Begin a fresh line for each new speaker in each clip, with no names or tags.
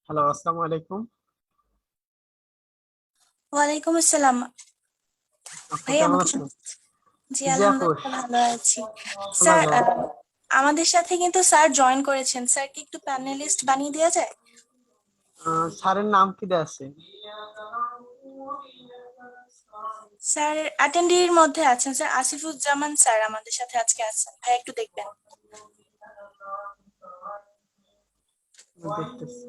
Hello, আসসালামু আলাইকুম।
ওয়ালাইকুম আসসালাম।
আপু
ভাই
কেমন
আমাকে
আছেন?
জি
জি আপু,
আলহামদুলিল্লাহ ভালো আছি।
শোনা
স্যার
যায়।
আমাদের সাথে কিন্তু স্যার জয়েন করেছেন, স্যার কি একটু প্যানেলিস্ট বানিয়ে দেওয়া যায়?
স্যারের নাম কি দেয়া আছে?
স্যার অ্যাটেন্ডির মধ্যে আছেন, স্যার আসিফুজ্জামান স্যার আমাদের সাথে আজকে আছেন, ভাই একটু দেখবেন।
আমি দেখতেছি।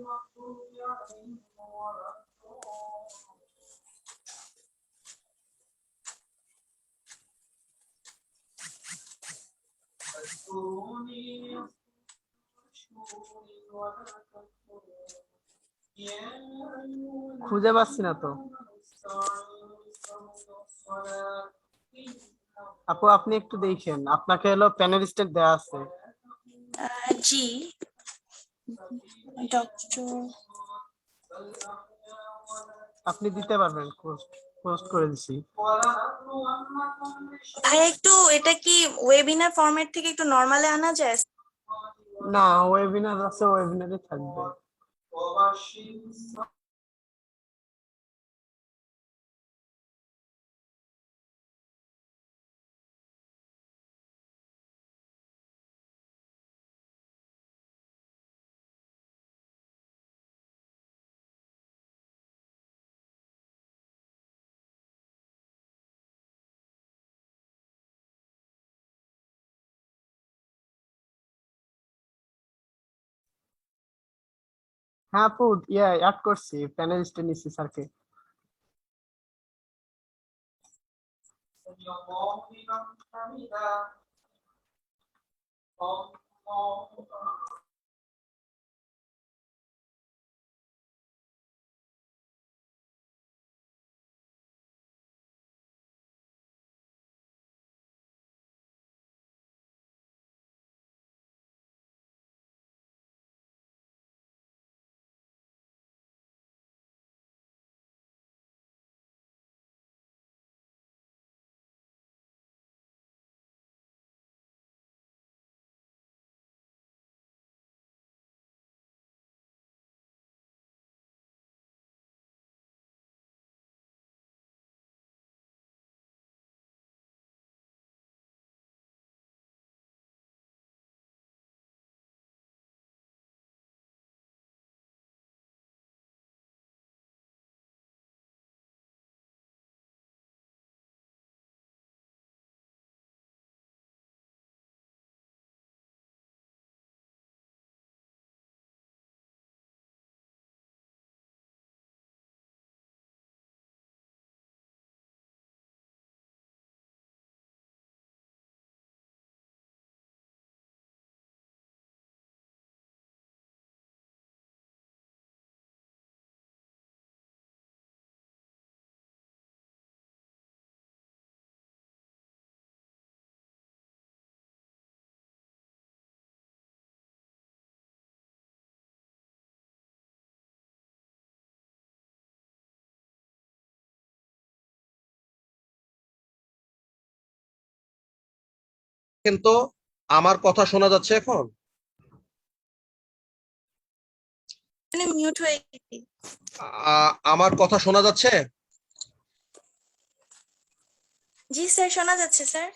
খুঁজে পাচ্ছি না তো। আপু আপনি একটু দেখেন, আপনাকে হলো প্যানেলিস্টের দেয়া আছে।
জি ডক্টর।
আপনি দিতে পারবেন, পোস্ট পোস্ট করে দিছি।
ভাই একটু এটা কি ওয়েবিনার ফরম্যাট থেকে একটু নরমালে আনা যায়?
না, ওয়েবিনার আছে, ওয়েবিনারে থাকবে। হ্যাঁ আপু, অ্যাড করছি, প্যানেলিস্টে নিচ্ছি স্যারকে।
কিন্তু আমার কথা শোনা যাচ্ছে এখন?
মিউট হয়ে গেছি।
আমার কথা শোনা যাচ্ছে?
জি স্যার শোনা যাচ্ছে স্যার।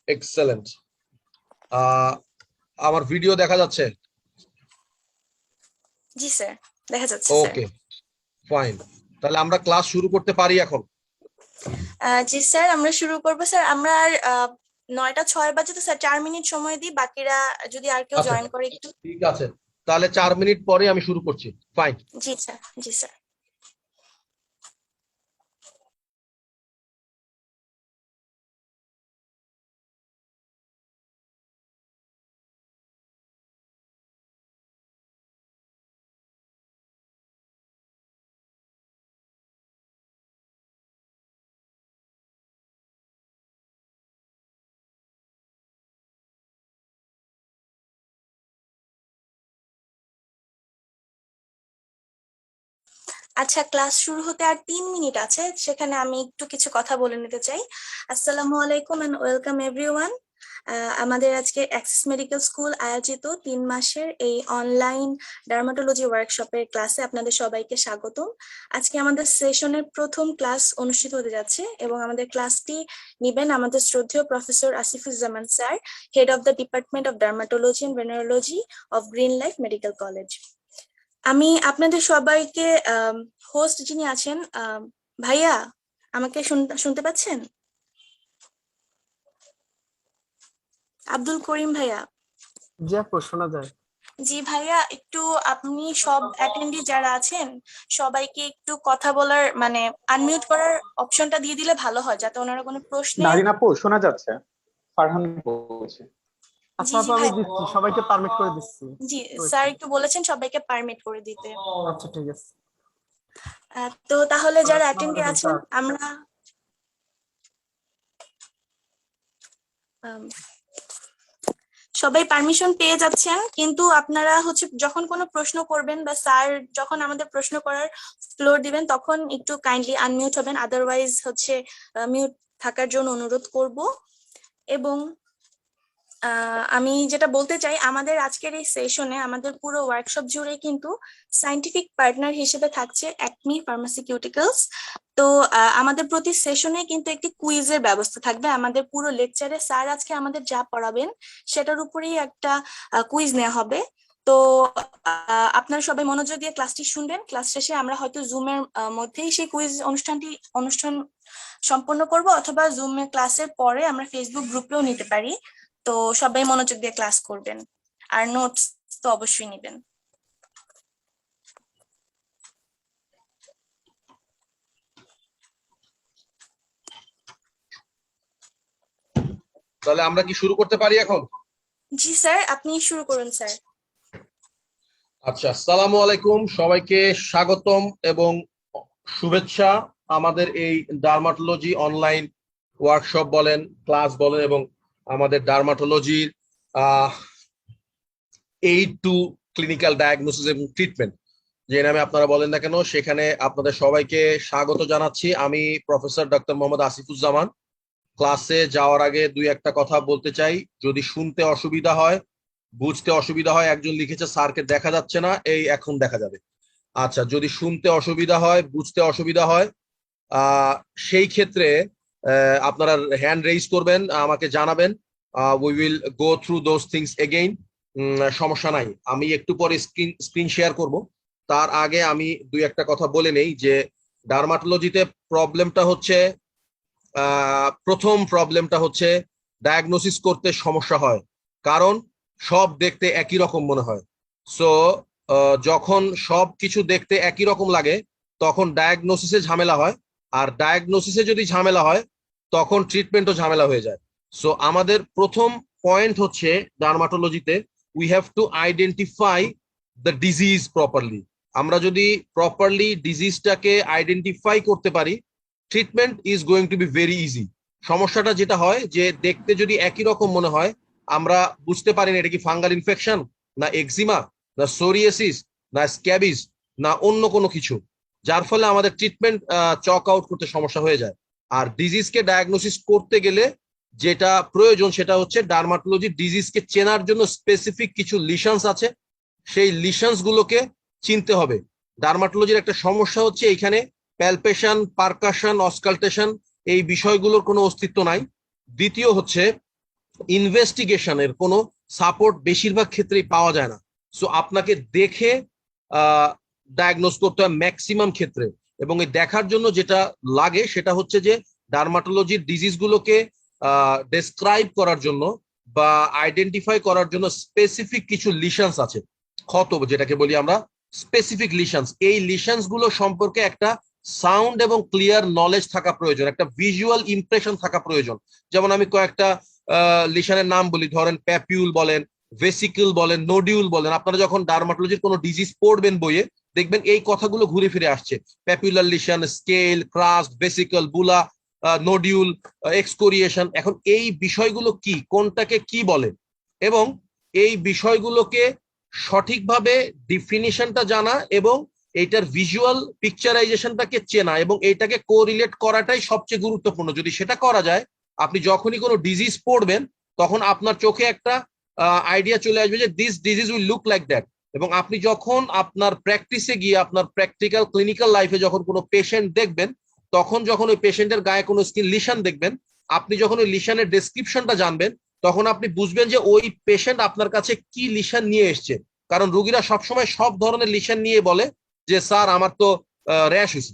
এক্সেলেন্ট। আমার ভিডিও দেখা যাচ্ছে?
জি স্যার দেখা যাচ্ছে স্যার।
ওকে, ফাইন। তাহলে আমরা ক্লাস শুরু করতে পারি এখন?
জি স্যার আমরা শুরু করবো স্যার। আমরা আর 9টা 6 বাজে তো স্যার 4 মিনিট সময় দিই, বাকিরা যদি আর কেউ
আচ্ছা,
জয়েন করে একটু।
ঠিক আছে। তাহলে 4 মিনিট পরে আমি শুরু করছি। ফাইন।
জি স্যার। জি স্যার। আচ্ছা ক্লাস শুরু হতে আর 3 মিনিট আছে, সেখানে আমি একটু কিছু কথা বলে নিতে চাই। আসসালামু আলাইকুম এন্ড ওয়েলকাম এভরিওয়ান। আমাদের আজকে অ্যাক্সিস মেডিকেল স্কুল আয়োজিত 3 মাসের এই অনলাইন ডার্মাটোলজি ওয়ার্কশপের ক্লাসে আপনাদের সবাইকে স্বাগতম। আজকে আমাদের সেশনের প্রথম ক্লাস অনুষ্ঠিত হতে যাচ্ছে এবং আমাদের ক্লাসটি নেবেন আমাদের শ্রদ্ধেয় professor Asifuzzaman sir, head of the department of dermatology and venereology of Green Life Medical College. আমি আপনাদের সবাইকে হোস্ট যিনি আছেন, ভাইয়া আমাকে শুনতে পাচ্ছেন? আব্দুল করিম ভাইয়া।
জি আপু, শোনা যায়।
জি ভাইয়া, একটু আপনি সব অ্যাটেন্ডি যারা আছেন সবাইকে একটু কথা বলার মানে আনমিউট করার অপশনটা দিয়ে দিলে ভালো হয়, যাতে ওনারা কোনো প্রশ্নে।
নারিন আপু শোনা যাচ্ছে? ফারহান বলছি।
আচ্ছা
জি
আপু,
জি
আমি
ভাই,
দিচ্ছি, সবাইকে পারমিট করে দিচ্ছি।
জি স্যার একটু বলেছেন সবাইকে পারমিট করে দিতে।
আচ্ছা ঠিক আছে।
তো তাহলে যারা
আসসালামু
অ্যাটেন্ডি
আলাইকুম
আছেন
স্যার।
আমরা সবাই পারমিশন পেয়ে যাচ্ছেন, কিন্তু আপনারা হচ্ছে যখন কোনো প্রশ্ন করবেন বা স্যার যখন আমাদের প্রশ্ন করার ফ্লোর দিবেন তখন একটু কাইন্ডলি আনমিউট হবেন, আদারওয়াইজ হচ্ছে মিউট থাকার জন্য অনুরোধ করব। এবং আমি যেটা বলতে চাই, আমাদের আজকের এই সেশনে আমাদের পুরো ওয়ার্কশপ জুড়ে কিন্তু সায়েন্টিফিক পার্টনার হিসেবে থাকছে অ্যাকমি ফার্মাসিউটিক্যালস। তো আমাদের প্রতি সেশনে কিন্তু একটি কুইজের ব্যবস্থা থাকবে। আমাদের পুরো লেকচারে স্যার আজকে আমাদের যা পড়াবেন সেটার উপরেই একটা কুইজ নেওয়া হবে। তো আপনারা সবাই মনোযোগ দিয়ে ক্লাসটি শুনবেন। ক্লাস শেষে আমরা হয়তো জুমের মধ্যেই সেই কুইজ অনুষ্ঠান সম্পন্ন করব, অথবা জুমের ক্লাসের পরে আমরা ফেসবুক গ্রুপেও নিতে পারি। তো সবাই মনোযোগ দিয়ে ক্লাস করবেন, আর নোটস তো অবশ্যই নেবেন।
তাহলে আমরা কি শুরু করতে পারি এখন?
জি স্যার, আপনি শুরু করুন স্যার।
আচ্ছা, আসসালামু আলাইকুম, সবাইকে স্বাগতম এবং শুভেচ্ছা আমাদের এই ডার্মাটোলজি অনলাইন ওয়ার্কশপ বলেন, ক্লাস বলেন, এবং আমাদের ডার্মাটোলজির এইড টু ক্লিনিক্যাল ডায়াগনোসিস এবং ট্রিটমেন্ট যে নামে আপনারা বলেন না কেন, সেখানে আপনাদের সবাইকে স্বাগত জানাচ্ছি। আমি প্রফেসর ডক্টর মোহাম্মদ আসিফুজ্জামান। ক্লাসে যাওয়ার আগে দুই একটা কথা বলতে চাই। যদি শুনতে অসুবিধা হয়, বুঝতে অসুবিধা হয়, একজন লিখেছে স্যারকে দেখা যাচ্ছে না, এই এখন দেখা যাবে। আচ্ছা, যদি শুনতে অসুবিধা হয়, বুঝতে অসুবিধা হয়, সেই ক্ষেত্রে আপনারা হ্যান্ড রেইজ করবেন, আমাকে জানাবেন। We will go through those things again. সমস্যা নাই, আমি একটু পরে স্ক্রিন শেয়ার করব। তার আগে আমি দুই একটা কথা বলে নেই যে ডার্মাটোলজিতে প্রবলেমটা হচ্ছে, প্রথম প্রবলেমটা হচ্ছে ডায়াগনোসিস করতে সমস্যা হয়, কারণ সব দেখতে একই রকম মনে হয়। সো যখন সব কিছু দেখতে একই রকম লাগে তখন ডায়াগনোসিসে ঝামেলা হয়, আর ডায়াগনোসিসে যদি ঝামেলা হয় তখন ট্রিটমেন্টও ঝামেলা হয়ে যায়। সো আমাদের প্রথম পয়েন্ট হচ্ছে ডার্মাটোলজিতে we have to identify the disease properly. আমরা যদি প্রপারলি ডিজিজটাকে আইডেন্টিফাই করতে পারি, treatment is going to be very easy. সমস্যাটা যেটা হয় যে দেখতে যদি একই রকম মনে হয়, আমরা বুঝতে পারি না এটা কি ফাঙ্গাল ইনফেকশন, না এক্সিমা, না সোরিয়াসিস, না স্ক্যাবিস, না অন্য কোনো কিছু, যার ফলে আমাদের ট্রিটমেন্ট চক আউট করতে সমস্যা হয়ে যায়। আর ডিজিজকে ডায়াগনোসিস করতে গেলে যেটা প্রয়োজন সেটা হচ্ছে ডার্মাটোলজি ডিজিজকে চেনার জন্য স্পেসিফিক কিছু লিশনস আছে, সেই লিশনস গুলোকে চিনতে হবে। ডার্মাটোলজির একটা সমস্যা হচ্ছে এইখানে প্যালপেশন, পারকাশন, অসকাল্টেশন এই বিষয়গুলোর কোনো অস্তিত্ব নাই। দ্বিতীয় হচ্ছে ইনভেস্টিগেশনের কোনো সাপোর্ট বেশিরভাগ ক্ষেত্রেই পাওয়া যায় না। সো আপনাকে দেখে ডায়াগনোস করতে হয় ম্যাক্সিমাম ক্ষেত্রে, এবং এই দেখার জন্য যেটা লাগে সেটা হচ্ছে যে ডার্মাটোলজির ডিজিজগুলোকে ডেসক্রাইব করার জন্য বা আইডেন্টিফাই করার জন্য স্পেসিফিক কিছু লিশনস আছে, ক্ষত যেটাকে বলি আমরা, স্পেসিফিক লিশনস। এই লিশনস গুলো সম্পর্কে একটা সাউন্ড এবং ক্লিয়ার নলেজ থাকা প্রয়োজন, একটা ভিজুয়াল ইমপ্রেশন থাকা প্রয়োজন। যেমন আমি কয়েকটা লিশনের নাম বলি, ধরেন প্যাপিউল বলেন, ভেসিকল বলেন, নোডিউল বলেন। আপনারা যখন ডার্মাটোলজির কোনো ডিজিজ পড়বেন বইয়ে, দেখবেন এই কথাগুলো ঘুরে ফিরে আসছে: প্যাপিউলার লিশন, স্কেল, ক্রাস্ট, ভেসিকল, বুলা, নোডিউল, এক্সকোরিয়েশন। এখন এই বিষয়গুলো কি, কোনটাকে কি বলে, এবং এই বিষয়গুলোকে সঠিকভাবে ডিফিনিশনটা জানা এবং এইটার ভিজুয়াল পিকচারাইজেশনটাকে চেনা এবং এইটাকে কোরিলেট করাটাই সবচেয়ে গুরুত্বপূর্ণ। যদি সেটা করা যায়, আপনি যখনই কোনো ডিজিজ পড়বেন তখন আপনার চোখে একটা আইডিয়া চলে আসবে যে this disease will look like that. এবং আপনি যখন আপনার প্র্যাকটিসে গিয়ে আপনার প্র্যাকটিক্যাল ক্লিনিক্যাল লাইফে যখন কোনো পেশেন্ট দেখবেন, তখন যখন ওই পেশেন্টের গায়ে কোনো স্কিন লিশন দেখবেন, আপনি যখন ওই লিশনের ডেসক্রিপশনটা জানবেন, তখন আপনি বুঝবেন যে ওই পেশেন্ট আপনার কাছে কি লিশন নিয়ে এসছে। কারণ রোগীরা সবসময় সব ধরনের লিশন নিয়ে বলে যে স্যার আমার তো র্যাশ হয়েছে,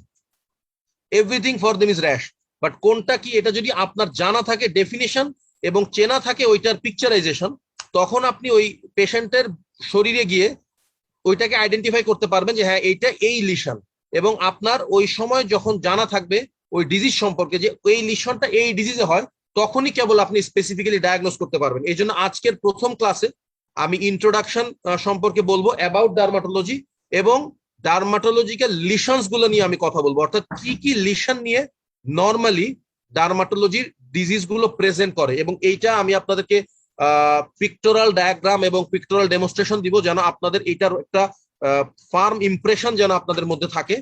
everything for them is rash. But কোনটা কি এটা যদি আপনার জানা থাকে ডেফিনিশন এবং চেনা থাকে ওইটার পিকচারাইজেশন, তখন আপনি ওই পেশেন্টের শরীরে গিয়ে ওইটাকে আইডেন্টিফাই করতে পারবেন যে হ্যাঁ এইটা এই লিশন। এবং আপনার ওই সময় যখন জানা থাকবে ওই ডিজিজ সম্পর্কে যে এই লিশনটা এই ডিজিজে হয়, তখনই কেবল আপনি স্পেসিফিক্যালি ডায়াগনোস করতে পারবেন। এই জন্য আজকের প্রথম ক্লাসে আমি ইন্ট্রোডাকশন সম্পর্কে বলবো অ্যাবাউট ডার্মাটোলজি, এবং ডার্মাটোলজিক্যাল লিশনস গুলো নিয়ে আমি কথা বলবো, অর্থাৎ কি কি লিশন নিয়ে নর্মালি ডার্মাটোলজির ডিজিজ গুলো প্রেজেন্ট করে। এবং এইটা আমি আপনাদেরকে পিকটোরাল ডায়াগ্রাম এবং পিকটোরাল ডেমনস্ট্রেশন দিব, যেন আপনাদের এটার একটা ফার্ম ইমপ্রেশন যেন আপনাদের মধ্যে থাকে,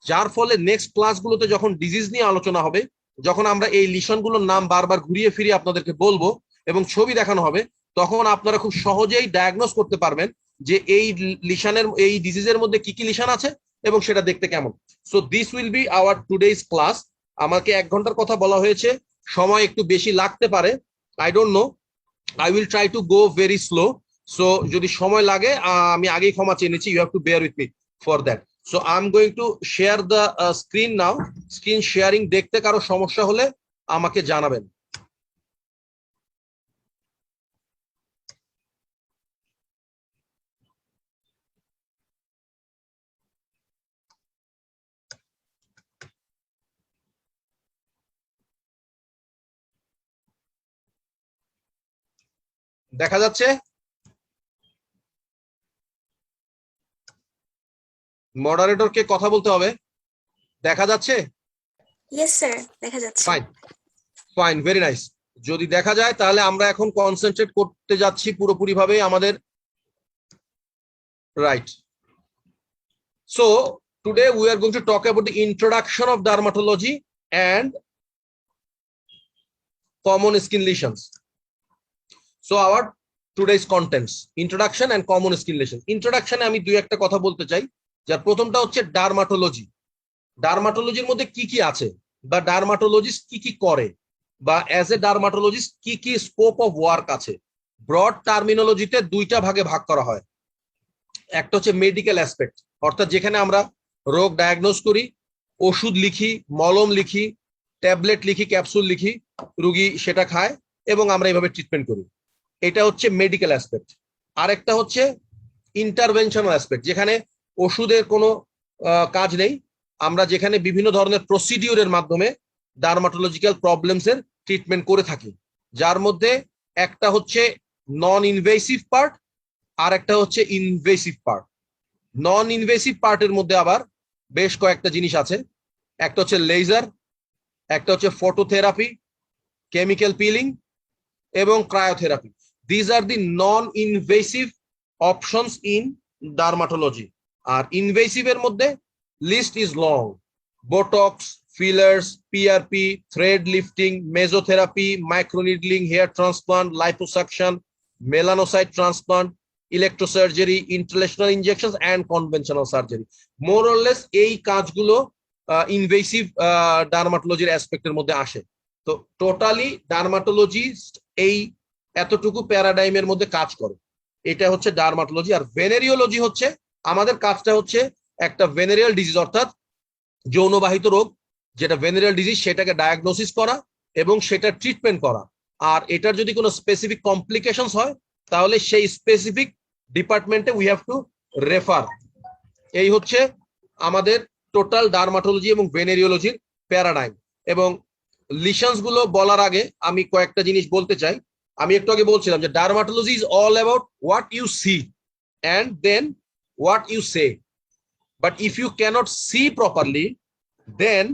যার ফলে নেক্সট ক্লাসগুলোতে যখন ডিজিজ নিয়ে আলোচনা হবে, যখন আমরা এই লিশনগুলোর নাম বারবার ঘুরিয়ে ফিরিয়ে আপনাদেরকে বলবো এবং ছবি দেখানো হবে, তখন আপনারা খুব সহজেই ডায়াগনোস করতে পারবেন যে এই লিশনের এই ডিজিজের মধ্যে কি কি লিশন আছে এবং সেটা দেখতে কেমন। So this will be hour today's class. আমাকে 1 ঘন্টার কথা বলা হয়েছে, সময় একটু বেশি লাগতে পারে, I don't know, I will try to go very slow. So যদি সময় লাগে আমি আগেই ক্ষমা চেয়ে নিচ্ছি, you have to bear with me for that. So I'm going to share the screen now. Screen sharing দেখতে কারো সমস্যা হলে আমাকে জানাবেন। দেখা যাচ্ছে? মডারেটরকে কথা বলতে হবে। দেখা যাচ্ছে?
ইয়েস স্যার, দেখা যাচ্ছে।
Fine fine, very nice. যদি দেখা যায় তাহলে আমরা এখন কনসেন্ট্রেট করতে যাচ্ছি পুরোপুরি ভাবে আমাদের right. So today we are going to talk about the introduction of dermatology and common skin লিশনস। So our today's contents, introduction and common skin lesion. Introduction আমি দুই একটা কথা বলতে চাই, যার প্রথমটা হচ্ছে ডার্মাটোলজি। ডার্মাটোলজির মধ্যে কি কি আছে, বা ডার্মাটোলজিস্ট কি কি করে, বা অ্যাজ এ ডার্মাটোলজিস্ট কি কি স্কোপ অফ ওয়ার্ক আছে। ব্রড টার্মিনোলজিতে দুইটা ভাগে ভাগ করা হয়। একটা হচ্ছে মেডিকেল অ্যাসপেক্ট, অর্থাৎ যেখানে আমরা রোগ ডায়াগনোস করি, ওষুধ লিখি, মলম লিখি, ট্যাবলেট লিখি, ক্যাপসুল লিখি, রুগী সেটা খায় এবং আমরা এইভাবে ট্রিটমেন্ট করি। এটা হচ্ছে মেডিকেল অ্যাসপেক্ট। আরেকটা হচ্ছে ইন্টারভেনশনাল অ্যাসপেক্ট, যেখানে ওষুধের কোনো কাজ নেই, আমরা যেখানে বিভিন্ন ধরনের প্রসিডিউরের মাধ্যমে ডার্মাটোলজিক্যাল প্রবলেমসের ট্রিটমেন্ট করে থাকি, যার মধ্যে একটা হচ্ছে নন ইনভেসিভ পার্ট আর একটা হচ্ছে ইনভেসিভ পার্ট। নন ইনভেসিভ পার্টের মধ্যে আবার বেশ কয়েকটা জিনিস আছে। একটা হচ্ছে লেজার, একটা হচ্ছে ফটোথেরাপি, কেমিক্যাল পিলিং এবং cryotherapy. These are the non-invasive options in dermatology. আর ইনভেসিভ এর মধ্যে list is long: Botox, fillers, PRP, thread lifting, mesotherapy, microneedling, hair transplant, liposuction, melanocyte transplant, electrosurgery, international injections and conventional surgery. More or less এই কাজগুলো invasive ডার্মাটোলজির অ্যাসপেক্টের মধ্যে আসে। তো totally dermatologist এই এতটুকু প্যারাডাইমের মধ্যে কাজ করে। এটা হচ্ছে ডার্মাটোলজি। আর ভেনেরিওলজি হচ্ছে আমাদের কাজটা হচ্ছে একটা ভেনেরিয়াল ডিজিজ অর্থাৎ যৌনবাহিত রোগ, যেটা ভেনেরিয়াল ডিজিজ, সেটাকে ডায়াগনোসিস করা এবং সেটা ট্রিটমেন্ট করা। আর এটার যদি কোনো স্পেসিফিক কমপ্লিকেশনস হয় তাহলে সেই স্পেসিফিক ডিপার্টমেন্টে উই হ্যাভ টু রেফার। এই হচ্ছে আমাদের টোটাল ডার্মাটোলজি এবং ভেনেরিওলজির প্যারাডাইম। এবং লিশনস গুলো বলার আগে আমি কয়েকটা জিনিস বলতে চাই। আমি একটু আগে বলছিলাম যে dermatology is all about what you see and then what you say, but if you can't see properly then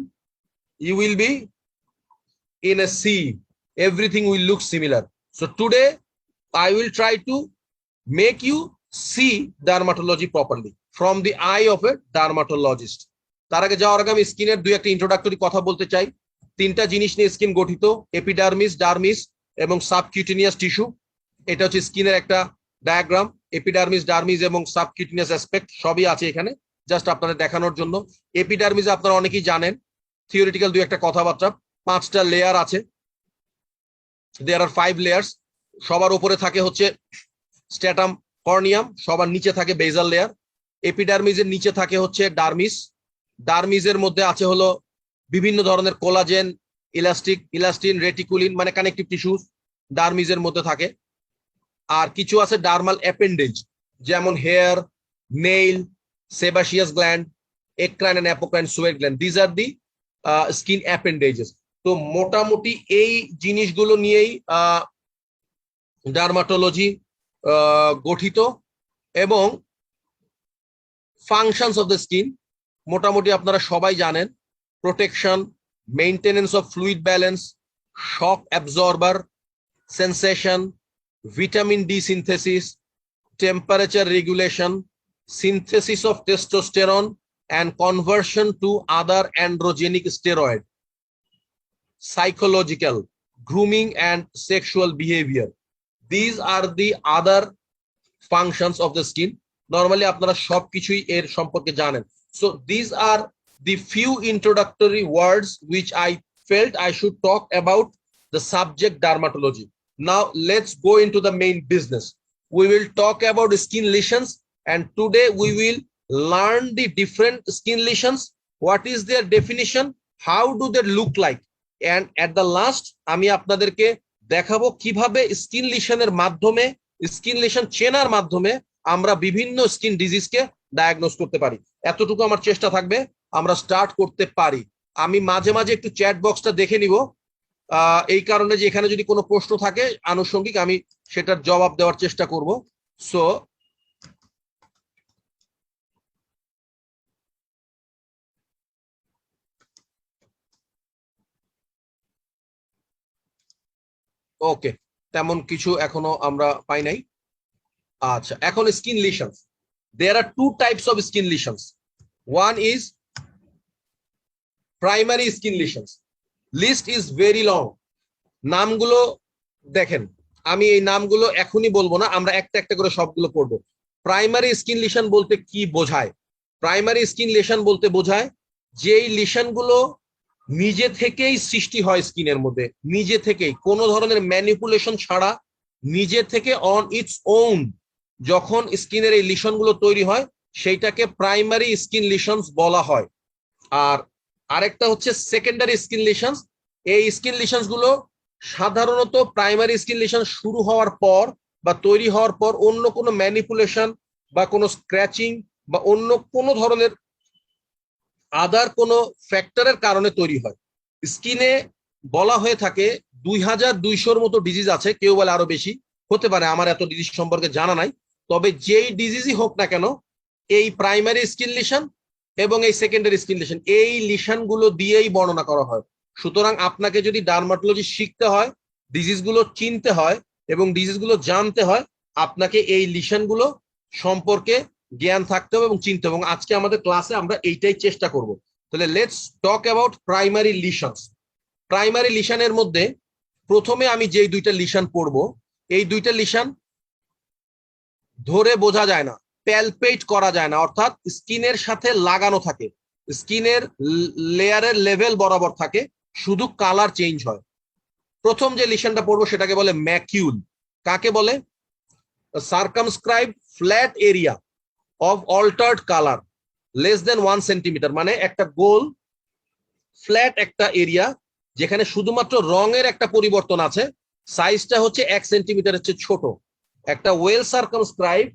you will be in a sea, everything will look similar. So today I will try to make you see dermatology properly from the eye of a dermatologist. তার আগে যাওয়ার আগে আমি স্কিনের দুই একটা introductory কথা বলতে চাই। তিনটা জিনিস নিয়ে স্কিন গঠিত: এপিডার্মিস, ডার্মিস এবং সাবকিউটেনিয়াস টিস্যু। এটা হচ্ছে স্কিনের একটা ডায়াগ্রাম, এপিডার্মিস, ডার্মিস এবং সাবকিউটেনিয়াস অ্যাসপেক্ট সবই আছে এখানে, জাস্ট আপনাদের দেখানোর জন্য। এপিডার্মিসে আপনারা অনেকেই জানেন, থিওরিটিক্যাল দুই একটা কথাবার্তা, 5টা লেয়ার আছে, দেয়ার আর 5 লেয়ার্স। সবার উপরে থাকে হচ্ছে স্ট্যাটাম কর্নিয়াম, সবার নিচে থাকে বেজাল লেয়ার। এপিডার্মিসের নিচে থাকে হচ্ছে ডার্মিস। ডার্মিসের মধ্যে আছে হলো বিভিন্ন ধরনের কোলাজেন, ইলাস্টিন, রেটিকুলিন মানে কানেকটিভ টিস্যুস ডার্মিসের মধ্যে থাকে। আর কিছু আছে ডার্মাল অ্যাপেন্ডেজ, যেমন hair, nail, sebaceous gland, eccrine and apocrine sweat gland, these are the skin appendages. তো মোটামুটি এই জিনিসগুলো নিয়েই ডার্মাটোলজি গঠিত। এবং ফাংশনস অফ দ্য স্কিন মোটামুটি আপনারা সবাই জানেন, protection, maintenance of fluid balance, shock absorber, sensation, vitamin D synthesis, temperature regulation, synthesis of testosterone and conversion to other androgenic steroid, psychological, grooming and sexual behavior. These are the other functions of the skin. Normally আপনারা সবকিছুই এর সম্পর্কে জানেন. So these are the few introductory words which I felt I should talk about the subject dermatology. Now let's go into the main business. We will talk about skin lesions, and today we will learn the different skin lesions, what is their definition, how do they look like, and at the last আমি আপনাদেরকে দেখাবো কিভাবে skin লিশনের মাধ্যমে, skin lesion চেনার মাধ্যমে আমরা বিভিন্ন skin ডিজিজকে diagnose করতে পারি। এতটুকু আমার চেষ্টা থাকবে, আমরা স্টার্ট করতে পারি। আমি মাঝে মাঝে একটু চ্যাট বক্সটা দেখে নিব, এই কারণে যে এখানে যদি কোনো প্রশ্ন থাকে আনুষঙ্গিক আমি সেটার জবাব দেওয়ার চেষ্টা করব। সো ওকে, তেমন কিছু এখনো আমরা পাই নাই। আচ্ছা, এখন skin লিশনস। There are two types of skin lesions. One is primary skin lesions. List is very long. নামগুলো দেখেন, আমি এই নামগুলো এখনই বলবো না, আমরা একটা একটা করে সবগুলো পড়বো। প্রাইমারি স্কিন লিশন বলতে কি বোঝায়? প্রাইমারি স্কিন লিশন বলতে বোঝায় যেই লিশনগুলো নিজে থেকেই সৃষ্টি হয় স্কিনের মধ্যে, নিজে থেকেই কোনো ধরনের ম্যানিপুলেশন ছাড়া নিজে থেকে অন ইটস ওন যখন স্কিনের এই লিশনগুলো তৈরি হয় সেইটাকে প্রাইমারি স্কিন লিশনস বলা হয়। আর আরেকটা হচ্ছে সেকেন্ডারি স্কিন লিশনস। এই স্কিন লিশনস গুলো সাধারণত প্রাইমারি স্কিন লিশন শুরু হওয়ার পর বা তৈরি হওয়ার পর অন্য কোনো ম্যানিপুলেশন বা কোনো স্ক্র্যাচিং বা অন্য কোনো ধরনের আদার কোনো ফ্যাক্টরের কারণে তৈরি হয়। স্কিনে বলা হয়ে থাকে 2200-র মতো ডিজিজ আছে, কেউ বলে আরো বেশি হতে পারে, আমার এত ডিজিজ সম্পর্কে জানা নাই। তবে যেই ডিজিজই হোক না কেন, এই প্রাইমারি স্কিন লিশন এবং এই সেকেন্ডারি স্কিন লিশন, এই লিশনগুলো দিয়েই বর্ণনা করা হয়। সুতরাং আপনাকে যদি ডার্মাটোলজি শিখতে হয়, ডিজিজগুলো চিনতে হয় এবং ডিজিজগুলো জানতে হয়, আপনাকে এই লিশনগুলো সম্পর্কে জ্ঞান থাকতে হবে এবং চিনতে হবে। এবং আজকে আমাদের ক্লাসে আমরা এইটাই চেষ্টা করব। তাহলে let's talk about primary lesions. Primary লিশনের মধ্যে প্রথমে আমি যেই দুইটা লিশন পড়বো, এই দুইটা লিশন ধরে বোঝা যায় না, প্যালপেট করা যায় না, অর্থাৎ স্কিনের সাথে লাগানো থাকে, স্কিনের লেয়ারের লেভেল বরাবর থাকে, শুধু কালার চেঞ্জ হয়। প্রথম যে লিশনটা পড়বো সেটাকে বলে ম্যাকিউল। কাকে বলে? সার্কামস্ক্রাইব flat area of altered colour less than 1 centimetre, মানে একটা গোল ফ্ল্যাট একটা এরিয়া যেখানে শুধুমাত্র রঙের একটা পরিবর্তন আছে, সাইজটা হচ্ছে 1 সেন্টিমিটারের চেয়ে ছোট। একটা ওয়েল সার্কামস্ক্রাইব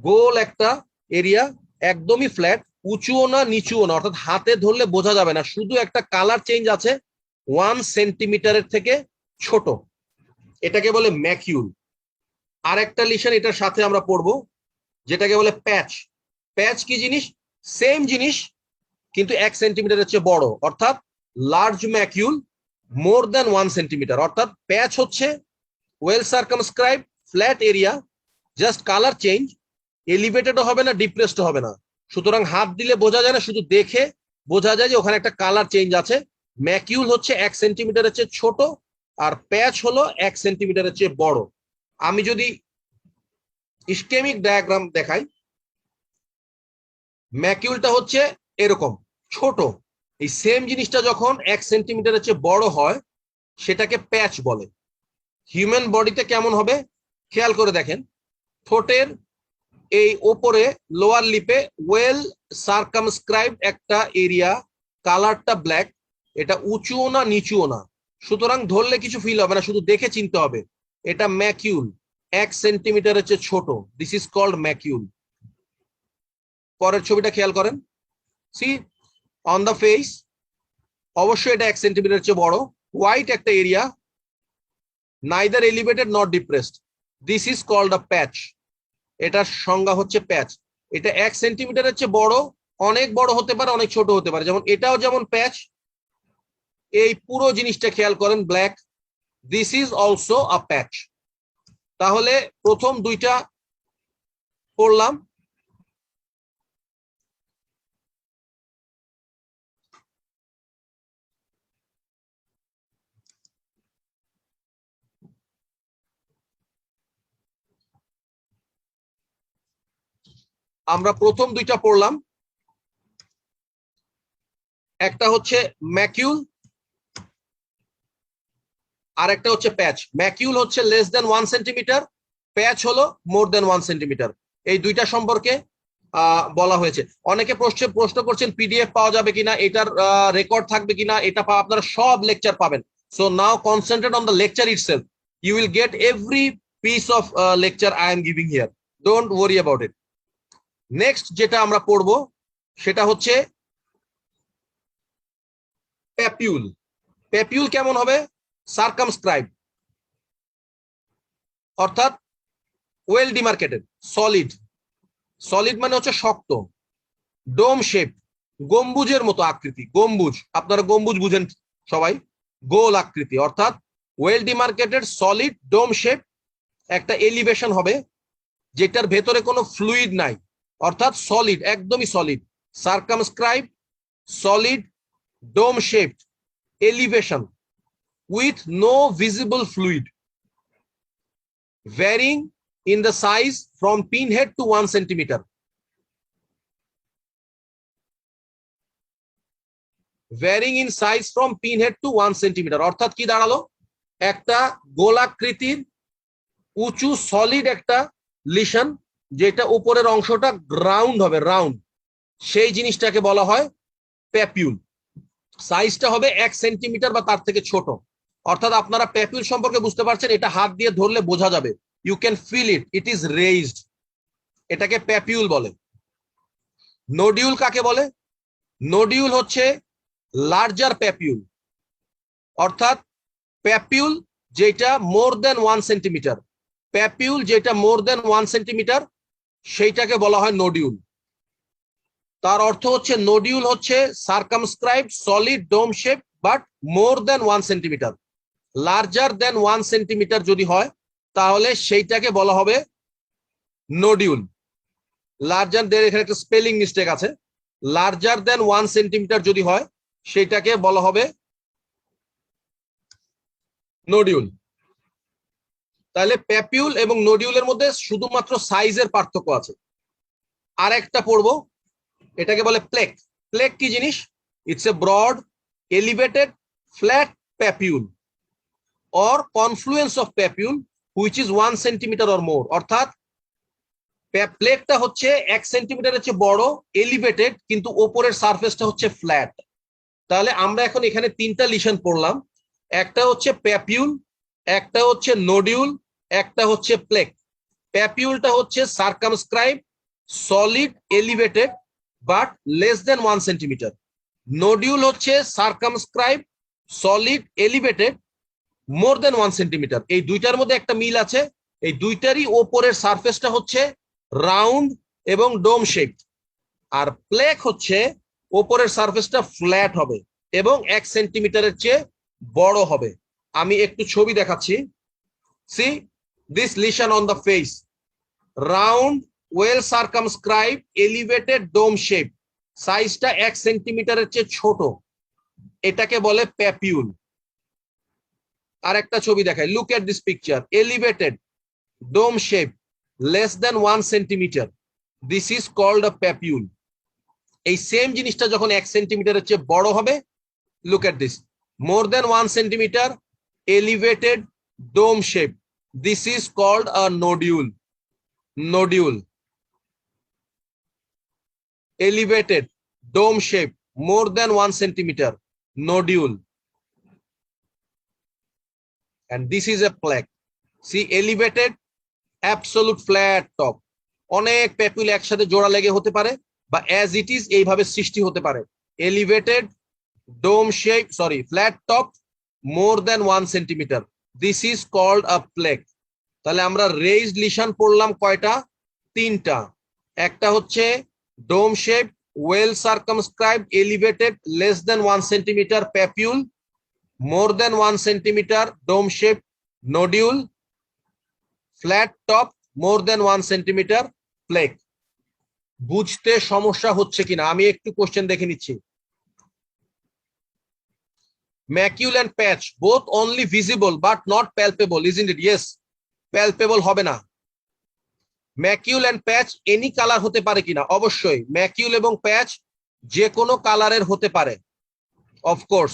গোল একটা এরিয়া, একদমই ফ্ল্যাট, উঁচুও না নিচুও না, অর্থাৎ হাতে ধরলে বোঝা যাবে না, শুধু একটা কালার চেঞ্জ আছে 1 সেন্টিমিটারের থেকে ছোট, এটাকে বলে ম্যাকিউল। আর একটা লিশন এটার সাথে আমরা পড়বো যেটাকে বলে প্যাচ। প্যাচ কি জিনিস? সেম জিনিস কিন্তু 1 সেন্টিমিটারের চেয়ে বড়, অর্থাৎ large macule more than 1 centimetre. অর্থাৎ প্যাচ হচ্ছে well circumscribed flat area, just colour change, এলিভেটেডও হবে না ডিপ্রেসড হবে না, সুতরাং হাত দিলে বোঝা যায় না, শুধু দেখে বোঝা যায় যে ওখানে একটা কালার চেঞ্জ আছে। ম্যাকিউল হচ্ছে 1 সেন্টিমিটারের চেয়ে ছোট আর প্যাচ হলো 1 সেন্টিমিটারের চেয়ে বড়। আমি যদি ইসকেমিক ডায়াগ্রাম দেখাই, ম্যাকিউলটা হচ্ছে এরকম ছোট, এই সেম জিনিসটা যখন 1 সেন্টিমিটারের চেয়ে বড় হয় সেটাকে প্যাচ বলে। হিউম্যান বডিতে কেমন হবে খেয়াল করে দেখেন, ঠোঁটের এই ওপরে লোয়ার লিপে ওয়েল সার্কামস্ক্রাইবড একটা এরিয়া, কালারটা ব্ল্যাক, এটা উঁচুও না নিচুও না, সুতরাং ধরলে কিছু ফিল হবে না, শুধু দেখে চিনতে হবে এটা ম্যাকিউল, 1 সেন্টিমিটারের চেয়ে ছোট। This is called macule. পরের ছবিটা খেয়াল করেন, সি অন দ্য ফেস, অবশ্যই এটা 1 সেন্টিমিটারের চেয়ে বড়, হোয়াইট একটা area, neither elevated not depressed, this is called a patch. এটার সংজ্ঞা হচ্ছে প্যাচ। এটা 1 সেন্টিমিটারের চেয়ে বড়, অনেক বড় হতে পারে, অনেক ছোট হতে পারে, যেমন এটাও যেমন প্যাচ। এই পুরো জিনিসটা খেয়াল করেন black, this is also a patch. তাহলে প্রথম দুইটা পড়লাম, আমরা প্রথম দুইটা পড়লাম, একটা হচ্ছে ম্যাকিউল আর একটা হচ্ছে প্যাচ। ম্যাকিউল হচ্ছে লেস দেন 1 সেন্টিমিটার, প্যাচ হলো মোর দেন 1 সেন্টিমিটার। এই দুইটা সম্পর্কে বলা হয়েছে। অনেকে প্রশ্ন করছেন পিডিএফ পাওয়া যাবে কিনা, এটার রেকর্ড থাকবে কিনা, এটা আপনারা সব লেকচার পাবেন। So now concentrate on the lecture itself, you will get every piece of lecture I am giving here, don't worry about it. Next যেটা আমরা পড়বো সেটা হচ্ছে প্যাপিউল। প্যাপিউল কেমন হবে? সার্কামস্ক্রাইব, অর্থাৎ ওয়েল ডিমার্কেটেড, সলিড। সলিড মানে হচ্ছে শক্ত, ডোম শেপ, গম্বুজের মতো আকৃতি, গম্বুজ, আপনারা গম্বুজ বুঝেন সবাই, গোল আকৃতি, অর্থাৎ well demarcated solid dome shape. একটা এলিভেশন হবে যেটার ভেতরে কোনো ফ্লুইড নাই, অর্থাৎ সলিড, একদমই solid. Circumscribe, solid, dome shaped, elevation with no visible fluid, varying in the size from pinhead to 1 centimeter. Varying in size from pinhead to 1 centimeter, অর্থাৎ কি দাঁড়ালো? একটা গোলাকৃতির উঁচু সলিড একটা লিশন, যেটা উপরের অংশটা রাউন্ড হবে, রাউন্ড, সেই জিনিসটাকে বলা হয় প্যাপিউল। সাইজটা হবে 1 সেন্টিমিটার বা তার থেকে ছোট। অর্থাৎ আপনারা প্যাপিউল সম্পর্কে বুঝতে পারছেন, এটা হাত দিয়ে ধরলে বোঝা যাবে, you can feel it, it is raised, এটাকে প্যাপিউল বলে। নোডিউল কাকে বলে? নোডিউল হচ্ছে লার্জার প্যাপিউল, অর্থাৎ প্যাপিউল যেটা মোর দেন 1 সেন্টিমিটার, প্যাপিউল যেটা মোর দেন 1 সেন্টিমিটার সেইটাকে বলা হয় নোডিউল। তার অর্থ হচ্ছে নোডিউল হচ্ছে circumscribe solid dome shape but more than 1 centimetre. Larger than 1 centimetre যদি হয় তাহলে সেইটাকে বলা হবে নোডিউল। লার্জার দেন, এখানে একটা স্পেলিং মিস্টেক আছে, লার্জার দেন 1 সেন্টিমিটার যদি হয় সেইটাকে বলা হবে নোডিউল। তাহলে প্যাপিউল এবং নোডিউলের মধ্যে শুধুমাত্র সাইজের পার্থক্য আছে। আর একটা পড়বো, এটাকে বলে প্লেক। প্লেক কি জিনিস? It's a broad elevated flat papule or confluence of papule which is 1 centimeter or more, অর্থাৎ প্লেকটা হচ্ছে 1 সেন্টিমিটারের চেয়ে বড়, এলিভেটেড, কিন্তু উপরের সারফেসটা হচ্ছে ফ্ল্যাট। তাহলে আমরা এখন এখানে তিনটা লিশন পড়লাম, একটা হচ্ছে প্যাপিউল, একটা হচ্ছে নোডিউল, একটা হচ্ছে প্লেক। প্যাপিউলটা হচ্ছে circumscribe solid elevated but less than 1 centimetre. Nodule হচ্ছে সার্কামস্ক্রাইব সলিড এলিভেটেড মোর দেন 1 সেন্টিমিটার। এই দুইটার মধ্যে একটা মিল আছে, এই দুইটারই ওপরের সারফেসটা হচ্ছে রাউন্ড এবং ডোম শেপ। আর প্লেক হচ্ছে ওপরের সারফেসটা ফ্ল্যাট হবে এবং 1 সেন্টিমিটারের চেয়ে বড় হবে। আমি একটু ছবি দেখাচ্ছি, see this lesion on the face, round well circumscribe elevated dome shape, সাইজটা 1 সেন্টিমিটারের চেয়ে ছোট, এটাকে বলে প্যাপিউল। আরেকটা ছবি দেখাই, look at this picture, elevated dome shape less than 1 centimetre, this is called a papule. এই সেম জিনিসটা যখন 1 সেন্টিমিটারের চেয়ে বড় হবে, look at this, more than 1 centimetre, elevated dome shape, this is called a nodule. Nodule, elevated dome shape more than 1 centimeter, nodule, and this is a plaque. See, elevated, absolute flat top, অনেক papule একসাথে জোড়া লেগে হতে পারে বা as it is এইভাবে সৃষ্টি হতে পারে। elevated dome shape, sorry, flat top more than 1 centimeter, this is called a plaque. তাহলে আমরা raised lesion পড়লাম কয়টা? 3টা। একটা হচ্ছে dome shape, well circumscribed, elevated, less than 1 centimeter, papule, more than 1 centimeter, dome shape, nodule, flat top, more than 1 centimeter, plaque. বুঝতে সমস্যা হচ্ছে কিনা আমি একটু কোশ্চেন দেখে নিচ্ছি। macule and patch both only visible but not palpable, isn't it? Yes, palpable হবে না। Macule and patch any colour হতে পারে কিনা? অবশ্যই, ম্যাকিউল এবং প্যাচ যে কোনো কালারের হতে পারে, of course.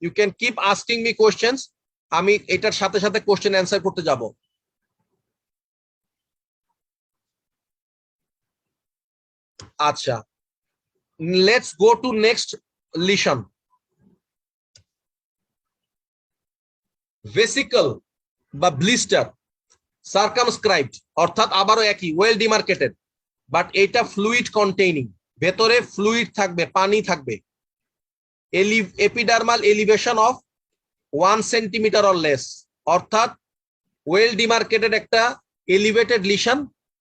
You can keep asking me questions, আমি এটার সাথে সাথে কোশ্চেন অ্যান্সার করতে যাব। আচ্ছা, let's go to next lesion. Vesicle বা ব্লিস্টার, সার্কামস্ক্রাইবড অর্থাৎ আবারও একই, ওয়েল ডিমার্কেটেড, বাট এটা ফ্লুইড কন্টেইনিং, ভেতরে ফ্লুইড থাকবে, পানি থাকবে। Epidermal elevation of 1 centimetre or less, অর্থাৎ ওয়েল ডিমার্কেটেড একটা এলিভেটেড লিশন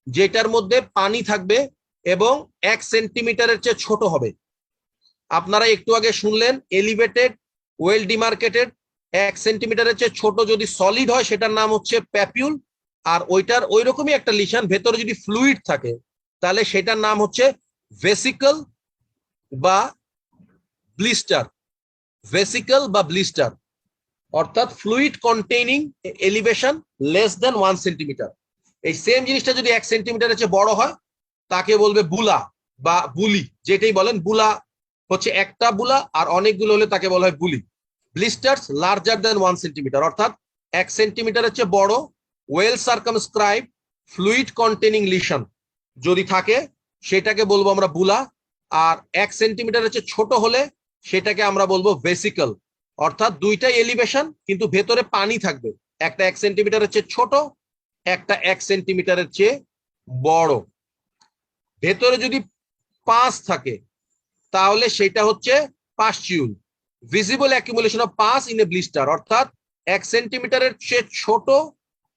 যেটার মধ্যে পানি থাকবে এবং 1 সেন্টিমিটারের চেয়ে ছোট হবে। আপনারা একটু আগে শুনলেন এলিভেটেড ওয়েল ডিমার্কেটেড 1 সেন্টিমিটারের চেয়ে ছোট যদি সলিড হয় সেটার নাম হচ্ছে প্যাপিউল, আর ওইটার ওই রকমই একটা লিশন ভেতরে যদি ফ্লুইড থাকে তাহলে সেটার নাম হচ্ছে ভেসিকল বা ব্লিস্টার। ভেসিকল বা ব্লিস্টার অর্থাৎ fluid containing elevation less than 1 centimetre. এই সেম জিনিসটা যদি 1 সেন্টিমিটারের চেয়ে বড় হয় তাকে বলবে বুলা বা বুলি, যেটাই বলেন। বুলা হচ্ছে একটা বুলা, আর অনেকগুলো হলে তাকে বলা হয় বুলি। ব্লিস্টার্স লার্জার দেন 1 সেন্টিমিটার অর্থাৎ 1 সেন্টিমিটারের চেয়ে বড় ওয়েল সার্কামস্ক্রাইব ফ্লুইড কন্টেইনিং লিশন যদি থাকে সেটাকে বলবো আমরা বুলা, আর 1 সেন্টিমিটারের চেয়ে ছোট হলে সেটাকে আমরা বলবো ভেসিকল। অর্থাৎ দুইটাই এলিভেশন কিন্তু ভেতরে পানি থাকবে, একটা 1 সেন্টিমিটারের চেয়ে ছোট, একটা 1 সেন্টিমিটারের চেয়ে বড়। ভেতরে যদি পাস থাকে তাহলে সেটা হচ্ছে pustule, visible accumulation of pus in A blister, অর্থাৎ 1 সেন্টিমিটারের চেয়ে ছোট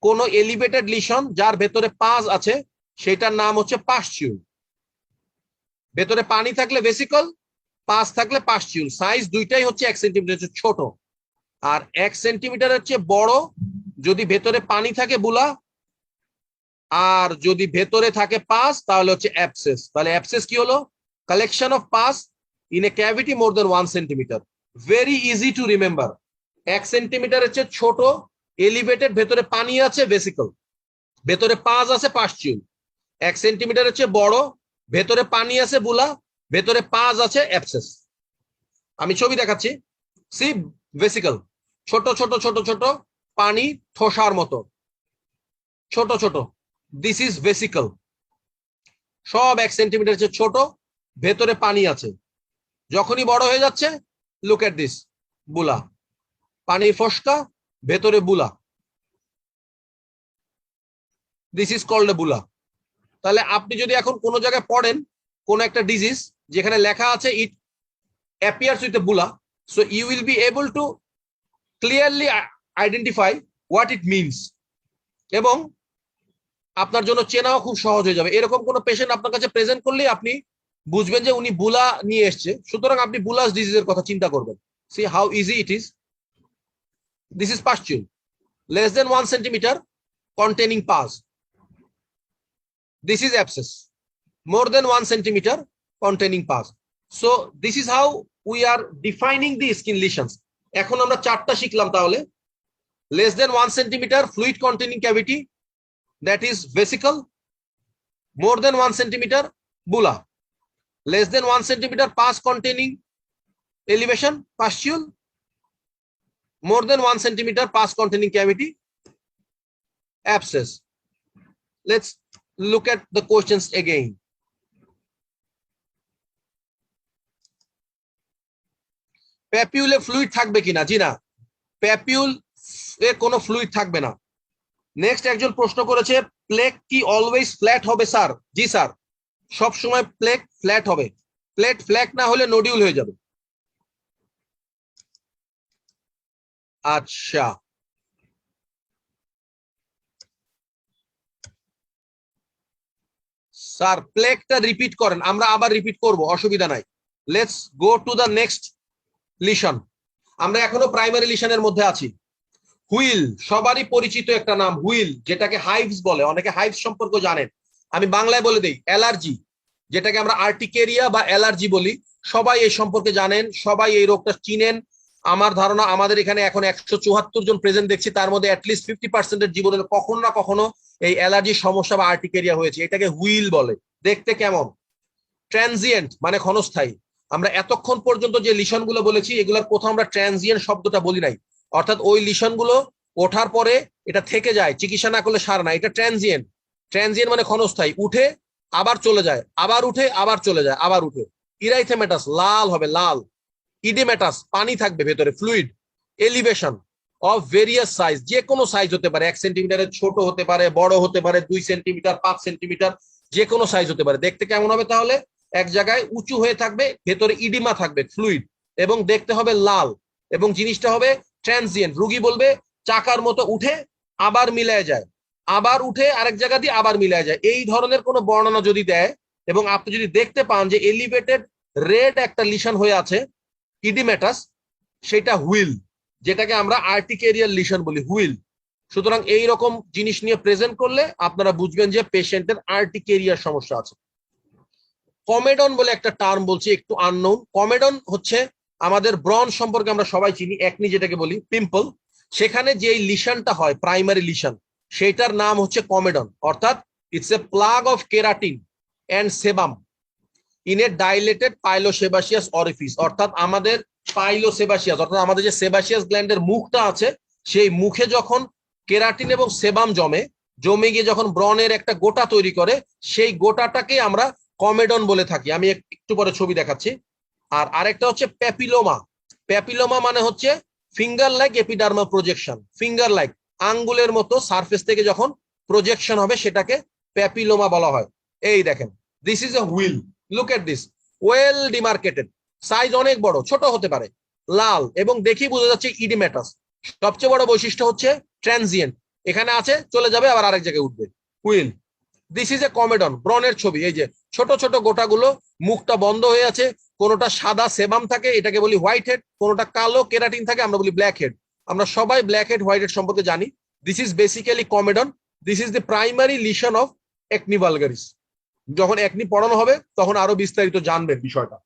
কোন এলিভেটেড লিশন যার ভেতরে পাস আছে সেটার নাম হচ্ছে পাস্টিউল। ভেতরে পানি থাকলে ভেসিকল, পাস থাকলে পাস্টিউল। সাইজ দুইটাই হচ্ছে 1 সেন্টিমিটারের চেয়ে ছোট, আর 1 সেন্টিমিটারের চেয়ে বড় যদি ভেতরে পানি থাকে বুলা, আর যদি ভেতরে থাকে পাস তাহলে হচ্ছে অ্যাবসেস। তাহলে অ্যাবসেস কি হলো? Collection of pus in a cavity more than 1 centimetre. Very easy to remember. 1 সেন্টিমিটারের চেয়ে ছোট এলিভেটেড ভেতরে পানি আছে ভেসিকল, ভেতরে পাস আছে পাস্টিউল। 1 সেন্টিমিটারের চেয়ে বড় ভেতরে পানি আছে বুলা, ভেতরে পাস আছে অ্যাবসেস। আমি ছবি দেখাচ্ছি। সি ভেসিকল, ছোট ছোট ছোট ছোট পানি ঠোসার মতো ছোট ছোট, দিস ইজ ভেসিকল। সব 1 সেন্টিমিটার চেয়ে ছোট, ভেতরে পানি আছে। যখনই বড় হয়ে যাচ্ছে, লুক এট দিস, বুলা, পানির ফোসকা, ভেতরে বুলা, দিস ইজ কল্ড এ বুলা। তাহলে আপনি যদি এখন কোন জায়গায় পড়েন কোন একটা ডিজিজ যেখানে লেখা আছে it appears with a bulla, so you will be able to clearly identify what it means, এবং আপনার জন্য চেনাও খুব সহজ হয়ে যাবে। এরকম কোন পেশেন্ট আপনার কাছে প্রেজেন্ট করলে আপনি বুঝবেন যে উনি বুলা নিয়ে এসছে, সুতরাং আপনি বুলাস ডিজিজের কথা চিন্তা করবেন। C how easy it is. This is pustule, less than 1 centimetre containing pus. This is abscess, more than 1 centimeter containing pus. So this is how we are defining the skin lesions. এখন আমরা চারটা শিখলাম তাহলে। Less than 1 centimeter fluid containing cavity, that is vesicle. More than 1 centimeter, bulla. Less than 1 centimeter pus containing elevation, pustule. More than 1 centimeter pus containing cavity, abscess. Let's look at the questions again. প্যাপিউলে fluid থাকবে কিনা? জি না, papule এ কোনো fluid থাকবে না। Next একজন প্রশ্ন করেছে, প্লেক কি অলওয়েজ ফ্ল্যাট হবে স্যার? জি স্যার, সব সময় প্লেক ফ্ল্যাট হবে। প্লেট ফ্ল্যাট না হলে নোডিউল হয়ে যাবে। আচ্ছা, স্যার প্লেকটা রিপিট করেন, আমরা আবার রিপিট করব, অসুবিধা নাই। Let's go to the next lesion. আমরা এখনো প্রাইমারি লিশনের মধ্যে আছি। হুইল, সবারই পরিচিত একটা নাম হুইল, যেটাকে হাইভস বলে, অনেকে হাইভস সম্পর্কে জানেন। আমি বাংলায় বলে দিই, অ্যালার্জি, যেটাকে আমরা আর্টিকেরিয়া বা অ্যালার্জি বলি, সবাই এই সম্পর্কে জানেন, সবাই এই রোগটা চিনেন। আমার ধারণা আমাদের এখানে এখন 174 জন প্রেজেন্ট দেখছি, তার মধ্যে অ্যাটলিস্ট 50% জীবনের কখনো না কখনো এই অ্যালার্জির সমস্যা বা আর্টিকেরিয়া হয়েছে। এটাকে হুইল বলে। দেখতে কেমন? ট্রানজিয়েন্ট মানে ক্ষণস্থায়ী। আমরা এতক্ষণ পর্যন্ত যে লিশন গুলো বলেছি, এগুলোর কোথাও আমরা ট্রানজিয়েন্ট শব্দটা বলি নাই। অর্থাৎ ওই লিশন গুলো ওঠার পরে এটা থেকে যায়, চিকিৎসা না করলে সার না। এটা ট্রানজিয়েন্ট। ট্রানজিয়েন্ট মানে ক্ষণস্থায়ী, উঠে আবার চলে যায়, আবার উঠে আবার চলে যায়, আবার উঠে। ইরাইথেমেটাস, লাল হবে, লাল। ইডেমেটাস, পানি থাকবে ভেতরে, fluid. Elevation of various size, যে কোনো সাইজ হতে পারে, 1 সেন্টিমিটারের ছোট হতে পারে, বড় হতে পারে, 2 সেন্টিমিটার, 5 সেন্টিমিটার, যে কোনো সাইজ হতে পারে। দেখতে কেমন হবে তাহলে? এক জায়গায় উঁচু হয়ে থাকবে, ভেতরে ইডিমা থাকবে, ফ্লুইড, এবং দেখতে হবে লাল, এবং জিনিসটা হবে ট্রানজিয়েন্ট। রুগী বলবে চাকার মতো উঠে আবার মিলায় যায়, আবার উঠে আরেক জায়গা দিয়ে আবার মিলায় যায়। এই ধরনের কোনো বর্ণনা যদি দেয় এবং আপনি যদি দেখতে পান যে এলিভেটেড রেড একটা লিশন হয়ে আছে, ইডিমেটাস, সেটা হুইল, যেটাকে আমরা আর্টিকেরিয়াল লিশন বলি, হুইল। সুতরাং এই রকম জিনিস নিয়ে প্রেজেন্ট করলে আপনারা বুঝবেন যে পেশেন্টের আর্টিকেরিয়ার সমস্যা আছে। কমেডন বলে একটা টার্ম বলছি, একটু আননোন। কমেডন হচ্ছে আমাদের ব্রন সম্পর্কে আমরা সবাই চিনি, একনি যেটাকে বলি, পিম্পল। সেখানে যে লিশনটা হয়, প্রাইমারি লিশন, সেটার নাম হচ্ছে কমেডন। অর্থাৎ it's a plug of keratin and sebum in a dilated pilosebaceous orifice. অর্থাৎ আমাদের পাইলোসেবাসিয়াস, অর্থাৎ আমাদের যে সেবাসিয়াস গ্ল্যান্ডের মুখটা আছে, সেই মুখে যখন কেরাটিন এবং সেবাম জমে গিয়ে যখন ব্রনের একটা গোটা তৈরি করে, সেই গোটাটাকে আমরা কমেডন বলে থাকি। আমি একটু পরে ছবি দেখাচ্ছি। আর আরেকটা হচ্ছে প্যাপিলোমা। প্যাপিলোমা মানে হচ্ছে finger like epidermal projection. Finger like, আঙ্গুলের মতো সারফেস থেকে যখন প্রজেকশন হবে, সেটাকে প্যাপিলোমা বলা হয়। এই দেখেন, this is a wheal, look at this, well demarcated, size অনেক বড়, ছোট হতে পারে, লাল, এবং দেখি বোঝা যাচ্ছে ইডিমেটাস। সবচেয়ে বড় বৈশিষ্ট্য হচ্ছে ট্রানজিয়েন্ট, এখানে আছে, চলে যাবে, আবার আরেক জায়গায় উঠবে, wheel. This is A comedone, ব্রনের ছবি। এই যে ছোট ছোট গোটাগুলো, মুখটা বন্ধ হয়ে আছে, কোনোটা সাদা সেবাম থাকে, এটাকে বলি হোয়াইট হেড, কোনোটা কালো কেরাটিন থাকে, আমরা বলি ব্ল্যাক হেড। আমরা সবাই ব্ল্যাক হেড, হোয়াইট হেড সম্পর্কে জানি। This is basically comedone. This is the primary lesion of acne vulgaris. যখন একনি পড়ানো হবে তখন আরো বিস্তারিত জানবেন বিষয়টা।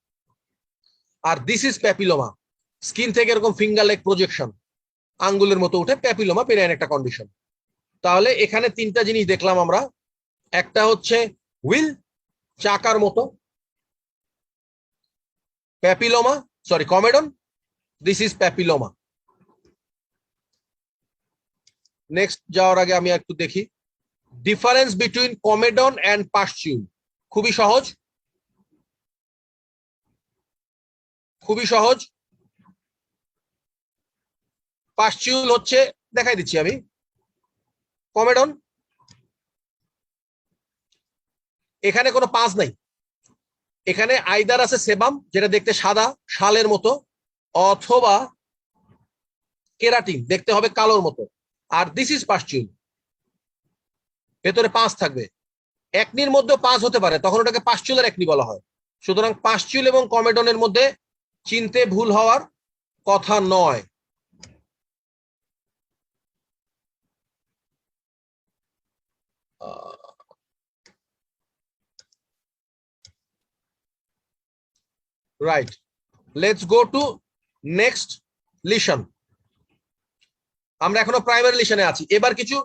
আর দিস ইজ প্যাপিলোমা, স্কিন থেকে এরকম ফিঙ্গার লাইক প্রজেকশন, আঙ্গুলের মতো উঠে, প্যাপিলোমা পেরিয়ান একটা কন্ডিশন। তাহলে এখানে তিনটা জিনিস দেখলাম আমরা। একটা হচ্ছে হুইল, চাকার মতো, papilloma, sorry comedone, this is papilloma. Next যাওয়ার আগে আমি একটু দেখি difference between comedone and pustule. খুবই সহজ, খুবই সহজ। পাস্টিউল হচ্ছে, দেখাই দিচ্ছি আমি, কমেডন, এখানে কোনো পাঁচ নাই, এখানে আইদার আছে সেবাম, যেটা দেখতে সাদা শালের মতো, অথবা কেরাটিন, দেখতে হবে কালোর মতো। আর দিস ইজ পাস্টিউল, ভেতরে পাঁচ থাকবে। একনির মধ্যে পাঁচ হতে পারে, তখন ওটাকে পাস্টিউলার একনি বলা হয়। সুতরাং পাস্টিউল এবং কমেডনের মধ্যে চিনতে ভুল হওয়ার কথা নয়। Right, let's go to next lesion. আমরা এখনো প্রাইমারি লিশনে আছি। এবার কিছু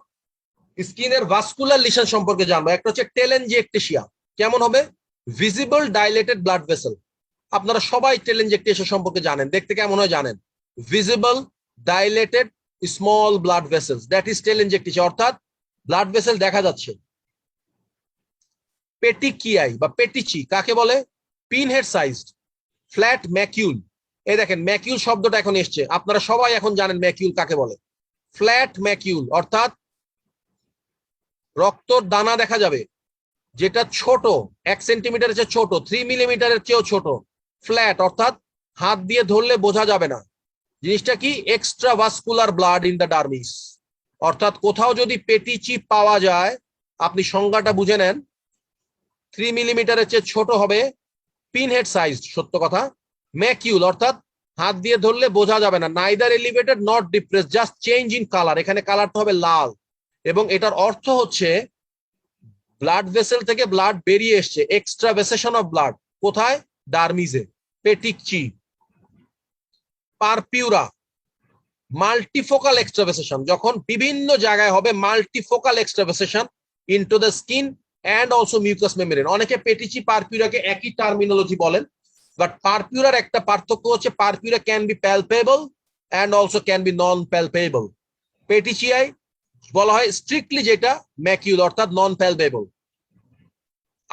স্কিনের ভাস্কুলার লিশন সম্পর্কে জানবো। একটা হচ্ছে টেলেনজিয়েকটেশিয়া। কেমন হবে? Visible dilated blood vessel. আপনারা সবাই টেলেনজিয়েকটেশিয়া সম্পর্কে জানেন, দেখতে কেমন হয় জানেন। Visible dilated small blood vessels, that is telangiectasia, অর্থাৎ ব্লাড ভেসেল দেখা যাচ্ছে। পেটিকিয়াই বা পেটিচি কাকে বলে? Pin head sized flat macule. এই দেখেন ম্যাকিউল শব্দটা এখন এসছে, আপনারা সবাই এখন জানেন ম্যাকিউল কাকে বলে। ফ্ল্যাট ম্যাকিউল অর্থাৎ রক্তর দানা দেখা যাবে, যেটা ছোট, 1 সেন্টিমিটারের চেয়ে ছোট, 3 মিলিমিটারের চেয়েও ছোট। ফ্ল্যাট অর্থাৎ হাত দিয়ে ধরলে বোঝা যাবে না। জিনিসটা কি? Extravascular blood in the dermis. অর্থাৎ কোথাও যদি পেটিচি পাওয়া যায়, আপনি সংজ্ঞাটা বুঝে নেন, 3 মিলিমিটারের চেয়ে ছোট হবে, পিন হেড সাইজ, সত্য কথা। ম্যাকিউল অর্থাৎ হাত দিয়ে ধরলে বোঝা যাবে না, neither elevated not depress, just change in colour. এখানে কালারটা হবে লাল, এবং এটার অর্থ হচ্ছে ব্লাড ভেসেল থেকে ব্লাড বেরিয়ে এসছে, এক্সট্রাভেসেশন অফ ব্লাড। কোথায়? ডার্মিজে, পেটিকচি। পারপিউরা মাল্টিফোকাল এক্সট্রাভেসেশন, যখন বিভিন্ন জায়গায় হবে multifocal extravasation into the skin and also mucous membrane. অনেকে পেটিচি পারপিউরাকে একই টার্মিনোলজি বলেন, বাট পারপিউরার একটা পার্থক্য হচ্ছে purpura can be palpable and also can be non palpable. Petechiae বলা হয় স্ট্রিক্টলি যেটা ম্যাকিউল অর্থাৎ নন প্যালপেবল।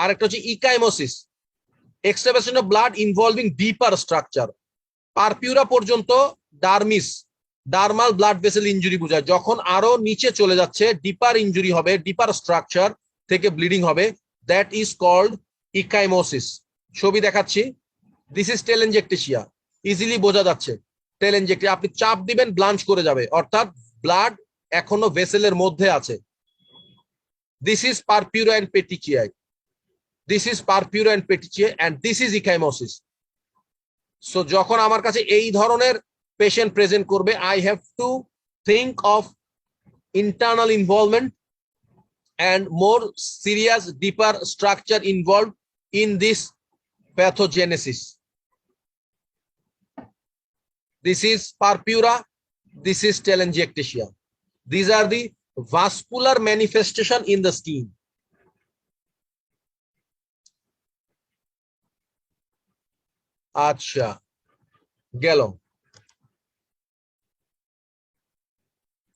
আরেকটা হচ্ছে ecchymosis, extravasation of blood involving deeper structure. Purpura পর্যন্ত dermis, dermal blood vessel injury বোঝায়। যখন আরো নিচে চলে যাচ্ছে, ডিপার ইনজুরি হবে, ডিপার স্ট্রাকচার থেকে ব্লিডিং হবে, দ্যাট ইজ কল্ড ইকাইমোসিস। ছবি দেখাচ্ছি, দিস ইজ টেলেনজিয়েকটেশিয়া, ইজিলি বোঝা যাচ্ছে। টেলেনজিয়েকটেশিয়া আপনি চাপ দিবেন, ব্লাঞ্চ করে যাবে, অর্থাৎ ব্লাড এখনো ভেসেলের মধ্যে আছে। This is purpura and petechiae, this is purpura and petechia, and this is ecchymosis. So যখন আমার কাছে এই ধরনের পেশেন্ট প্রেজেন্ট করবে, I have to think of internal involvement and more serious deeper structure involved in this pathogenesis. This is purpura, this is telangiectasia. These are the vascular manifestation in the skin. আচ্ছা, গেল।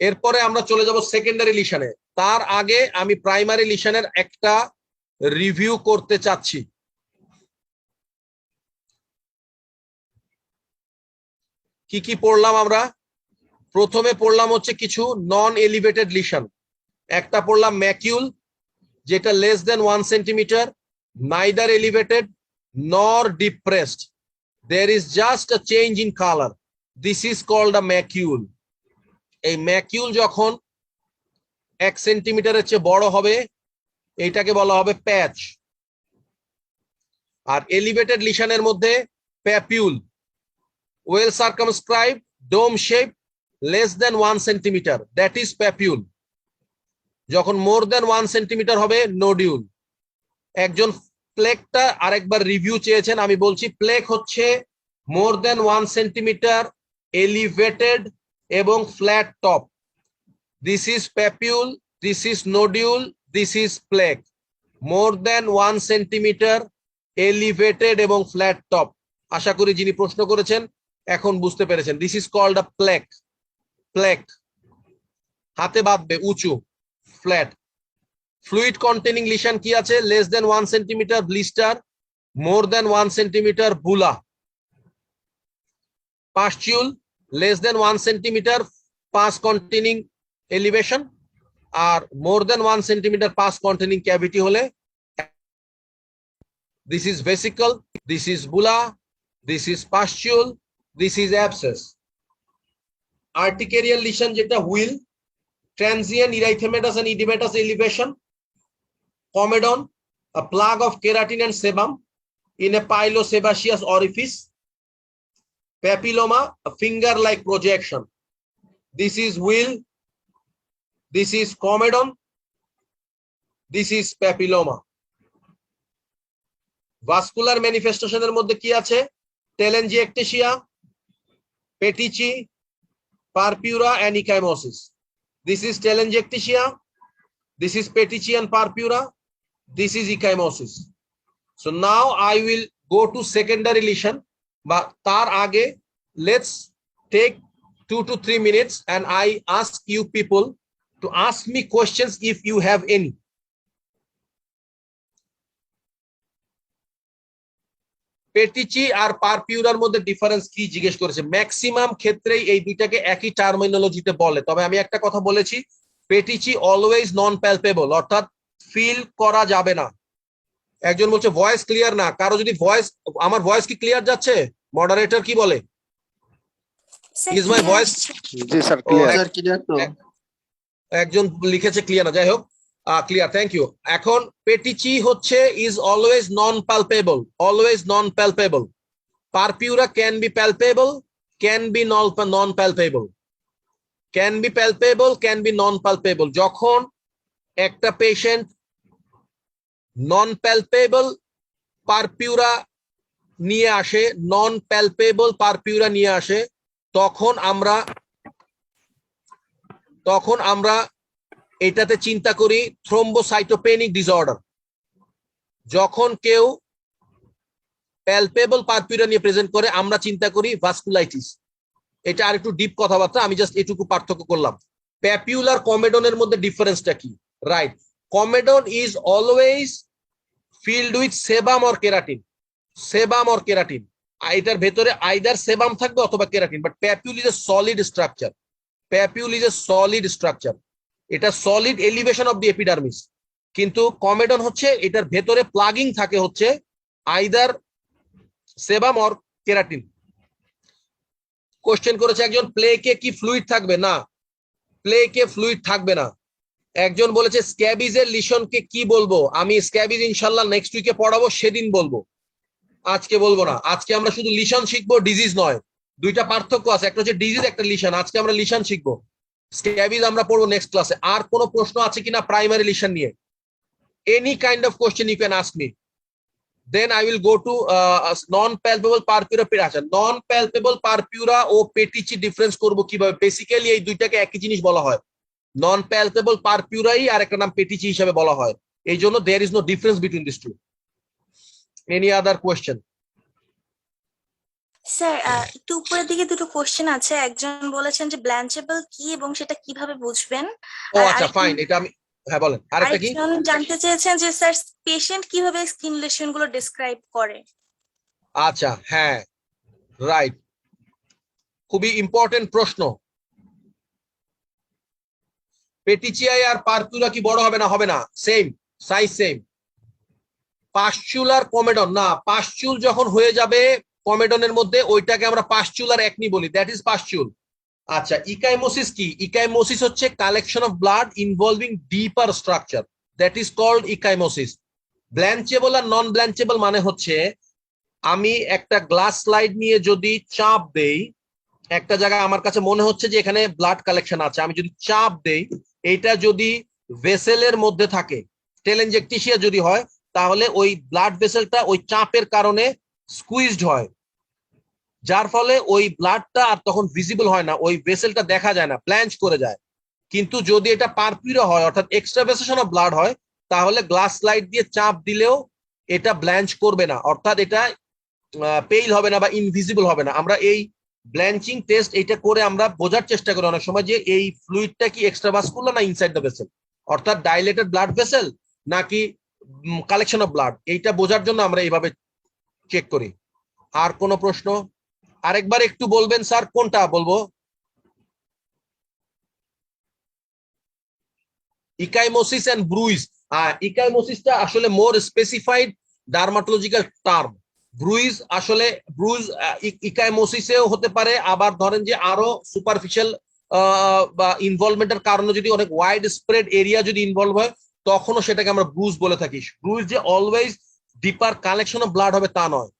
এরপরে আমরা চলে যাব secondary লিশনে। তার আগে আমি primary লিশনের একটা রিভিউ করতে চাচ্ছি। কি কি পড়লাম আমরা? প্রথমে পড়লাম হচ্ছে কিছু নন এলিভেটেড লিশন। একটা পড়লাম ম্যাকিউল, যেটা less than 1 centimetre, neither elevated নর depressed, there is just a change in color, this is called a macule. এই ম্যাকিউল যখন 1 সেন্টিমিটারের চেয়ে বড় হবে, এইটাকে বলা হবে প্যাচ। আর এলিভেটেড লিশনের মধ্যে papule, well circumscribed, dome shape, less than 1 centimetre, that is papule. যখন মোর দেন 1 সেন্টিমিটার হবে নোডিউল। একজন প্লেকটা আরেকবার রিভিউ চেয়েছেন, আমি বলছি প্লেক হচ্ছে মোর দেন 1 সেন্টিমিটার, এলিভেটেড এবং flat top. This is papule, this is nodule, this is plaque. More than 1 centimetre, elevated এবং ফ্ল্যাট টপ। আশা করি যিনি প্রশ্ন করেছেন এখন বুঝতে পেরেছেন। This is called a plaque. Plaque হাতে বাঁধবে, উঁচু, ফ্ল্যাট। ফ্লুইড কন্টেনিং লিশন কি আছে? Less than 1 centimetre blister, more than 1 centimetre bulla. Pustule less than 1 centimetre, pus containing elevation, আর more than 1 centimetre pus containing cavity হলে this is vesicle, this is bulla, this is pustule, this is abscess. Urticarial lesion যেটা wheal, transient erythematous and oedematous elevation. Comedon, a plug of keratin and sebum in a pilosebaceous orifice. Papilloma, a finger-like projection. This is wheel, this is comedon, this is papilloma. Vascular manifestation এর মধ্যে কি আছে? telangiectasia, petechiae, purpura, and ecchymosis. This is telangiectasia, this is petechiae and purpura, this is ecchymosis. So now I will go to secondary lesion, but tar age let's take 2 to 3 minutes and I ask you people to ask me questions if you have any. পেটিচি আর পারপিউরার মধ্যে difference কি জিজ্ঞেস করেছে, maximum ক্ষেত্রেই এই দুইটাকে একই টার্মিনোলজিতে বলে, তবে আমি একটা কথা বলেছি, পেটিচি অলওয়েজ নন প্যালপেবল, অর্থাৎ ফিল করা যাবে না। একজন বলছে ভয়েস ক্লিয়ার না, কারো যদি ভয়েস, আমার ভয়েস কি ক্লিয়ার যাচ্ছে? মডারেটর কি বলে? Is my voice?
G sir, clear.
Sir clear তো?
একজন লিখেছে ক্লিয়ার না, যাই হোক ক্লিয়ার, থ্যাংক ইউ। এখন পেটিচি হচ্ছে is always non palpable, always non palpable. Purpura can B palpable, can be non palpable, can be palpable, can be non palpable. যখন একটা পেশেন্ট নন পালপেবল পারপিউরা নিয়ে আসে, নন পালপেবল পারপিউরা নিয়ে আসে, তখন আমরা এটাতে চিন্তা করি থ্রোম্বোসাইটোপেনিক ডিসঅর্ডার। যখন কেউ প্যালপেবল পারপিউরা নিয়ে প্রেজেন্ট করে আমরা চিন্তা করি ভাস্কুলাইটিস। এটা আর একটু ডিপ কথাবার্তা, আমি জাস্ট এটুকু পার্থক্য করলাম। প্যাপিউলার কমেডনের মধ্যে ডিফারেন্সটা কি? Right, comedone is always filled with sebum or keratin, sebum or keratin. এটার ভেতরে আইদার সেবাম থাকবে অথবা keratin, but papule is a solid structure, papule is a solid structure, এটা solid elevation of the epidermis. কিন্তু comedone হচ্ছে এটার ভেতরে plugging থাকে হচ্ছে either sebum or keratin. Question করেছে একজন, প্লেকে কি ফ্লুইড থাকবে? না, প্লেকে ফ্লুইড থাকবে না। একজন বলেছে স্ক্যাবিজের লিশনকে কি বলবো? আমি স্ক্যাবিজ ইনশাল্লাহ নেক্সট উইকে পড়াবো, সেদিন বলবো, আজকে বলবো না। আজকে আমরা শুধু লিশন শিখবো, ডিজিজ নয়। দুইটা পার্থক্য আছে, একটা হচ্ছে ডিজিজ, একটা লিশন। আজকে আমরা লিশন শিখবো, স্ক্যাবিজ আমরা পড়বো নেক্সট ক্লাসে। আর কোনো প্রশ্ন আছে কিনা প্রাইমারি লিশন নিয়ে? Any kind of question you can ask me, then I will go to non palpable purpura. আচ্ছা, নন প্যালপেবল পারপিউরা ও পেটিচি ডিফারেন্স করবো কিভাবে? বেসিক্যালি এই দুইটাকে একই জিনিস বলা হয়, নন প্যালপেবল পারপিউরাই আর একটা নাম পেটিচি হিসেবে বলা হয়, এই জন্য there is no difference between this two. Any other question?
Sir একটু উপরের দিকে দুটো কোশ্চেন আছে। একজন বলেছেন যে ব্ল্যাঞ্চেবল কি এবং সেটা কিভাবে বুঝবেন।
ও আচ্ছা, ফাইন, এটা আমি, হ্যাঁ বলেন। আরেকটা কি?
আরেকজন জানতে চেয়েছেন যে স্যার পেশেন্ট কিভাবে স্কিন লেশন গুলো ডেসক্রাইব করে।
আচ্ছা, হ্যাঁ, রাইট, খুবই ইম্পর্টেন্ট প্রশ্ন। পেটিচিয়ায় আর পারপিউরা কি বড় হবে না? হবে না, same size, same. Pustular comedone না, পাস্চুল যখন হয়ে যাবে কমেডনের মধ্যে, ওইটাকে আমরা পাস্চুলার একনি বলি, দ্যাট ইজ পাস্চুল। আচ্ছা, ইকাইমোসিস কি? ইকাইমোসিস হচ্ছে collection of blood involving deeper structure, that is called ecchymosis. Blanchable আর নন ব্ল্যাঞ্চেবল মানে হচ্ছে আমি একটা গ্লাস স্লাইড নিয়ে যদি চাপ দেই, একটা জায়গায় আমার কাছে মনে হচ্ছে যে এখানে ব্লাড কালেকশন আছে, আমি যদি চাপ দেই, এটা যদি ভেসেলের মধ্যে থাকে, টেলেনজেকটিসিয়া যদি হয়, তাহলে ওই ব্লাড ভেসেলটা ওই চাপের কারণে স্কুইজড হয়, যার ফলে ওই ব্লাডটা আর তখন ভিজিবল হয় না, ওই ভেসেলটা দেখা যায় না, ব্ল্যাঞ্চ করে যায়। কিন্তু যদি এটা পারপিউরা হয়, অর্থাৎ এক্সট্রাভেসেশন অফ ব্লাড হয়, তাহলে গ্লাস স্লাইড দিয়ে চাপ দিলেও এটা ব্ল্যাঞ্চ করবে না, অর্থাৎ এটা পেইল হবে না বা ইনভিজিবল হবে না। আমরা এই ব্ল্যাঞ্চিং টেস্ট এটা করে আমরা বোঝার চেষ্টা করি অনেক সময় যে এই ফ্লুইডটা কি এক্সট্রাভাস্কুলার না ইনসাইড দ্য ভেসেল, অর্থাৎ ডাইলেটেড ব্লাড ভেসেল নাকি কালেকশন অফ ব্লাড, এইটা বোঝার জন্য আমরা এইভাবে চেক করি। আর কোনো প্রশ্ন? আরেকবার একটু বলবেন স্যার, কোনটা বলবো? ইকাইমোসিস এন্ড ব্রুইজ। ইকাইমোসিসটা আসলে মোর স্পেসিফাইড ডার্মাটোলজিক্যাল টার্ম। ব্রুইজ আসলে ব্রুইজ ইকাইমোসিসেও হতে পারে, আবার ধরেন যে আরো সুপারফিশিয়াল বা ইনভলভমেন্টের কারণে যদি অনেক ওয়াইড স্প্রেড এরিয়া যদি ইনভলভ হয়, তখনও সেটাকে আমরা ব্রুজ বলে থাকি। ব্রুইজ যে অলওয়েজ ডিপার কালেকশন অফ ব্লাড হবে তা নয়।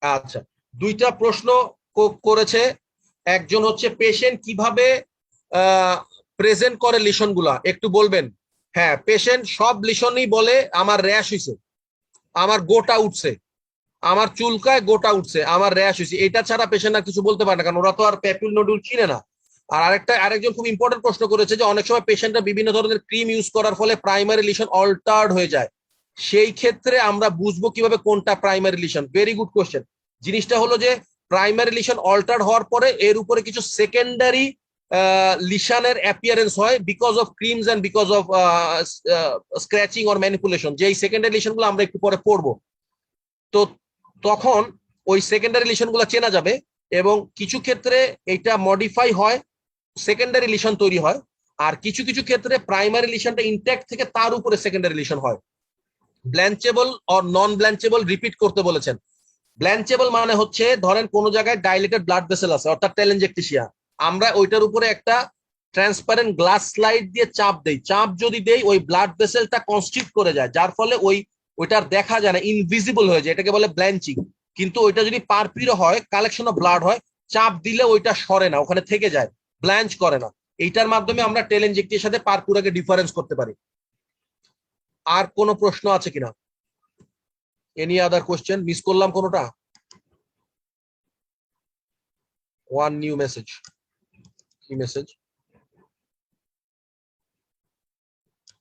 আচ্ছা, দুইটা প্রশ্ন করেছে। একজন হচ্ছে পেশেন্ট কিভাবে প্রেজেন্ট করে লিশন গুলা, একটু বলবেন। হ্যাঁ, পেশেন্ট সব লিশনই বলে আমার র্যাশ হয়েছে, আমার গোটা উঠছে, আমার চুলকায় গোটা উঠছে, আমার র্যাশ হয়েছে, এটা ছাড়া পেশেন্ট আর কিছু বলতে পারে না, কারণ ওরা তো আর প্যাপিউল নোডুল চিনে না। আর আরেকজন খুব ইম্পর্টেন্ট প্রশ্ন করেছে যে অনেক সময় পেশেন্টরা বিভিন্ন ধরনের ক্রিম ইউজ করার ফলে প্রাইমারি লিশন অল্টার্ড হয়ে যায়, সেই ক্ষেত্রে আমরা বুঝবো কিভাবে কোনটা primary lesion? Very good question. জিনিসটা হলো যে প্রাইমারি লিশন অল্টার্ড হওয়ার পরে এর উপরে কিছু সেকেন্ডারি লিশনের অ্যাপিয়ারেন্স হয় because of creams and because of scratching or manipulation, যে এই সেকেন্ডারি লিশনগুলো আমরা একটু পরে পড়বো। তো তখন ওই সেকেন্ডারি লিশনগুলো চেনা যাবে, এবং কিছু ক্ষেত্রে এটা মডিফাই হয়, সেকেন্ডারি লিশন তৈরি হয়, আর কিছু কিছু ক্ষেত্রে প্রাইমারি লিশনটা ইনট্যাক্ট থেকে তার উপরে সেকেন্ডারি লিশন হয়। ব্ল্যাঞ্চেবল অর নন ব্ল্যাঞ্চেবল রিপিট করতে বলেছেন। ব্ল্যাঞ্চেবল মানে হচ্ছে ধরেন কোন জায়গায় ডাইলেটেড ব্লাড ভেসেল আছে অর্থাৎ টেলেনজেকটিসিয়া, আমরা ওইটার উপরে একটা ট্রান্সপারেন্ট গ্লাস স্লাইড দিয়ে চাপ দেই, চাপ যদি দেই ওই ব্লাড ভেসেলটা কনস্ট্রিক্ট করে যায়, যার ফলে ওইটার দেখা যায় না, ইনভিজিবল হয়ে যায়, এটাকে বলে ব্ল্যাঞ্চিং। কিন্তু ওইটা যদি পারপিরো হয়, কালেকশন অফ ব্লাড হয়, চাপ দিলে ওইটা সরে না, ওখানে থেকে যায়, ব্ল্যাঞ্চ করে না। এইটার মাধ্যমে আমরা টেলেনজেকটির সাথে পারপুরাকে ডিফারেন্স করতে পারি। আর কোনো প্রশ্ন আছে কিনা? Any other question? মিস করলাম কোনোটা? One knew message. কি মেসেজ?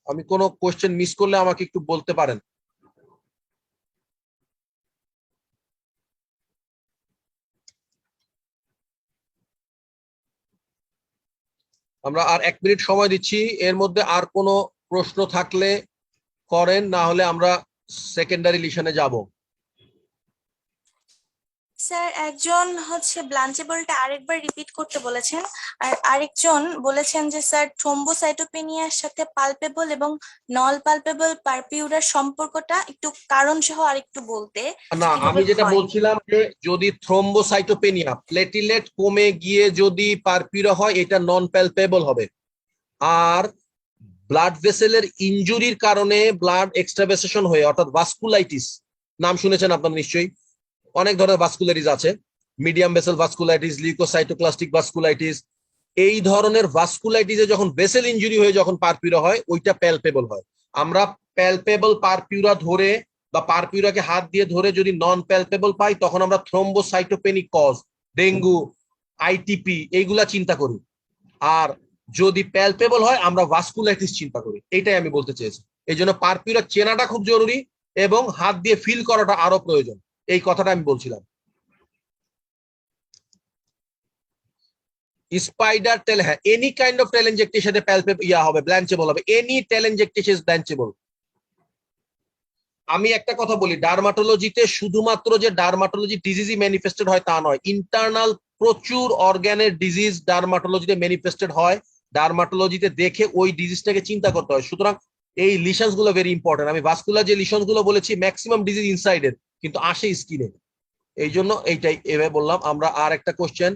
আমি কোনো কোশ্চেন মিস করলে আমাকে একটু বলতে পারেন। আমরা আর 1 মিনিট সময় দিচ্ছি, এর মধ্যে আর কোনো প্রশ্ন থাকলে করেন, না হলে আমরা সেকেন্ডারি লিশনে যাব।
স্যার একজন হচ্ছে ব্লাঞ্চেবলটা আরেকবার রিপিট করতে বলেছেন, আর আরেকজন বলেছেন যে স্যার থ্রোম্বোসাইটোপেনিয়ার সাথে পালপেবল এবং নল পালপেবল পারপিউরার সম্পর্কটা একটু কারণ সহ আরেকটু বলতে।
না,
কিভাবে
আমি যেটা
হয়?
বলছিলাম যে যদি থ্রোম্বোসাইটোপেনিয়া প্লেটিলেট কমে গিয়ে যদি পারপিউরা হয়, এটা নন প্যালপেবল হবে। আর ব্লাড ভেসেলের ইনজুরির কারণে ব্লাড এক্সট্রাভেসেশন হয়ে অর্থাৎ ভাস্কুলাইটিস, নাম শুনেছেন আপনারা নিশ্চয়ই, অনেক ধরনের ভাস্কুলারিটিস আছে, মিডিয়াম ভেসেল ভাস্কুলাইটিস, লিউকোসাইটোক্লাস্টিক ভাস্কুলাইটিস, এই ধরনের ভাস্কুলাইটিসে যখন ভেসেল ইনজুরি হয়ে যখন পারপিউরা হয়, ওইটা প্যালপেবল হয়। আমরা প্যালপেবল পারপিউরা ধরে বা পারপিউরাকে হাত দিয়ে ধরে যদি নন প্যালপেবল পাই, তখন আমরা থ্রোম্বোসাইটোপেনিক কজ, ডেঙ্গু, আইটিপি এইগুলা চিন্তা করি। আর যদি প্যালপেবল হয়, আমরা ভাস্কুলাইটিস চিন্তা করি। এটাই আমি বলতে চেয়েছি। এই জন্য পারপিউরা চেনাটা খুব জরুরি এবং হাত দিয়ে ফিল করাটা আরো প্রয়োজন, এই কথাটা আমি বলছিলাম। স্পাইডার টেল, হ্যাঁ, এনি কাইন্ড অফ টেলেনজেক্টির সাথে হবে, ব্ল্যাঞ্চেবল হবে, এনি টেলেনজেক্টিস ইজ ব্ল্যাঞ্চেবল। আমি একটা কথা বলি, ডার্মাটোলজিতে শুধুমাত্র যে ডার্মাটোলজি ডিজিজই ম্যানিফেস্টেড হয় তা নয়, ইন্টারনাল প্রচুর অর্গানের ডিজিজ ডার্মাটোলজিতে ম্যানিফেস্টেড হয়। ডার্মাটোলজিতে দেখে ওই ডিজিজটাকে চিন্তা করতে হয়। সুতরাং এই লিশনস গুলো ভেরি ইম্পর্টেন্ট। আমি ভাস্কুলার যে লিশনস গুলো বলেছি, ম্যাক্সিমাম ডিজিজ ইনসাইডের, কিন্তু আসে স্কিনে, এই জন্য এইটাই এভাবে বললাম। আমরা আর একটা কোশ্চেন,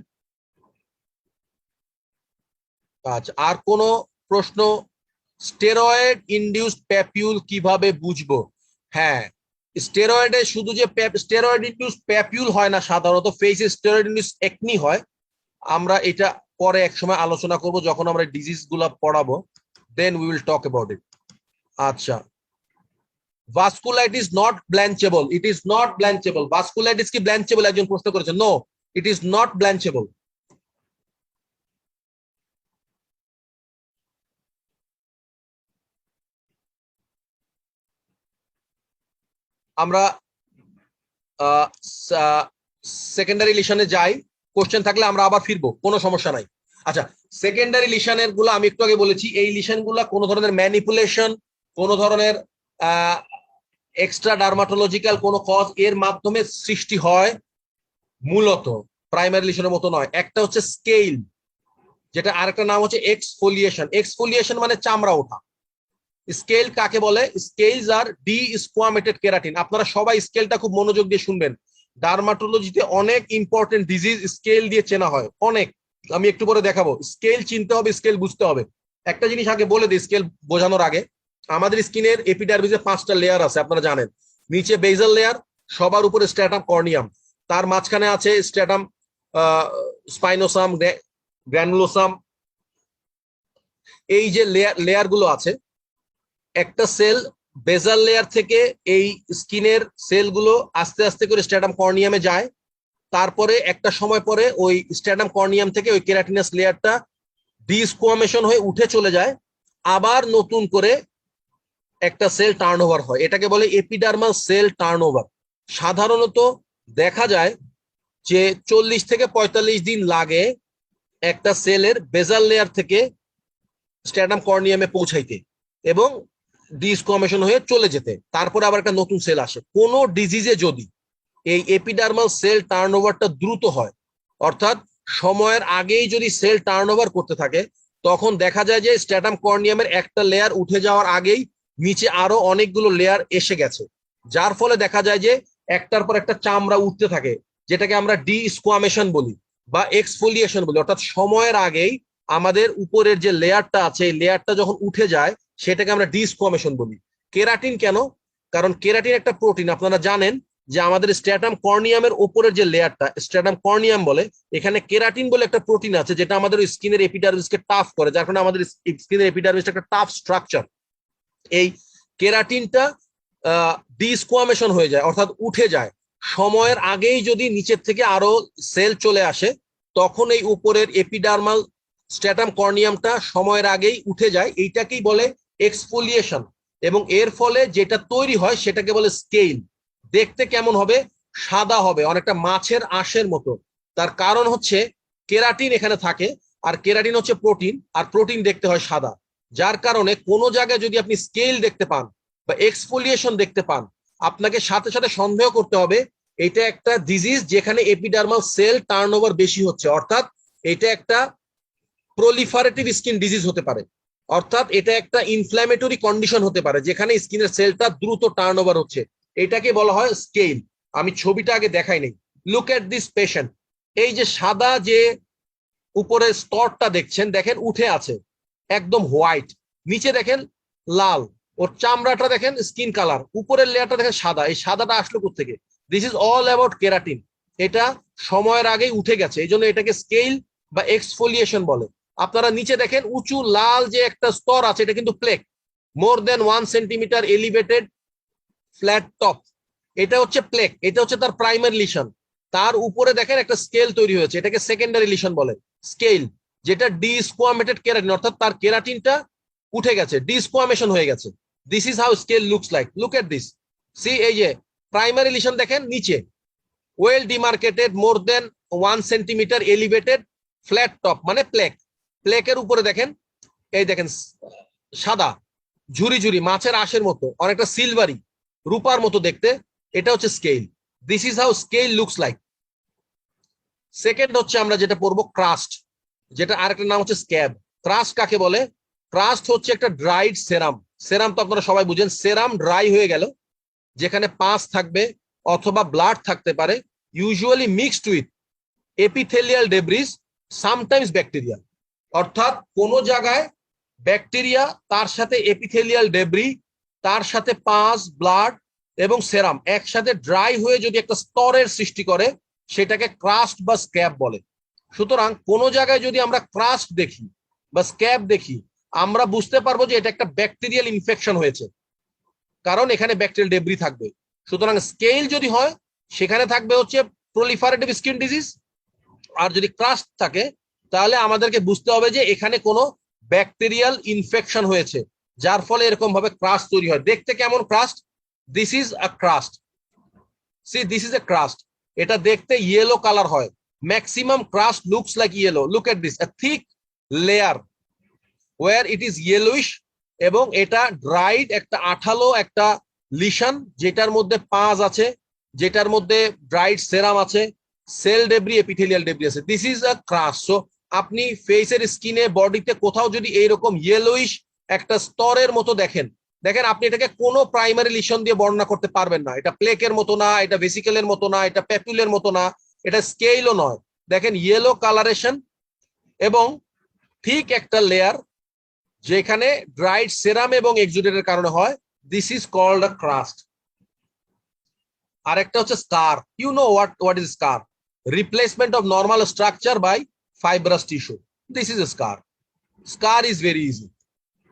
আচ্ছা আর কোন প্রশ্ন? স্টেরয়েড ইনডিউসড প্যাপিউল কিভাবে বুঝবো? হ্যাঁ, স্টেরয়েডে শুধু যে স্টেরয়েড ইনডিউসড প্যাপিউল হয় না, সাধারণত ফেসে স্টেরয়েড ইনডিউসড একনি হয়। আমরা এটা পরে এক সময় আলোচনা করব যখন আমরা ডিজিজ গুলা পড়াবো, then we will talk about it. আচ্ছা, vasculitis not blanchable, it is not blanchable. Vasculitis কি ব্ল্যাঞ্চেবল? একজন প্রশ্ন করেছে। No, it is not blanchable. আমরা সেকেন্ডারি লিশনে যাই, কোশ্চেন থাকলে আমরা আবার ফিরবো, কোনো সমস্যা নাই। আচ্ছা, সেকেন্ডারি লিশনের গুলো আমি একটু আগে বলেছি, এই লিশন গুলা কোনো ধরনের ম্যানিপুলেশন, কোনো ধরনের এক্সট্রা ডার্মাটোলজিক্যাল কোনো কজ এর মাধ্যমে সৃষ্টি হয়, মূলত প্রাইমারি লিশনের মতো নয়। একটা হচ্ছে স্কেল, যেটা আরেকটা নাম হচ্ছে এক্সফোলিয়েশন। এক্সফোলিয়েশন মানে চামড়া ওঠা। স্কেল কাকে বলে? স্কেলস আর ডি স্কোয়ামেটেড কেরাটিন। আপনারা সবাই স্কেলটা খুব মনোযোগ দিয়ে শুনবেন। ডার্মাটোলজিতে অনেক ইম্পর্টেন্ট ডিজিজ স্কেল দিয়ে চেনা হয়, অনেক। আমি একটু পরে দেখাবো। স্কেল চিনতে হবে, স্কেল বুঝতে হবে। একটা জিনিস আগে বলে দিই স্কেল বোঝানোর আগে, আমাদের স্কিনের এপিডার্মিসে 5টা লেয়ার আছে, আপনারা জানেন। নিচে বেজাল লেয়ার, সবার উপরে স্ট্র্যাটাম কর্নিয়াম, তার মাঝখানে আছে স্ট্র্যাটাম স্পাইনোসাম, গ্র্যানুলোসাম। এই যে লেয়ার গুলো আছে, একটা সেল বেজাল লেয়ার থেকে এই স্কিনের সেলগুলো আস্তে আস্তে করে স্ট্র্যাটাম কর্নিয়ামে যায়, তারপরে একটা সময় পরে ওই স্ট্র্যাটাম কর্নিয়াম থেকে ওই কেরাটিনাস লেয়ারটা ডিস্কোয়ামেশন হয়ে উঠে চলে যায়, আবার নতুন করে একটা সেল টার্নওভার হয়, এটাকে বলে এপিডার্মাল সেল টার্নওভার। সাধারণত দেখা যায় যে 40 থেকে 45 দিন লাগে একটা সেলের বেজাল লেয়ার থেকে স্ট্র্যাটাম কর্নিয়ামে পৌঁছাইতে এবং ডিস্কোয়ামেশন হয়ে চলে যেতে, তারপরে আবার একটা নতুন সেল আসে। কোন ডিজিজে যদি এই এপিডার্মাল সেল টার্নওভারটা দ্রুত হয়, অর্থাৎ সময়ের আগেই যদি সেল টার্নওভার করতে থাকে, তখন দেখা যায় যে স্ট্র্যাটাম কর্নিয়ামের একটা লেয়ার উঠে যাওয়ার আগেই নিচে আরো অনেকগুলো লেয়ার এসে গেছে, যার ফলে দেখা যায় যে একটার পর একটা চামড়া উঠতে থাকে, যেটাকে আমরা ডিস্কোয়ামেশন বলি বা এক্সফোলিয়েশন বলি। অর্থাৎ সময়ের আগেই আমাদের উপরের যে লেয়ারটা আছে এই লেয়ারটা যখন উঠে যায় সেটাকে আমরা ডিস্কোয়ামেশন বলি। কেরাটিন কেন? কারণ কেরাটিন একটা প্রোটিন, আপনারা জানেন যে আমাদের স্ট্র্যাটাম কর্নিয়ামের উপরের যে লেয়ারটা স্ট্র্যাটাম কর্নিয়াম বলে, এখানে কেরাটিন বলে একটা প্রোটিন আছে যেটা আমাদের স্কিনের এপিডার্মিসকে টাফ করে, যার কারণে আমাদের স্কিনের এপিডার্মিসটা একটা টাফ স্ট্রাকচার। এই কেরাটিনটা ডিস্কোয়ামেশন হয়ে যায়, অর্থাৎ উঠে যায়। সময়ের আগেই যদি নিচের থেকে আরো সেল চলে আসে, তখন এই উপরের এপিডার্মাল স্ট্র্যাটাম কর্নিয়ামটা সময়ের আগেই উঠে যায়, এইটাকেই বলে এক্সফোলিয়েশন। এবং এর ফলে যেটা তৈরি হয় সেটাকে বলে স্কেল। দেখতে কেমন হবে? সাদা হবে, অনেকটা মাছের আঁশের মতো। তার কারণ হচ্ছে কেরাটিন এখানে থাকে, আর কেরাটিন হচ্ছে প্রোটিন, আর প্রোটিন দেখতে হয় সাদা। যার কারণে কোনো জায়গায় যদি আপনি স্কেল দেখতে পান বা এক্সফোলিয়েশন দেখতে পান, আপনাকে সাথে সাথে সন্দেহ করতে হবে এটা একটা ডিজিজ যেখানে এপিডার্মাল সেল টার্নওভার বেশি হচ্ছে, অর্থাৎ এটা একটা প্রলিফারেটিভ স্কিন ডিজিজ হতে পারে, অর্থাৎ এটা একটা ইনফ্ল্যামেটরি কন্ডিশন হতে পারে যেখানে স্কিনের সেলটা দ্রুত টার্নওভার হচ্ছে। এটাকে বলা হয় স্কেল। আমি ছবিটা আগে দেখাই নেই। Look at this patient. এই যে সাদা যে উপরের স্তরটা দেখছেন, দেখেন উঠে আছে একদম হোয়াইট, নিচে দেখেন লাল, ওর চামড়াটা দেখেন স্কিন কালার, উপরের লেয়ারটা দেখেন সাদা। এই সাদাটা আসলো কোত্থেকে? This is all about keratin. এটা সময়ের আগেই উঠে গেছে, এই জন্য এটাকে স্কেল বা এক্সফোলিয়েশন বলে। আপনারা নিচে দেখেন উঁচু লাল যে একটা স্তর আছে, এটা কিন্তু plaque, more than 1 centimetre elevated flat top, এটা হচ্ছে প্লেক, এটা হচ্ছে তার প্রাইমারি লিশন। তার উপরে দেখেন একটা স্কেল তৈরি হয়েছে, এটাকে সেকেন্ডারি লিশন বলে। স্কেল যেটা ডিস্কোয়ামেটেড কেরাটিন, অর্থাৎ তার কেরাটিনটা উঠে গেছে, ডিস্কোয়ামেশন হয়ে গেছে। This is how scale looks like. Look at this, see এই যে প্রাইমারি লিশন দেখেন নিচে, well demarcated, more than 1 centimetre elevated flat top মানে প্লেক। প্লেকের উপরে দেখেন, এই দেখেন সাদা ঝুরি ঝুরি মাছের আঁশের মতো, অনেকটা সিলভারি রূপার মতো দেখতে, এটা হচ্ছে scale. This is how scale looks like. Second হচ্ছে আমরা যেটা পড়বো ক্রাস্ট, যেটা আরেকটা নাম হচ্ছে স্ক্যাব। ক্রাস্ট কাকে বলে? ক্রাস্ট হচ্ছে একটা ড্রাইড সেরাম। সেরাম তো আপনারা সবাই বুঝেন, সেরাম ড্রাই হয়ে গেল, যেখানে পাঁচ থাকবে অথবা ব্লাড থাকতে পারে, usually mixed with epithelial debris, sometimes bacteria. অর্থাৎ কোন জায়গায় ব্যাকটেরিয়া, তার সাথে এপিথেলিয়াল ডেব্রি, তার সাথে পাঁচ, ব্লাড এবং সেরাম একসাথে ড্রাই হয়ে যদি একটা স্তরের সৃষ্টি করে, সেটাকে ক্রাস্ট বা স্ক্যাব বলে। সুতরাং কোন জায়গায় যদি আমরা ক্রাস্ট দেখি বা স্ক্যাব দেখি, আমরা বুঝতে পারবো যে এটা একটা ব্যাকটেরিয়াল ইনফেকশন হয়েছে, কারণ এখানে ব্যাকটেরিয়াল ডেব্রি থাকবে। সুতরাং স্কেল যদি হয় সেখানে থাকবে হচ্ছে প্রলিফারেটিভ স্কিন ডিজিজ, আর যদি ক্রাস্ট থাকে তাহলে আমাদেরকে বুঝতে হবে যে এখানে কোনো ব্যাকটেরিয়াল ইনফেকশন হয়েছে, যার ফলে এরকম ভাবে ক্রাস্ট তৈরি হয়। দেখতে কেমন crust? This is a crust. See this is a crust. এটা দেখতে ইয়েলো কালার হয়। Maximum crust looks like yellow. Look at this, a thick layer where it is yellowish, এবং এটা ড্রাইড একটা আঠালো একটা লিশন, যেটার মধ্যে পাঁজ আছে, যেটার মধ্যে ড্রাইড সেরাম আছে, সেল ডেব্রি, এপিথেলিয়াল ডেব্রি আছে। This is a crust. So আপনি ফেসের স্কিনে বডিতে কোথাও যদি এইরকম ইয়েলোইশ একটা স্তরের মতো দেখেন, দেখেন আপনি এটাকে কোনো প্রাইমারি লিশন দিয়ে বর্ণনা করতে পারবেন না। এটা প্লেকের মতো না, এটা ভেসিকেলের মতো না, এটা প্যাপুলের মতো না, এটা স্কেলও নয়। দেখেন ইয়েলো কালারেশন এবং ঠিক একটা লেয়ার যেখানে ড্রাইড সেরাম এবং এক্সুডেটের কারণে হয়। This is called a crust. আরেকটা হচ্ছে scar. You know what is scar? Replacement of normal structure by fibrous tissue. This is a scar. Scar is very easy.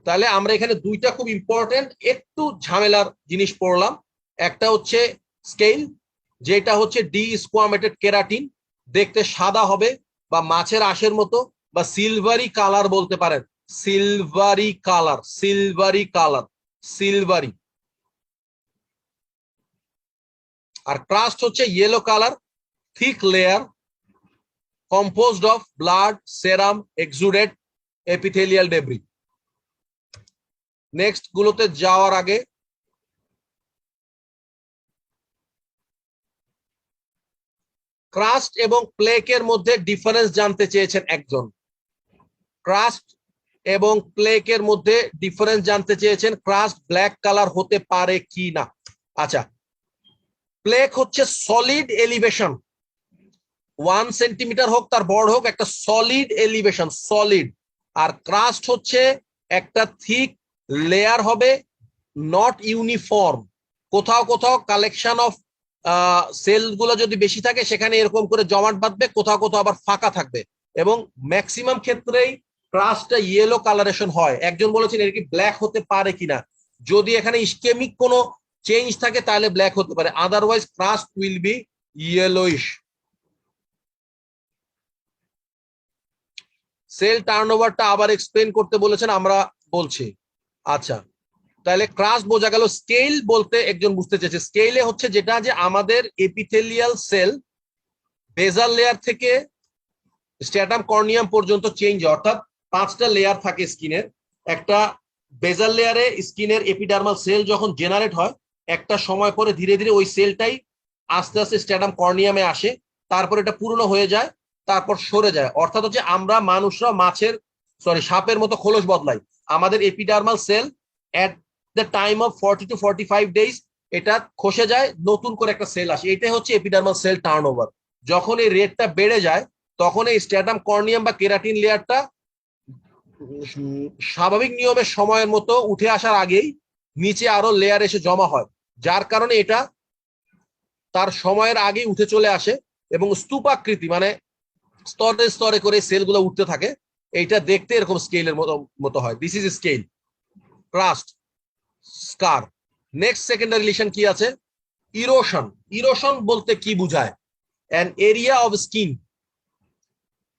তাহলে আমরা এখানে দুইটা খুব ইম্পর্টেন্ট একটু ঝামেলার জিনিস পড়লাম। একটা হচ্ছে স্কেল, যেটা হচ্ছে ডি স্কোয়ামেটেড কেরাটিন, দেখতে সাদা হবে বা মাছের আঁশের মতো বা সিলভারি কালার বলতে পারেন, silvery colour, silvery colour, silvery. আর ক্রাস্ট হচ্ছে yellow colour, thick layer composed of blood, serum, exudate, epithelial debris. Next গুলোতে যাওয়ার আগে ক্রাস্ট এবং প্লেকের মধ্যে ডিফারেন্স জানতে চেয়েছেন একজন। ক্রাস্ট এবং প্লেকের মধ্যে ডিফারেন্স জানতে চেয়েছেন, ক্রাস্ট ব্ল্যাক কালার হতে পারে কি না। আচ্ছা, প্লেক হচ্ছে সলিড এলিভেশন, 1 সেন্টিমিটার হোক তার বড় হোক, একটা সলিড এলিভেশন, সলিড। আর ক্রাস্ট হচ্ছে একটা থিক লেয়ার হবে, নট ইউনিফর্ম। কোথাও কোথাও কালেকশন অফ সেল গুলো যদি বেশি থাকে সেখানে এরকম করে জমাট বাঁধবে, কোথাও কোথাও আবার ফাঁকা থাকবে, এবং ম্যাক্সিমাম ক্ষেত্রেই ক্রাস্টটা ইয়েলো কালারেশন হয়। একজন বলেছেন এর কি ব্ল্যাক হতে পারে কিনা, যদি এখানে ইস্কেমিক কোনো চেঞ্জ থাকে তাহলে ব্ল্যাক হতে পারে, otherwise crust will be yellowish. Cell টার্নওভারটা আবার এক্সপ্লেন করতে বলেছেন, আমরা বলছি। আচ্ছা, তাহলে ক্রাস্ট বোঝা গেল। স্কেল বলতে একজন বুঝতে চেয়েছে, স্কেলে হচ্ছে যেটা যে আমাদের এপিথেলিয়াল সেল বেজাল লেয়ার থেকে স্ট্র্যাটাম কর্নিয়াম পর্যন্ত চেঞ্জ, অর্থাৎ 5টা লেয়ার থাকে স্কিনের। একটা বেজাল লেয়ারে স্কিনের এপিডার্মাল সেল যখন জেনারেট হয়, একটা সময় পরে ধীরে ধীরে ওই সেলটাই আস্তে আস্তে স্ট্র্যাটাম কর্নিয়ামে আসে, তারপর এটা পুরনো হয়ে যায়, তারপর সরে যায়। অর্থাৎ হচ্ছে আমরা মানুষরা সাপের মতো খোলস বদলাই। আমাদের epidermal cell at the time of 40 to 45 days এটা খসে যায়, নতুন করে একটা সেল আসে। এটাই হচ্ছে এপিডার্মাল সেল টার্নওভার। যখন এই রেটটা বেড়ে যায় তখন এই স্ট্র্যাটাম কর্নিয়াম বা কেরাটিন লেয়ারটা স্বাভাবিক নিয়মের সময়ের মতো উঠে আসার আগেই নিচে আরো লেয়ার এসে জমা হয়, যার কারণে এটা তার সময়ের আগেই উঠে চলে আসে এবং স্তূপাকৃতি, মানে স্তরে স্তরে করে সেলগুলো উঠতে থাকে। এইটা দেখতে এরকম স্কেলের মতো হয়। This is scale, crust, scar. Next secondary lesion কি আছে? ইরোশন। ইরোশন বলতে কি বোঝায়? An area of skin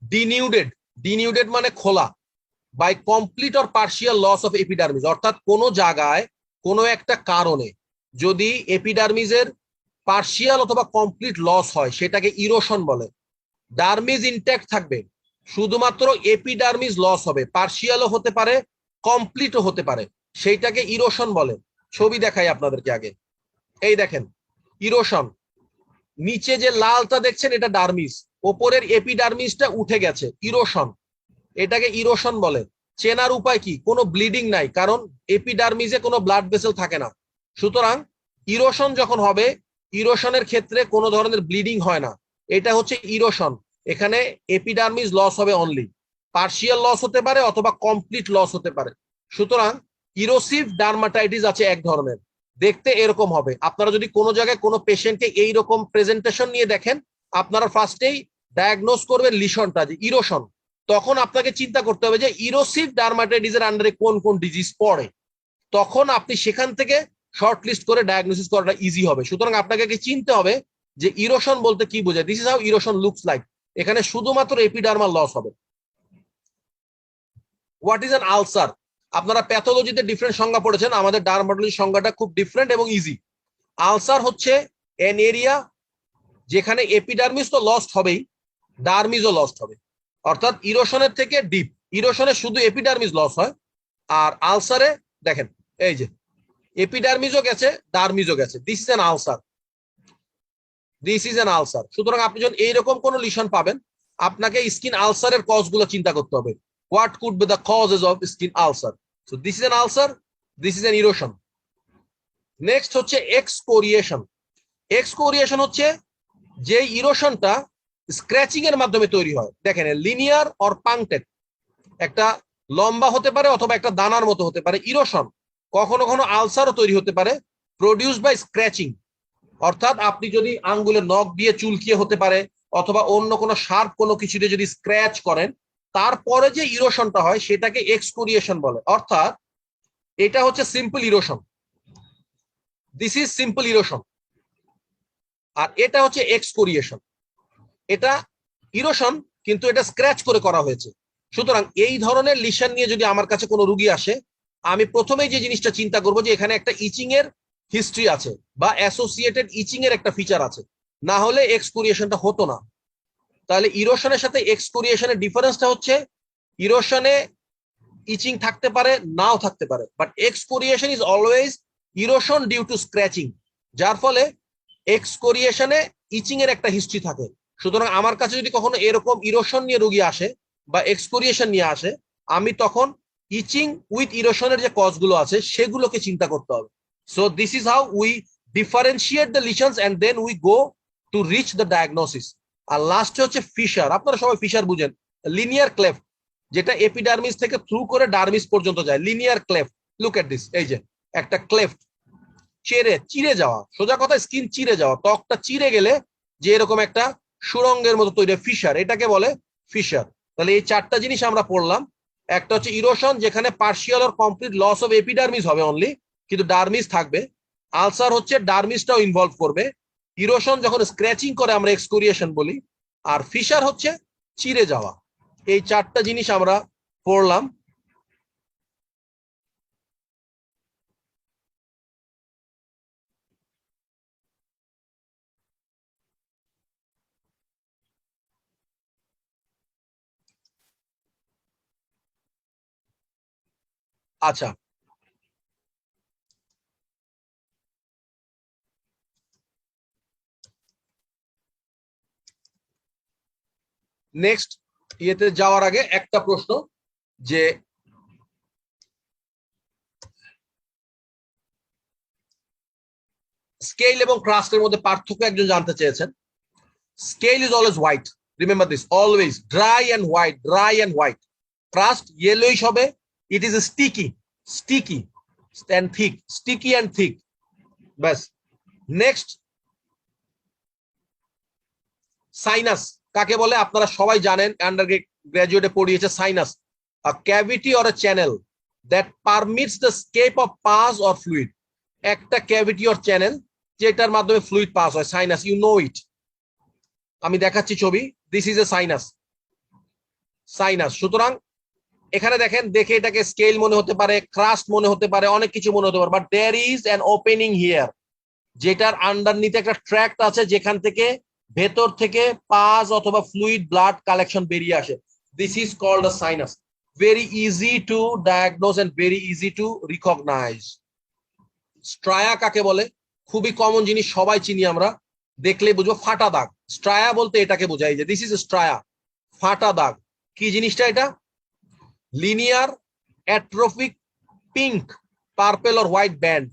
denuded, denuded মানে খোলা, by complete or partial loss of epidermis. অর্থাৎ কোনো জায়গায় কোনো একটা কারণে যদি এপিডার্মিসের পার্শিয়াল অথবা কমপ্লিট লস হয় সেটাকে ইরোশন বলে। ডার্মিস ইনট্যাক্ট থাকবে, শুধুমাত্র এপিডার্মিস লস হবে, পার্শিয়ালও হতে পারে কমপ্লিটও হতে পারে, সেইটাকে ইরোশন বলে। ছবি দেখাই আপনাদেরকে আগে, এই দেখেন ইরোশন। নিচে যে লালটা দেখছেন এটা ডার্মিস, ওপরের এপিডার্মিসটা উঠে গেছে, ইরোশন। এটাকে ইরোশন বলে। চেনার উপায় কি? কোনো ব্লিডিং নাই, কারণ এপিডার্মিসে কোনো ব্লাড ভেসেল থাকে না। সুতরাং ইরোশন যখন হবে, ইরোশনের ক্ষেত্রে কোনো ধরনের ব্লিডিং হয় না, এটা হচ্ছে ইরোশন। এখানে এপিডার্মিস লস হবে অনলি, পার্শিয়াল লস হতে পারে অথবা কমপ্লিট লস হতে পারে। সুতরাং ইরোসিভ ডার্মাটাইটিস আছে এক ধরনের, দেখতে এরকম হবে। আপনারা যদি কোনো জায়গায় কোনো পেশেন্টকে এইরকম প্রেজেন্টেশন নিয়ে দেখেন, আপনারা ফার্স্টেই ডায়াগনোজ করবেন লিশনটা যে ইরোশন। তখন আপনাকে চিন্তা করতে হবে যে ইরোসিভ ডার্মাটাইটিসের আন্ডারে কোন কোন ডিজিজ পড়ে, তখন আপনি সেখান থেকে শর্ট লিস্ট করে ডায়াগনোসিস করাটা ইজি হবে। সুতরাং আপনাকে চিনতে হবে যে ইরোশন বলতে কি বোঝায়। This is how erosion looks like. এখানে শুধুমাত্র এপিডার্মাল লস হবে। What is an ulcer? আপনারা প্যাথোলজিতে ডিফারেন্ট সংজ্ঞা পড়েছেন, আমাদের ডার্মাটোলজি সংজ্ঞাটা খুব ডিফারেন্ট এবং ইজি। আলসার হচ্ছে এন এরিয়া যেখানে এপিডার্মিস তো লস্ট হবেই, ডার্মিসও লস্ট হবে। অর্থাৎ ইরোশনের থেকে ডিপ, ইরোশনে শুধু এপিডার্মিস লস হয়, আর আলসারে দেখেন এই যে এপিডার্মিসও গেছে, ডার্মিসও গেছে। This is an ulcer, this is an ulcer. সুতরাং আপনি যখন এইরকম কোন লিশন পাবেন, আপনাকে স্কিন আলসারের কজ গুলো চিন্তা করতে হবে। What could be the causes of skin ulcer? So this is an ulcer, this is an erosion. Next হচ্ছে এক্সকোরিয়েশন। এক্সকোরিয়েশন হচ্ছে যে ইরোশনটা স্ক্র্যাচিং এর মাধ্যমে তৈরি হয়। দেখেন লিনিয়ার অর পাংটেড, একটা লম্বা হতে পারে অথবা একটা দানার মতো হতে পারে ইরোশন। কখনো কখনো আলসারও তৈরি হতে পারে প্রডিউস বাই স্ক্র্যাচিং। অর্থাৎ আপনি যদি আঙ্গুলের নখ দিয়ে চুলকিয়ে হতে পারে অথবা অন্য কোনো শার্প কোনো কিছুতে যদি স্ক্র্যাচ করেন, তারপরে যে ইরোশনটা হয় সেটাকে এক্সকোরিয়েশন বলে। অর্থাৎ এটা হচ্ছে simple erosion, this is simple erosion. আর এটা হচ্ছে এক্সকোরিয়েশন। এটা ইরোশন কিন্তু এটা স্ক্র্যাচ করে করা হয়েছে। সুতরাং এই ধরনের লিশন নিয়ে যদি আমার কাছে কোনো রুগী আসে, আমি প্রথমেই যে জিনিসটা চিন্তা করবো যে এখানে একটা ইচিং এর হিস্ট্রি আছে বা অ্যাসোসিয়েটেড ইচিং এর একটা ফিচার আছে, না হলে এক্সকোরিয়েশনটা হতো না। তাহলে ইরোশনের সাথে এক্সকোরিয়েশনের ডিফারেন্সটা হচ্ছে ইরোশনে ইচিং থাকতে পারে, নাও থাকতে পারে, but excoriation is always erosion due to scratching, যার ফলে এক্সকোরিয়েশনে ইচিং এর একটা হিস্ট্রি থাকে। সুতরাং আমার কাছে যদি কখনো এরকম ইরোশন নিয়ে রোগী আসে বা এক্সকোরিয়েশন নিয়ে আসে, আমি তখন ইচিং উইথ ইরোশনের যে কজগুলো আছে সেগুলোকে চিন্তা করতে হবে। So this is how we differentiate the lesions and then we go to reach the diagnosis. আর লাস্টে হচ্ছে ফিশার। আপনারা সবাই ফিশার বুঝেন, লিনিয়ার ক্লেফট, যেটা এপিডার্মিস থেকে থ্রু করে ডার্মিস পর্যন্ত যায়, linear cleft. Look at this, এই যে একটা ক্লেফট, চিরে যাওয়া, সোজা কথা স্কিন চিরে যাওয়া, ত্বকটা চিরে গেলে যে এরকম একটা সুরঙ্গের মতো তৈরি, ফিশার, এটাকে বলে ফিশার। তাহলে এই চারটা জিনিস আমরা পড়লাম। একটা হচ্ছে ইরোশন, যেখানে partial or complete loss of epidermis হবে অনলি, কিন্তু ডার্মিস থাকবে। আলসার হচ্ছে ডার্মিসটাও ইনভলভ করবে। ইরোশন যখন স্ক্র্যাচিং করে আমরা এক্সকোরিয়েশন বলি। আর ফিশার হচ্ছে চিরে যাওয়া। এই চারটা জিনিস আমরা পড়লাম। আচ্ছা, নেক্সট ইয়েতে যাওয়ার আগে একটা প্রশ্ন, যে স্কেল এবং ক্রাস্টের মধ্যে পার্থক্য একজন জানতে চেয়েছেন। Scale is always white, remember this, always dry and white, dry and white. Crust yellowish হবে, it is sticky, sticky and thick, sticky and thick, ব্যাস। নেক্সট, সাইনাস কাকে বলে আপনারা সবাই জানেন, আন্ডার গ্রাজুয়েটে পড়িয়েছে। Sinus, a cavity or a channel that permits the escape of pus or fluid, একটা ক্যাভিটি অর চ্যানেল যেটার মাধ্যমে ফ্লুইড পাস হয়, সাইনাস, ইউ নো ইট। আমি দেখাচ্ছি ছবি, this is A sinus, sinus. সুতরাং এখানে দেখেন, দেখে এটাকে স্কেল মনে হতে পারে, ক্রাস্ট মনে হতে পারে, অনেক কিছু মনে হতে পারে, but there is an opening here, যেটার আন্ডারনিতে একটা ট্র্যাক্ট আছে, যেখান থেকে ভেতর থেকে পাস অথবা ফ্লুইড ব্লাড কালেকশন বেরিয়ে আসে। This is called a sinus. Very easy to diagnose and very easy to recognise. Striae কাকে বলে? খুবই কমন জিনিস, সবাই চিনি আমরা, দেখলে বুঝবো, ফাটা দাগ। স্ট্রায়া বলতে এটাকে বোঝায় যে দিস ইজ স্ট্রায়া, ফাটা দাগ। কি জিনিসটা এটা? Linear atrophic pink, purple or white band.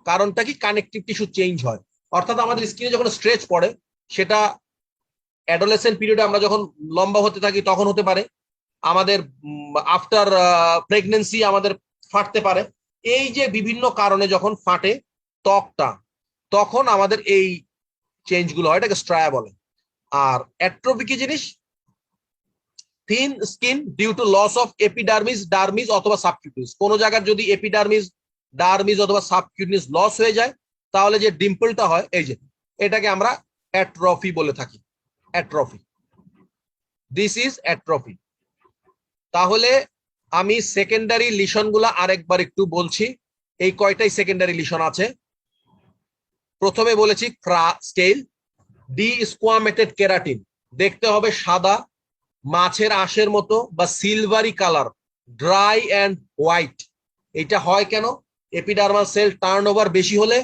কারণটা কি? কানেকটিভ টিস্যু চেঞ্জ হয়, অর্থাৎ আমাদের স্কিনে যখন স্ট্রেচ পড়ে, সেটা অ্যাডোলেসেন্ট পিরিয়ডে আমরা যখন লম্বা হতে থাকি তখন হতে পারে, আমাদের আফটার প্রেগনেন্সি আমাদের ফাটতে পারে। এই যে বিভিন্ন কারণে যখন ফাটে ত্বকটা, তখন আমাদের এই চেঞ্জ গুলো হয়, এটাকে স্ট্রায়া বলে। আর অ্যাট্রোফি কি জিনিস? Thin skin due to loss of epidermis, dermis অথবা সাবকিউটিনিস। কোন জায়গায় যদি এপিডার্মিস, ডার্মিস অথবা সাবকিউটিনিস লস হয়ে যায়, তাহলে যে ডিম্পলটা হয়, এই যে এটাকে আমরা অ্যাট্রফি বলে থাকি, অ্যাট্রফি। This is atrophy. তাহলে আমি সেকেন্ডারি লিশন গুলা আরেকবার একটু বলছি। এই কয়টাই সেকেন্ডারি লিশন আছে? প্রথমে বলেছি স্কেল, ডি স্কোয়ামেটেড কেরাটিন, দেখতে হবে সাদা, মাছের আঁশের মতো বা silvery colour, dry and white. এটা হয় কেন? এপিডার্মাল সেল টার্নওভার বেশি হলে,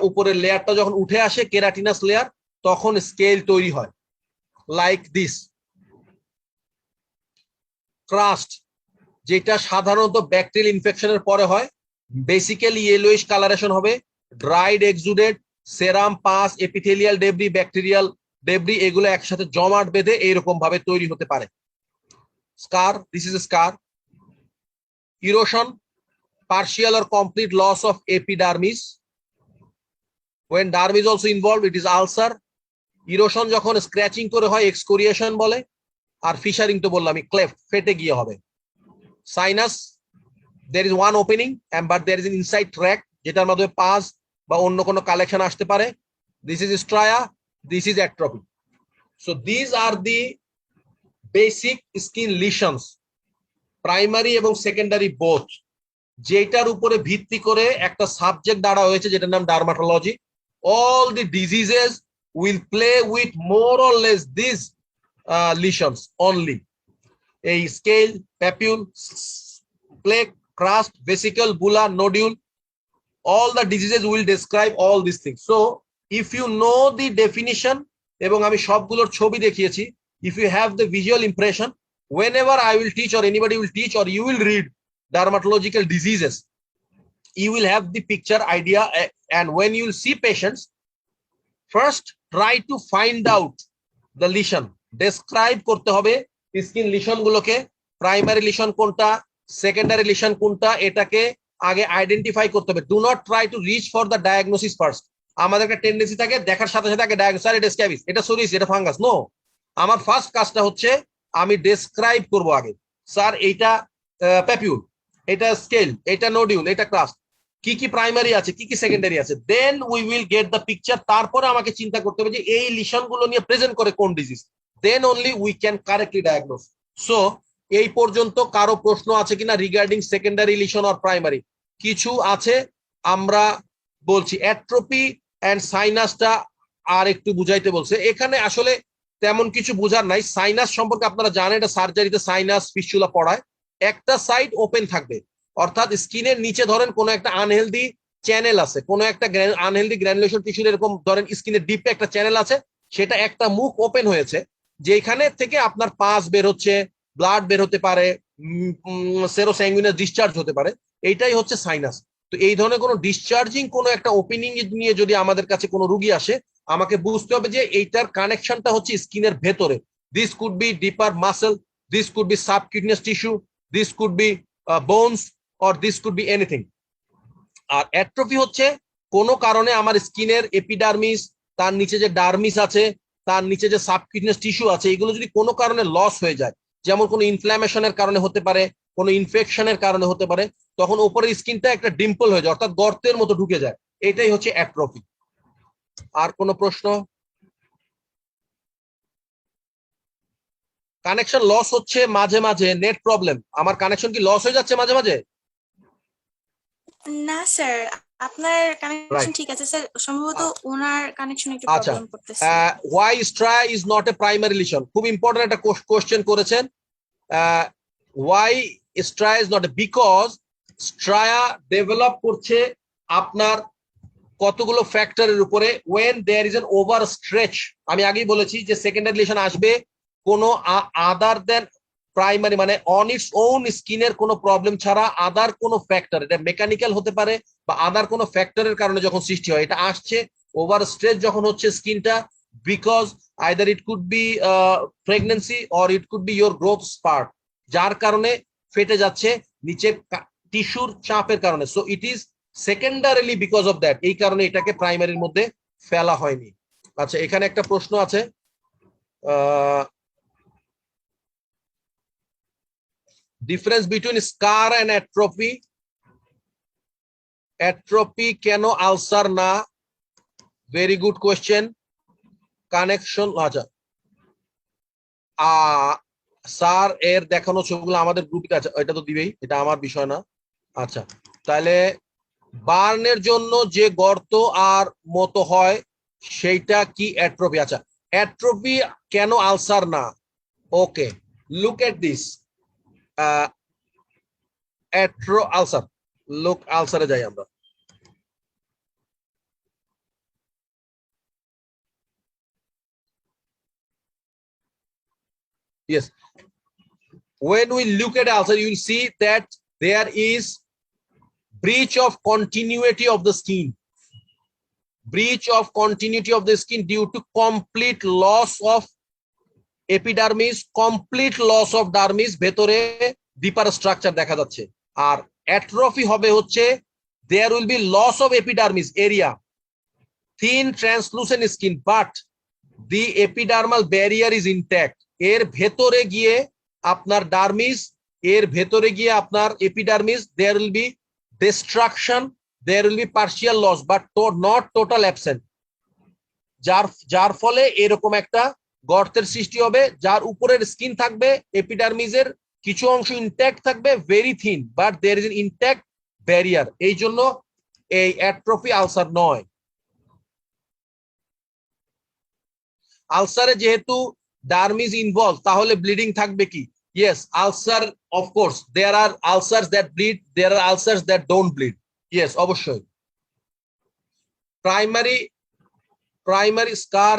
উপরের লেয়ারটা যখন উঠে আসে, কেরাটিনাস লেয়ার, তখন স্কেল তৈরি হয়, লাইক দিস। ক্রাস্ট, যেটা সাধারণত ব্যাকটেরিয়াল ইনফেকশনের পরে হয়, বেসিক্যালি ইয়েলোইশ কালারেশন হবে, dried exudate, serum, pus, epithelial debris, bacterial debris, এগুলো একসাথে জমাট বেঁধে এইরকম ভাবে তৈরি হতে পারে। Scar, this is scar. Erosion, partial or complete loss of epidermis. When dermis also involved, it is ulcer. Erosion যখন স্ক্র্যাচিং করে হয়, এক্সকোরিয়েশন বলে। আর ফিশারিং তো বললাম, ক্লেফট, ফেটে গিয়ে হবে। Sinus, there is one opening and but there is an inside track যেটার মধ্যে পাস বা অন্য কোনো কালেকশন আসতে পারে. This is stria, this is atrophy. So these are the basic skin lesions, primary এবং secondary both, যেটার উপরে ভিত্তি করে একটা সাবজেক্ট দাঁড়া হয়েছে যেটার নাম dermatology. All the diseases will play with more or less these lesions only. A scale, papule, plaque, crust, vesicle, bulla, nodule, all the diseases will describe all these things. So if you know the definition এবং আমি সবগুলোর ছবি দেখিয়েছি, if you have the visual impression, whenever I will teach or anybody will teach or you will read dermatological diseases, you will have the picture idea, and when you will see patients, first try to find out the lesion, describe করতে হবে skin lesion গুলোকে, primary lesion কোনটা, secondary lesion কোনটা, এটাকে আগে identify করতে হবে. Do not try to reach for the diagnosis first. আমাদের একটা টেন্ডেন্সি থাকে দেখার সাথে সাথে আগে ডায়াগনোসিস, স্যার এটা স্ক্যাবিস, এটা সোরিয়াসিস, এটা ফাঙ্গাস. নো, আমার ফার্স্ট কাজটা হচ্ছে আমি ডেসক্রাইব করব আগে, স্যার এইটা প্যাপিউল, এটা স্কেল, এটা নোডিউল, এটা ক্রাস্ট, কি কি প্রাইমারি আছে, কি কি সেকেন্ডারি আছে, then we will get the picture. তারপরে আমাকে চিন্তা করতে হবে যে এই লিশন গুলো নিয়ে প্রেজেন্ট করে কোন disease, then only we can correctly diagnose. So এই পর্যন্ত কারো প্রশ্ন আছে কিনা regarding secondary lesion or primary? কিছু আছে, আমরা বলছি. অ্যাট্রোপি এন্ড সাইনাসটা আর একটু বুঝাইতে বলছে. এখানে আসলে তেমন কিছু বোঝার নাই. সাইনাস সম্পর্কে আপনারা জানেন, এটা সার্জারিতে সাইনাস ফিস্চুলা পড়ায়. একটা সাইড ওপেন থাকবে, অর্থাৎ স্কিনের নিচে ধরেন কোনো একটা আনহেলদি চ্যানেল আছে, কোনো একটা আনহেলদি গ্র্যানুলেশন টিস্যুর, এরকম ধরেন স্কিনের ডিপে একটা চ্যানেল আছে, সেটা একটা মুখ ওপেন হয়েছে, যেখানে থেকে আপনার পাস বের হচ্ছে, ব্লাড বের হতে পারে, সেরোস্যাঙ্গুইনাস ডিসচার্জ হতে পারে. এইটাই হচ্ছে সাইনাস. তো এই ধরনের কোনো ডিসচার্জিং কোনো একটা ওপেনিং নিয়ে যদি আমাদের কাছে কোনো রুগী আসে, আমাকে বুঝতে হবে যে এইটার কানেকশনটা হচ্ছে স্কিনের ভেতরে. This could be deeper muscle, this could be subcutaneous tissue, this could be bones, or this could be anything. আর অ্যাট্রফি হচ্ছে কোনো কারণে আমার স্কিনের এপিডার্মিস, তার নিচে যে ডার্মিস আছে, তার নিচে যে সাবকিউটেনিয়াস টিস্যু আছে, এগুলো যদি কোনো কারণে লস হয়ে যায়, যেমন কোনো ইনফ্ল্যামেশনের কারণে হতে পারে, কোনো ইনফেকশনের কারণে হতে পারে, তখন উপরের স্কিনটা একটা ডিম্পল হয়ে যায়, অর্থাৎ গর্তের মতো ঢুকে যায়. এটাই হচ্ছে অ্যাট্রফি. আর কোনো প্রশ্ন? কানেকশন লস হচ্ছে মাঝে মাঝে, নেট প্রবলেম. আমার কানেকশন কি লস হয়ে যাচ্ছে মাঝে মাঝে?
না স্যার, আপনার কানেকশন ঠিক আছে স্যার, সম্ভবত ওনার কানেকশন একটু
আচ্ছা,
প্রবলেম করতেছে.
why stria is not a primary lesion? খুব ইম্পর্টেন্ট একটা কোশ্চেন করেছেন. why stria is not a, because stria develop করছে আপনার কতগুলো ফ্যাক্টরের উপরে. when there is an overstretch, আমি আগেই বলেছি যে সেকেন্ডারি লিশন আসবে কোনো আদার দেন প্রাইমারি, মানে অন ইটস ওন স্কিনের কোনো প্রবলেম ছাড়া আদার কোনো ফ্যাক্টর, এটা মেকানিক্যাল হতে পারে বা আদার কোনো ফ্যাক্টরের কারণে যখন সৃষ্টি হয়, এটা আসছে ওভারস্ট্রেচ যখন হচ্ছে স্কিনটা, because either it could be pregnancy or it could be your growth spurt, যার কারণে ফেটে যাচ্ছে নিচের টিস্যুর চাপের কারণে. So it is secondarily because of that, এই কারণে এটাকে প্রাইমারির মধ্যে ফেলা হয়নি. আচ্ছা, এখানে একটা প্রশ্ন আছে, difference between scar and atrophy. Atrophy কেন আলসার না? Very good question. কানেকশন, আচ্ছা স্যার এর দেখানো ছবিগুলো আমাদের গ্রুপে আছে, এটা তো দিবেই, এটা আমার বিষয় না. আচ্ছা, তাহলে বার্নের জন্য যে গর্ত আর মতো হয় সেইটা কি অ্যাট্রফি? আচ্ছা, অ্যাট্রফি কেন আলসার না? ওকে, লুক এট দিস. আলসার, লোক আলসারে যাই আমরা. Yes, when we look at ulcer, you will see that there is breach of continuity of the skin, breach of continuity of the skin due to complete loss of epidermis, complete loss of dermis, ভেতরে ডিপার structure দেখা যাচ্ছে. আর atrophy হবে হচ্ছে there will be loss of epidermis area, thin translucent skin, but the epidermal barrier is intact. এর ভেতরে গিয়ে আপনার dermis এর ভেতরে গিয়ে আপনার epidermis, there will be destruction, there will be partial loss but not total absent, যার ফলে এরকম একটা গর্তের সৃষ্টি হবে, যার উপরের স্কিন থাকবে এপিডার্মিসের কিছু অংশ ইনট্যাক্ট থাকবে, very thin, but there is an intact barrier. এই জন্য এই অ্যাট্রফি আলসার নয়। আলসারে যেহেতু ডার্মিস ইনভলভ, তাহলে ব্লিডিং থাকবে কি? Yes, ulcer, of course there are ulcers that bleed, there are ulcers that don't bleed. Yes, অবশ্যই। Primary scar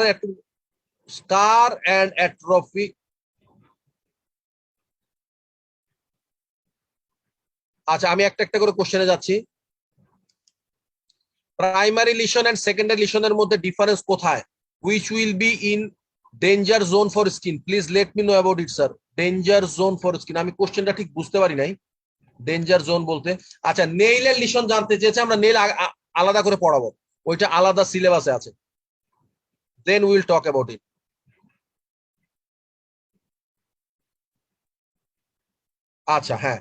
and atrophy. আচ্ছা, আমি একটা একটা করে কোশ্চেনে যাচ্ছি। প্রাইমারি লিশন এন্ড সেকেন্ডারি লিশনের মধ্যে ডিফারেন্স কোথায়? Which will be in danger zone for skin? Please let me know about it, sir. Danger zone for skin, আমি কোশ্চেনটা ঠিক বুঝতে পারি নাই। ডেঞ্জার জোন বলতে, আচ্ছা, নেইলের লিশন জানতে চেয়েছে, আমরা নেইল আলাদা করে পড়াবো, ওইটা আলাদা সিলেবাসে আছে। Then we will talk about it. আচ্ছা, হ্যাঁ,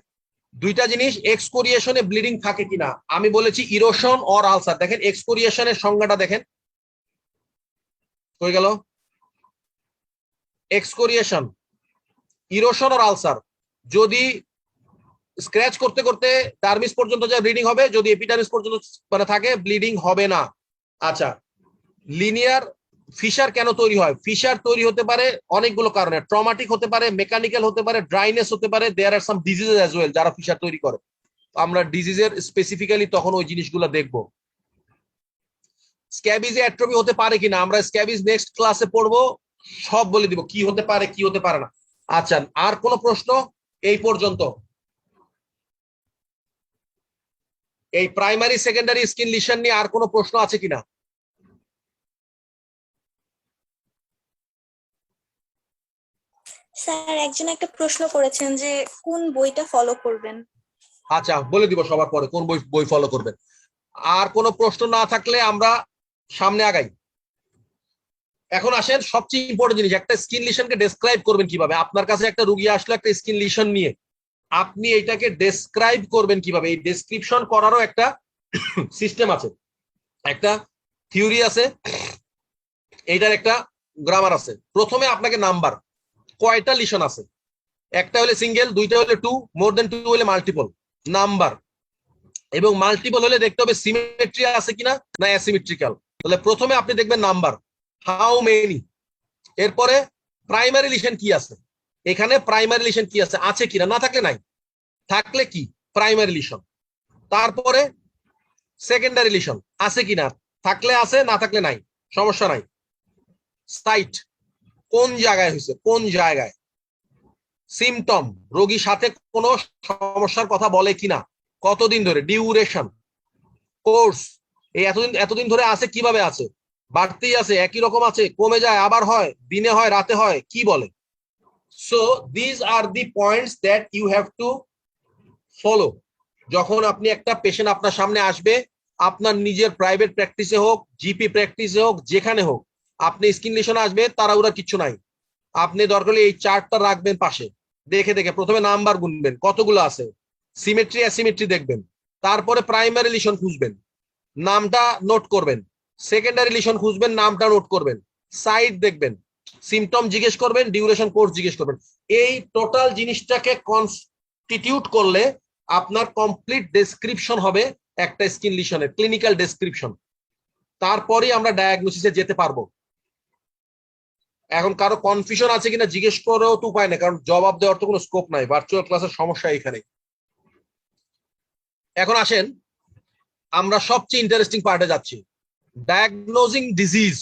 দুইটা জিনিস, এক্সকোরিয়েশনে ব্লিডিং থাকে কিনা। আমি বলেছি ইরোশন অর আলসার। দেখেন এক্সকোরিয়েশনের সংজ্ঞাটা দেখেন, হয়ে গেল। এক্সকোরিয়েশন, ইরোশন অর আলসার, যদি স্ক্র্যাচ করতে করতে ডার্মিস পর্যন্ত যা ব্লিডিং হবে, যদি এপিডার্মিস পর্যন্ত মানে থাকে ব্লিডিং হবে না। আচ্ছা, লিনিয়ার ফিশার কেন তৈরি হয়? ফিশার তৈরি হতে পারে অনেকগুলো কারণে, ট্রমাটিক হতে পারে, মেকানিক্যাল হতে পারে, ড্রাইনেস হতে পারে, দেয়ার আর সাম ডিজিজেস অ্যাজ ওয়েল যারা ফিশার তৈরি করে। আমরা ডিজিজের স্পেসিফিক্যালি তখন ওই জিনিসগুলো দেখবো। স্ক্যাবিজে অ্যাট্রফি হতে পারে কিনা, আমরা স্ক্যাবিজ নেক্সট ক্লাসে পড়বো, সব বলে দিব কি হতে পারে কি হতে পারে না। আচ্ছা, আর কোন প্রশ্ন এই পর্যন্ত? এই প্রাইমারি সেকেন্ডারি স্কিন লিশন নিয়ে আর কোনো প্রশ্ন আছে কিনা?
স্যার একজন একটা প্রশ্ন করেছেন যে কোন বইটা ফলো করবেন।
আচ্ছা, বলে দিব সবার পরে কোন বই ফলো করবেন। আর কোনো প্রশ্ন না থাকলে আমরা সামনে আগাই। এখন আসেন সবচেয়ে ইম্পর্টেন্ট জিনিস, একটা স্কিন লিশনকে ডেসক্রাইব করবেন কিভাবে। আপনার কাছে একটা রুগী আসলো একটা স্কিন লিশন নিয়ে, আপনি এটাকে ডেসক্রাইব করবেন কিভাবে। এই ডেসক্রিপশন করারও একটা সিস্টেম আছে, একটা থিওরি আছে, এইটার একটা গ্রামার আছে। প্রথমে আপনাকে নাম্বার, কয়টা লিশন আছে, একটা হলে সিঙ্গেল, দুইটা হলে টু, মোর দেন টু হলে মাল্টিপল নাম্বার, এবং মাল্টিপল হলে দেখতে হবে সিমেট্রি আছে কিনা না অ্যাসিমেট্রিক্যাল। তাহলে প্রথমে আপনি দেখবেন নাম্বার, হাউ মেনি। এরপরে প্রাইমারি লিশন কি আছে, এখানে প্রাইমারি লিশন কি আছে, আছে কিনা, না থাকলে নাই, থাকলে কি প্রাইমারি লিশন। তারপরে সেকেন্ডারি লিশন আছে কিনা, থাকলে আছে, না থাকলে নাই, সমস্যা নাই। সাইট, কোন জায়গায় হয়েছে, কোন জায়গায়। সিমটম, রোগীর সাথে কোনো সমস্যার কথা বলে কিনা, কতদিন ধরে, ডিউরেশন, কোর্স, এই এতদিন ধরে আছে, কিভাবে আছে, বাড়তেই আছে, একই রকম আছে, কমে যায়, আবার হয়, দিনে হয়, রাতে হয়, কি বলে। So this are the points that you have to follow. যখন আপনি একটা পেশেন্ট আপনার সামনে আসবে, আপনার নিজের প্রাইভেট প্র্যাকটিসে হোক, জিপি প্র্যাকটিসে হোক, যেখানে হোক, আপনি স্কিন লিশনে আসবে, তাড়াহুড়া কিচ্ছু নাই। আপনি দরকার হলে এই চার্টটা রাখবেন পাশে, দেখে দেখে প্রথমে নাম্বার গুনবেন কতগুলো আছে, সিমেট্রি অ্যাসিমেট্রি দেখবেন, তারপরে প্রাইমারি লিশন খুঁজবেন, নামটা নোট করবেন, সেকেন্ডারি লিশন খুঁজবেন, নামটা নোট করবেন, সাইট দেখবেন, সিমটম জিজ্ঞেস করবেন, ডিউরেশন, কোর্স জিজ্ঞেস করবেন। এই টোটাল জিনিসটাকে কনস্টিটিউট করলে আপনার কমপ্লিট ডেসক্রিপশন হবে একটা স্কিন লিশনের, ক্লিনিক্যাল ডেসক্রিপশন। তারপরেই আমরা ডায়াগনোসিসে যেতে পারবো। এখন কারো কনফিউশন আছে কিনা জিজ্ঞেস করেও তো উপায় নেই, কারণ জবাব দেওয়ার তো কোনো স্কোপ নাই, ভার্চুয়াল ক্লাসের সমস্যা এখানে। এখন আসেন আমরা সবচেয়ে ইন্টারেস্টিং পার্টে যাচ্ছি, ডায়াগনোজিং ডিজিজ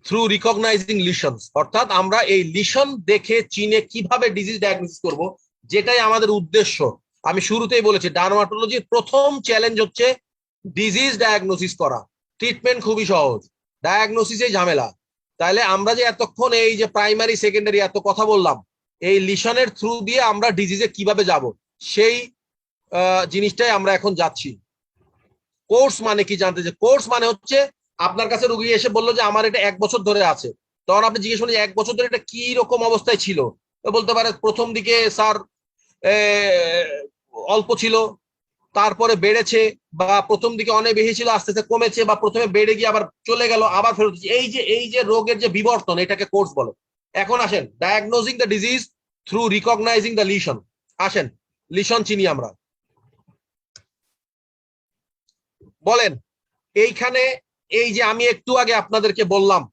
থ্রু রিকগনাইজিং লিশনস। অর্থাৎ আমরা এই লিশন দেখে চিনে কিভাবে ডিজিজ ডায়াগনোসিস করব, যেটাই আমাদের উদ্দেশ্য। আমি শুরুতেই বলেছি ডার্মাটোলজির প্রথম চ্যালেঞ্জ হচ্ছে ডিজিজ ডায়াগনোসিস করা। ট্রিটমেন্ট খুবই সহজ, ডায়াগনোসিসে ঝামেলা। তাহলে আমরা যে এতক্ষণ এই যে প্রাইমারি সেকেন্ডারি এত কথা বললাম, এই লিশনের থ্রু দিয়ে আমরা ডিজিজে কিভাবে যাব, সেই জিনিসটাই আমরা এখন যাচ্ছি। কোর্স মানে কি জানতে চাই? কোর্স মানে হচ্ছে আপনার কাছে রোগী এসে বললো যে আমার এটা 1 বছর ধরে আছে, তখন আপনি জিজ্ঞেস করলেন 1 বছর ধরে এটা কি রকম অবস্থায় ছিল, তো বলতে পারে প্রথম দিকে স্যার অল্প ছিল, তারপরে বেড়েছে, বা প্রথম দিকে অনেক বেশি ছিল আস্তে আস্তে কমেছে, বা প্রথমে বেড়ে গিয়ে আবার চলে গেল আবার ফেরত, এই যে রোগের যে বিবর্তন, এটাকে কোর্স বলে। এখন আসেন diagnosing the disease through recognizing the lesion. আসেন লিশন চিনি আমরা। বলেন এইখানে এই যে আমি একটু আগে আপনাদেরকে বললাম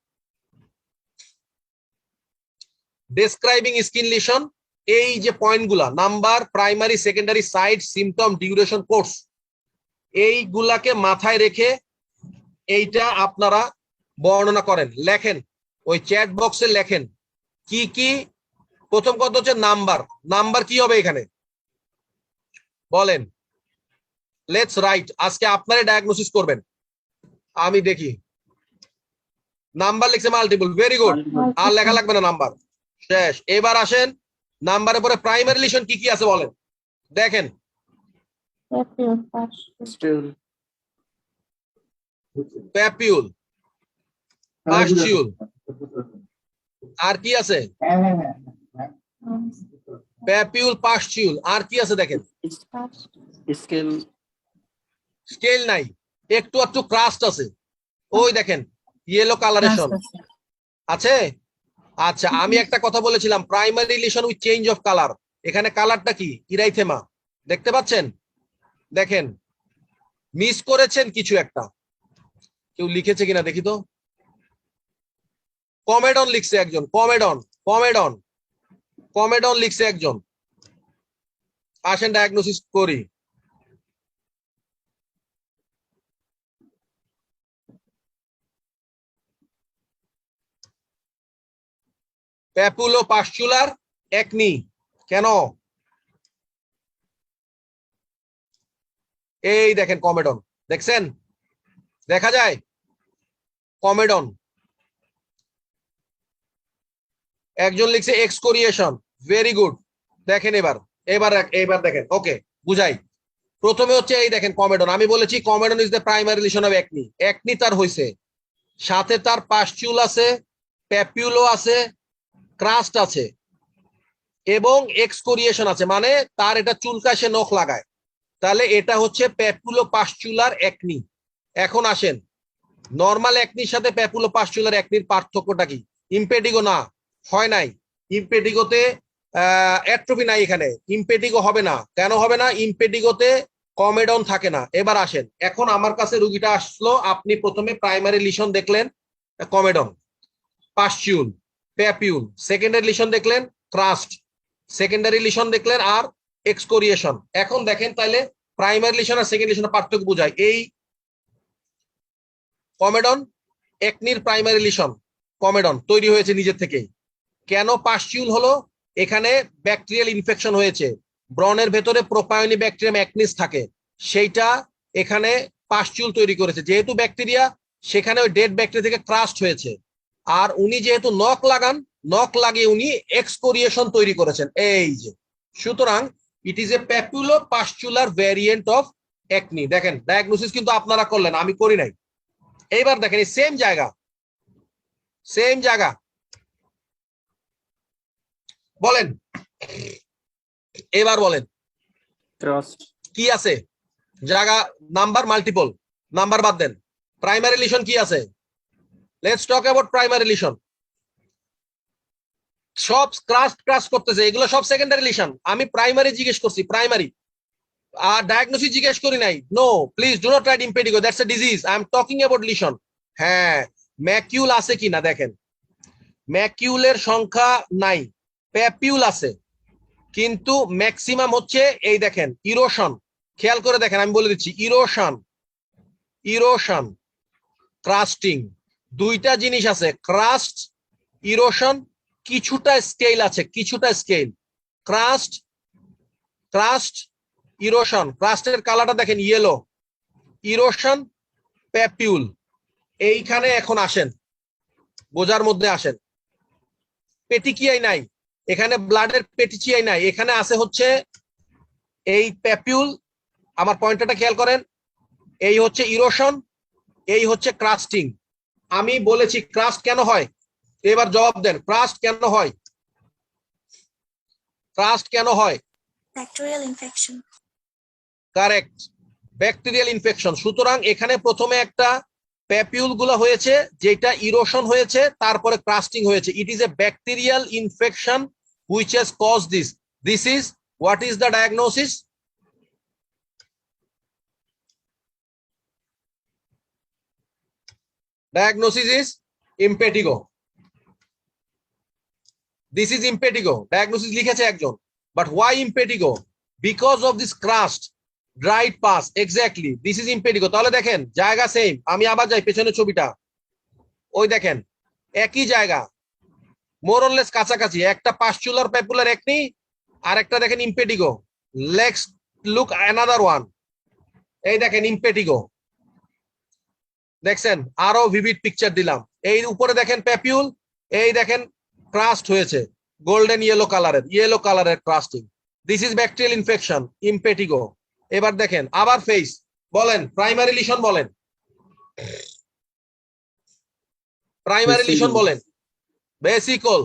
ডেসক্রাইবিং স্কিন লিশন, এই যে পয়েন্টগুলা number, primary, secondary, site, symptom, duration, course, এইগুলাকে মাথায় রেখে এইটা আপনারা বর্ণনা করেন, লেখেন, ওই চ্যাট বক্সে লেখেন কি কি। প্রথম কথা হচ্ছে নাম্বার। নাম্বার কি হবে এখানে বলেন? Let's write. আজকে আপনারাই ডায়াগনোসিস করবেন। আমি দেখি নাম্বার লিখছে মাল্টিপল, ভেরি গুড, আর লেখা লাগবে না নাম্বার, শেষ। এবার আসেন নাম্বারের পরে প্রাইমারি লিশন কি কি আছে বলেন, দেখেন। প্যাপিউল, পাস্টিউল, আর কি আছে? প্যাপিউল, পাস্টিউল, আর কি আছে দেখেন? স্কেল নাই, একটু একটু ক্রাস্ট আছে, ওই দেখেন ইয়েলো কালারেশন আছে। আচ্ছা, আমি একটা কথা বলেছিলাম primary lesion with change of colour. এখানে কালারটা কি? ইরাইথেমা, দেখতে পাচ্ছেন? দেখেন মিস করেছেন কিছু একটা, কেউ লিখেছে কিনা দেখি তো। কমেডন লিখছে একজন, কমেডন, কমেডন, কমেডন লিখছে একজন। আসেন ডায়াগনোসিস করি। প্যাপুলো পাস্চুলার একনি, কেন? এই দেখেন কমেডন, দেখছেন? দেখা যায় কমেডন। একজন লিখছে এক্সকোরিয়েশন, ভেরি গুড। দেখেন এবার এবার এবার দেখেন, ওকে বুঝাই। প্রথমে হচ্ছে এই দেখেন কমেডন, আমি বলেছি comedone is the primary lesion of acne. Acne তার হইছে, সাথে তার পাস্চুল আছে, প্যাপিউলো আছে, ক্রাস্ট আছে, এবং এক্সকোরিয়েশন আছে, মানে তার এটা চুলকায়, সে নখ লাগায়। তাহলে এটা হচ্ছে প্যাপুলো পাস্চুলার একনি। এখন আসেন নর্মাল একনির সাথে প্যাপুলো পাস্চুলার একনির পার্থক্যটা কি? ইমপেডিগো না, হয় নাই। ইমপেডিগোতে অ্যাট্রোফি নাই, এখানে ইমপেডিগো হবে না। কেন হবে না? ইমপেডিগোতে কমেডন থাকে না। এবার আসেন, এখন আমার কাছে রুগীটা আসলো, আপনি প্রথমে প্রাইমারি লিশন দেখলেন কমেডন, পাস্চুল, প্যাপিউল, সেকেন্ডারি লিশন দেখলেন ক্রাস্ট, সেকেন্ডারি লিশন দেখলেন আর এক্সকোরিয়েশন। এখন দেখেন তাহলে প্রাইমারি লিশন আর সেকেন্ড লিশনের পার্থক্য বোঝায়। এই কমেডন একনির প্রাইমারি লিশন, কমেডন তৈরি হয়েছে নিজের থেকেই। কেন পাস্টিউল হলো? এখানে ব্যাকটেরিয়াল ইনফেকশন হয়েছে, ব্রণের ভেতরে প্রোপায়োনি ব্যাকটেরিয়াম অ্যাকনিস থাকে, সেইটা এখানে পাস্টিউল তৈরি করেছে। যেহেতু ব্যাকটেরিয়া, সেখানে ওই ডেড ব্যাকটেরিয়া থেকে ক্রাস্ট হয়েছে। আর উনি যেহেতু নখ লাগান, নখ লাগিয়ে উনি এক্সকোরিয়েশন তৈরি করেছেন, এই যে। সুতরাং it is a papulopustular variant of acne. দেখেন ডায়াগনোসিস কিন্তু আপনারা করলেন, আমি করি নাই। এইবার দেখেন এই সেম জায়গা, সেম জায়গা, বলেন এবার বলেন কি আছে? জায়গা নাম্বার মাল্টিপল, নাম্বার বাদ দেন। প্রাইমারি লিশন কি আছে? Let's talk about primary lesion. সব ক্রাস্ট করতেছে, এগুলো সব সেকেন্ডারি লিশন। আমি প্রাইমারি জিজ্ঞেস করছি, প্রাইমারি, আর ডায়াগনোসিস জিজ্ঞেস করি নাই। No please do not write impetigo, that's a disease, I am talking about lesion. হ্যাঁ, ম্যাকিউল আছে কিনা দেখেন, ম্যাকিউলের সংখ্যা নাই, প্যাপিউল আছে, কিন্তু ম্যাক্সিমাম হচ্ছে এই দেখেন ইরোশন। খেয়াল করে দেখেন, আমি বলে দিচ্ছি, ইরোশন, ইরোশন, ক্রাস্টিং, দুইটা জিনিস আছে, ক্রাস্ট, ইরোশন, কিছুটা স্কেল আছে, কিছুটা স্কেল। Crust, crust, erosion. ক্রাস্টের কালারটা দেখেন ইয়েলো, ইরোশন, প্যাপিউল। এইখানে এখন আসেন, বোঝার মধ্যে আসেন। পেটিকিয়াই নাই এখানে, ব্লাডের পেটিচিয়াই নাই, এখানে আছে হচ্ছে এই প্যাপিউল। আমার পয়েন্টটা খেয়াল করেন, এই হচ্ছে ইরোশন, এই হচ্ছে ক্রাস্টিং। আমি বলেছি ক্রাস্ট কেন হয়, এবার জবাব দেন, ক্রাস্ট কেন হয়? ক্রাস্ট কেন হয়?
Bacterial infection.
Correct, bacterial infection. সুতরাং এখানে প্রথমে একটা প্যাপিউল গুলো হয়েছে, যেটা ইরোশন হয়েছে, তারপরে ক্রাস্টিং হয়েছে। It is a bacterial infection which has cause this. This is what is the diagnosis? Diagnosis is impetigo. This is impetigo. Diagnosis লিখেছে একজন। But why impetigo? Because of this crust, dried pus. Exactly. This is impetigo. তাহলে দেখেন জায়গা same. আমি আবার যাই পেছনের ছবিটা। ওই দেখেন একই জায়গা, মোর অর লেস কাছাকাছি। একটা পাস্চুলার প্যাপুলার একনি, আর একটা দেখেন impetigo. Let's look another one. এই দেখেন impetigo। দেখছেন, আরো ভিভিড পিকচার দিলাম। এই উপরে দেখেন প্যাপিউল, এই দেখেন ক্রাস্ট হয়েছে গোল্ডেন ইয়েলো কালারের crusting. This is bacterial infection, impetigo. এবার দেখেন আবার ফেস, বলেন প্রাইমারি লিশন, বলেন প্রাইমারি লিশন, বলেন ভেসিকল,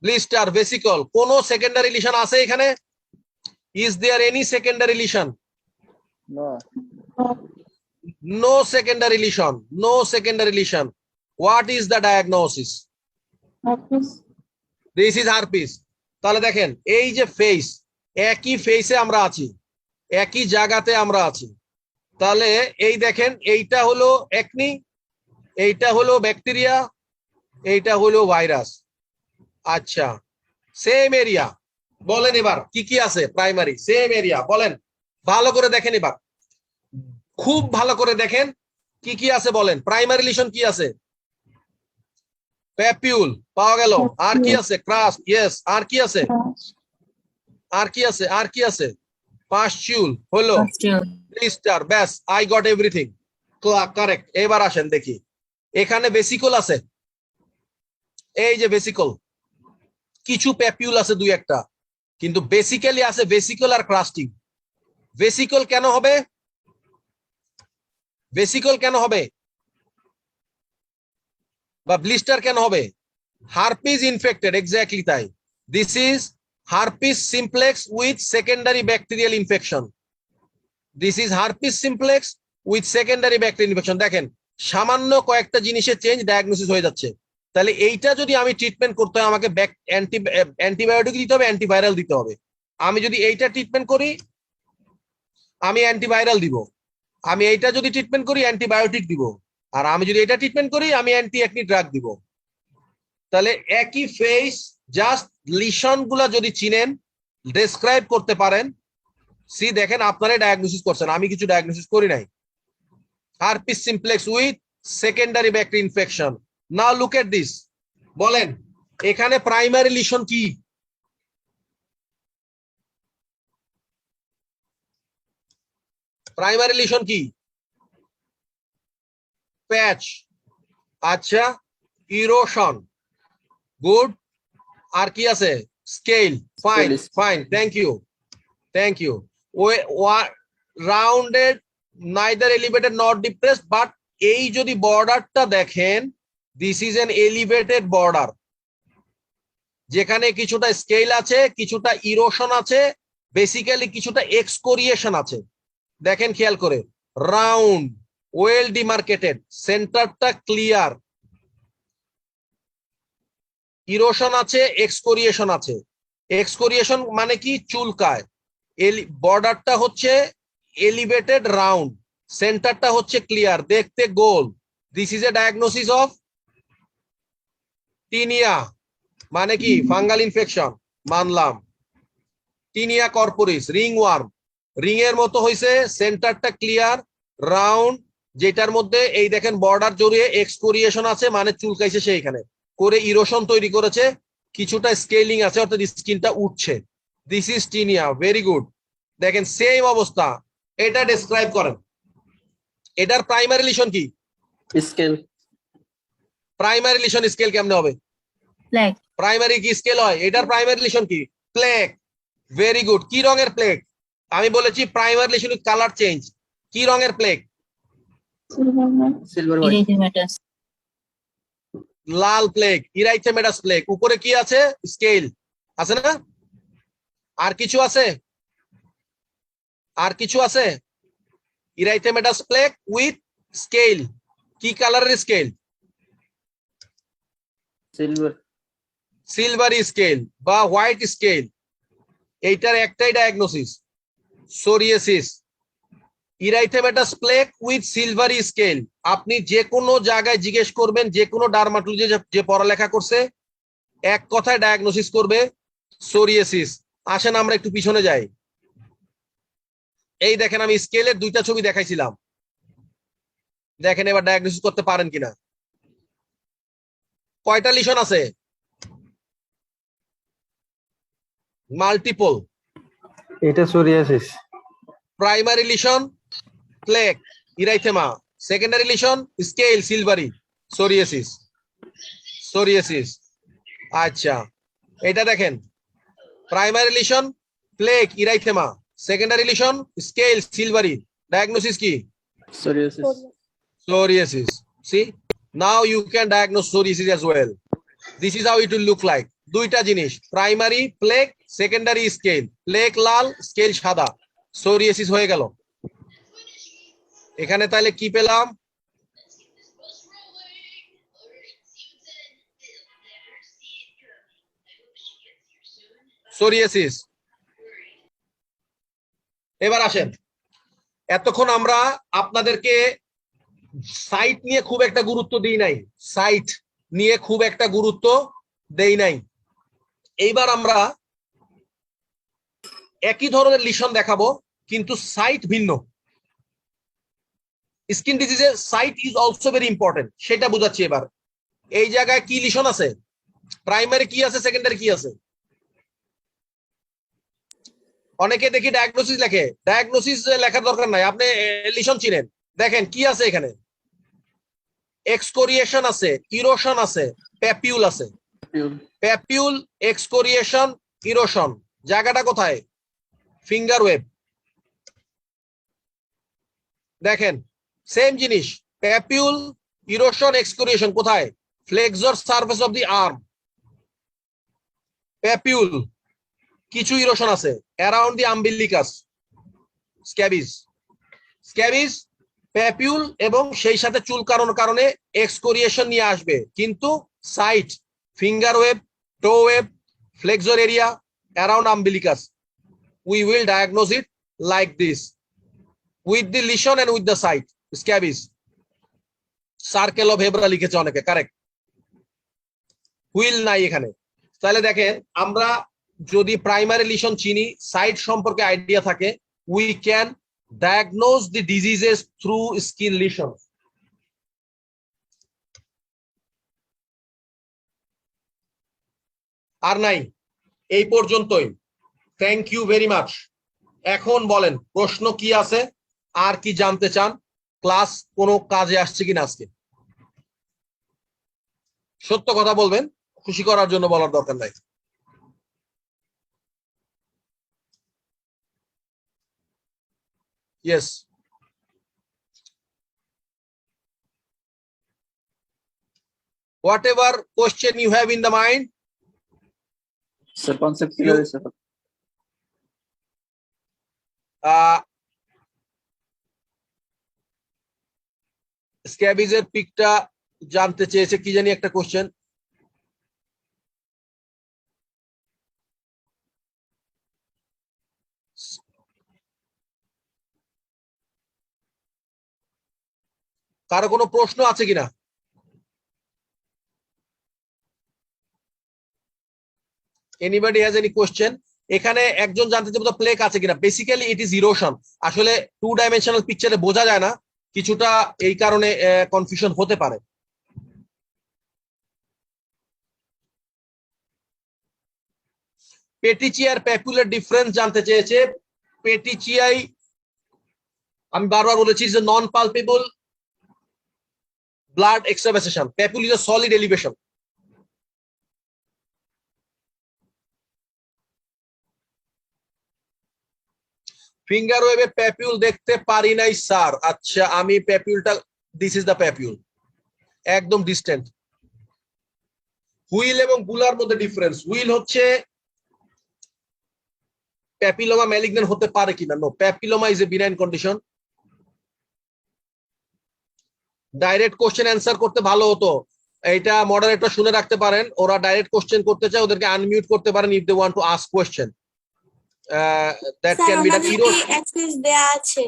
ব্লিস্টার, ভেসিকল। কোন সেকেন্ডারি লিশন আছে এখানে? Is there any secondary lesion? No secondary lesion. No secondary lesion. What is the diagnosis? This is herpes. তাহলে দেখেন এই যে ফেস, একই ফেসে আমরা আছি, একই জায়গাতে আমরা আছি। তাহলে এই দেখেন এইটা হলো একনি, এইটা হলো ব্যাকটেরিয়া, এইটা হলো ভাইরাস। আচ্ছা, সেম এরিয়া। বলেন এবার কি কি আছে প্রাইমারি? সেম এরিয়া, বলেন ভালো করে দেখেন এবার, খুব ভালো করে দেখেন কি কি আছে। বলেন প্রাইমারি লিশন কি আছে? প্যাপিউল পাওয়া গেল। আর কি আছে? ক্রাস্ট। ইয়েস। আর কি আছে? আর কি আছে? আর কি আছে? পাস্চুল হলো, ব্লিস্টার। ব্যাস, আই গট এভরিথিং। কারেক্ট। এবার আসেন দেখি, এখানে ভেসিকল আছে। এই যে ভেসিকল, কিছু প্যাপিউল আছে দুই একটা, কিন্তু বেসিক্যালি আছে ভেসিকল আর ক্রাস্টিং। ভেসিকল কেন হবে? ভেসিকল কেন হবে বা ব্লিস্টার কেন হবে? Herpes infected. এক্স্যাক্টলি তাই। This is herpes simplex with secondary bacterial infection. This is herpes simplex with secondary bacterial infection. দেখেন সামান্য কয়েকটা জিনিসের চেঞ্জ, ডায়াগনোসিস হয়ে যাচ্ছে। তাহলে এইটা যদি আমি ট্রিটমেন্ট করতে হয়, আমাকে অ্যান্টিবায়োটিক দিতে হবে, অ্যান্টিভাইরাল দিতে হবে। আমি যদি এইটা ট্রিটমেন্ট করি, আমি অ্যান্টিভাইরাল দিব। আমি এইটা যদি ট্রিটমেন্ট করি, অ্যান্টিবায়োটিক দিব। আর আমি যদি এটা ট্রিটমেন্ট করি, আমি অ্যান্টি অ্যাকনি ড্রাগ দিব। তাহলে একই ফেস, জাস্ট লিশন গুলা যদি চিনেন, ডেসক্রাইব করতে পারেন, সি দেখেন আপনারা ডায়াগনোসিস করছেন, আমি কিছু ডায়াগনোসিস করি নাই। Herpes simplex with secondary bacterial infection. Now look at this. বলেন এখানে প্রাইমারি লিশন কি? প্রাইমারি লিশন কি? প্যাচ। আচ্ছা, ইরোশন। গুড। আর কি আছে? Scale. Fine fine, thank you thank you. Rounded, neither elevated not depressed. But এই যদি বর্ডারটা দেখেন, this is an elevated border, যেখানে কিছুটা স্কেল আছে, কিছুটা ইরোশন আছে, বেসিক্যালি কিছুটা এক্সকোরিয়েশন আছে। দেখেন খেয়াল করে, রাউন্ড, ওয়েল ডিমার্কেটেড, সেন্টারটা ক্লিয়ার, ইরোশন আছে, এক্সকোরিয়েশন আছে। এক্সকোরিয়েশন মানে কি? চুলকায়। বর্ডারটা হচ্ছে এলিভেটেড, রাউন্ড, সেন্টারটা হচ্ছে ক্লিয়ার, দেখতে গোল। This is a diagnosis of tinea. মানে কি? Fungal infection. মানলাম। Tinea corporis, ringworm, ring এর মতো হয়েছে, সেন্টারটা ক্লিয়ার, রাউন্ড, যেটার মধ্যে এই দেখেন বর্ডার জড়িয়ে এক্সকোরিয়েশন আছে, মানে চুলকাইছে সেইখানে করে, ইরোশন তৈরি করেছে, কিছুটা স্কেলিং আছে, অর্থাৎ স্কিনটা উঠছে। This is tinea. Very good. দেখেন সেম অবস্থা। এটা ডেসক্রাইব করেন। এটার প্রাইমারি লিশন কি?
স্কেল।
প্রাইমারি লিশন স্কেল কেমনে হবে?
প্লেগ।
প্রাইমারি কি স্কেল হয়? এটার প্রাইমারি লিশন কি? প্লেগ। Very good. কি রঙের প্লেগ? আমি বলেছি প্রাইমারি লিশন কালার চেঞ্জ। কি রঙের প্লেগ?
Silver white.
লাল প্লেগ, ইরাইথেমেটাস প্লেগ। উপরে কি আছে? স্কেল আছে না? আর কিছু আছে? আর কিছু আছে? ইরাইথেমেটাস প্লেক উইথ স্কেল, কি কালারের স্কেল?
সিলভার।
সিলভারি স্কেল বা হোয়াইট স্কেল, এইটার একটাই diagnosis, psoriasis. Erythematous plaque with silvery scale, আপনি যে কোনো জায়গায় জিজ্ঞেস করবেন, যে কোনো ডার্মাটোলজি যে পড়ালেখা করছে, এক কথায় ডায়াগনোসিস করবে সোরিয়াসিস। আসেন আমরা একটু পিছনে যাই। এই দেখেন আমি স্কেলের দুইটা ছবি দেখাইছিলাম, দেখেন এবার ডায়াগনোসিস করতে পারেন কিনা। কয়টা লিশন আছে? মাল্টিপল।
এটা psoriasis.
Primary lesion plaque erythema, secondary lesion scale silvery, psoriasis. Psoriasis, আচ্ছা এটা দেখেন, primary lesion plaque erythema, secondary lesion scale silvery, diagnosis কি?
Psoriasis.
Psoriasis. See, now you can diagnose psoriasis as well. This is how it will look like. দুইটা জিনিস, primary plaque, secondary scale, plaque লাল, scale সাদা, psoriasis হয়ে গেল। এখানে তাহলে কি পেলাম? সোরিয়াসিস। এবার আসেন, এতক্ষণ আমরা আপনাদেরকে সাইট নিয়ে খুব একটা গুরুত্ব দিই নাই, সাইট নিয়ে খুব একটা গুরুত্ব দেই নাই। এইবার আমরা একই ধরনের লিশন দেখাবো, কিন্তু সাইট ভিন্ন। স্কিন ডিজিজের site is also very important, সেটা বোঝাচ্ছি এবার। এই জায়গায় কি লিশন আছে? প্রাইমারি কি আছে, সেকেন্ডারি কি আছে? অনেকে দেখি ডায়াগনোসিস লেখে, ডায়াগনোসিস লেখার দরকার নাই, আপনি লিশন চিনেন। দেখেন কি আছে এখানে, এক্সকোরিয়েশন আছে, ইরোশন আছে, প্যাপিউল আছে। প্যাপিউল, এক্সকোরিয়েশন, ইরোশন, জায়গাটা কোথায়? Finger web. দেখেন সেম জিনিস, প্যাপিউল, ইরোশন, এক্সকোরিয়েশন কোথায়? Flexor surface of the arm. Papule, কিছু ইরোশন আছে around the umbilicus, scabies. Scabies, papule এবং সেই সাথে চুলকানোর কারণে এক্সকোরিয়েশন নিয়ে আসবে, কিন্তু site finger web, toe web, flexor area, around umbilicus. We will diagnose it like this, with the lesion and with the site, scabies. Circle of Hebra লিখেছে অনেকে, কারেক্ট। হুইল নাই এখানে। তাহলে দেখেন, আমরা যদি প্রাইমারি লিশন চিনি, সাইট সম্পর্কে আইডিয়া থাকে, we can diagnose the diseases through skin lesions. আর নাই, এই পর্যন্তই। Thank you very much. এখন বলেন প্রশ্ন কি আছে, আর কি জানতে চান, ক্লাস কোনো কাজে আসছে কিনা আজকে? সত্য কথা বলবেন, খুশি করার জন্য বলার দরকার নাই। Yes, whatever question you have in the mind,
sir concept clear হয়েছে?
স্ক্যাবিজের পিকটা জানতে চেয়েছে, কি জানি একটা কোশ্চেন। কারো কোনো প্রশ্ন আছে কিনা? Anybody has any question? এখানে একজন জানতে চাইবে তো প্লেক আছে কিনা। Basically it is erosion. আসলে 2 ডাইমেনশনাল পিকচারে বোঝা যায় না, কিছুটা এই কারণে কনফিউশন হতে পারে। পেটিচিয়ার প্যাপুলার ডিফারেন্স জানতে চেয়েছে। পেটিচিয়াই আমি বারবার বলেছি যে non palpable blood extravasation, papule is a solid elevation. Finger ওয়েবে প্যাপিউল দেখতে পারি নাই স্যার। আচ্ছা, আমি প্যাপিউলটা, দিস ইজ দ্য প্যাপিউল, একদম ডিস্টেন্ট। হুইল এবং বুলার মধ্যে ডিফারেন্স, হুইল হচ্ছে প্যাপিলোমা ম্যালিগন্যান্ট হতে পারে কিনা? No, papilloma is a benign condition. Direct question answer করতে ভালো হতো, এটা মডারেটর শুনে রাখতে পারেন, ওরা ডাইরেক্ট কোশ্চেন করতে চায় ওদেরকে আনমিউট করতে পারেন if they want to ask question, that
sir
can be done.
ওনাদেরকে অ্যাক্সেস দেয়া আছে,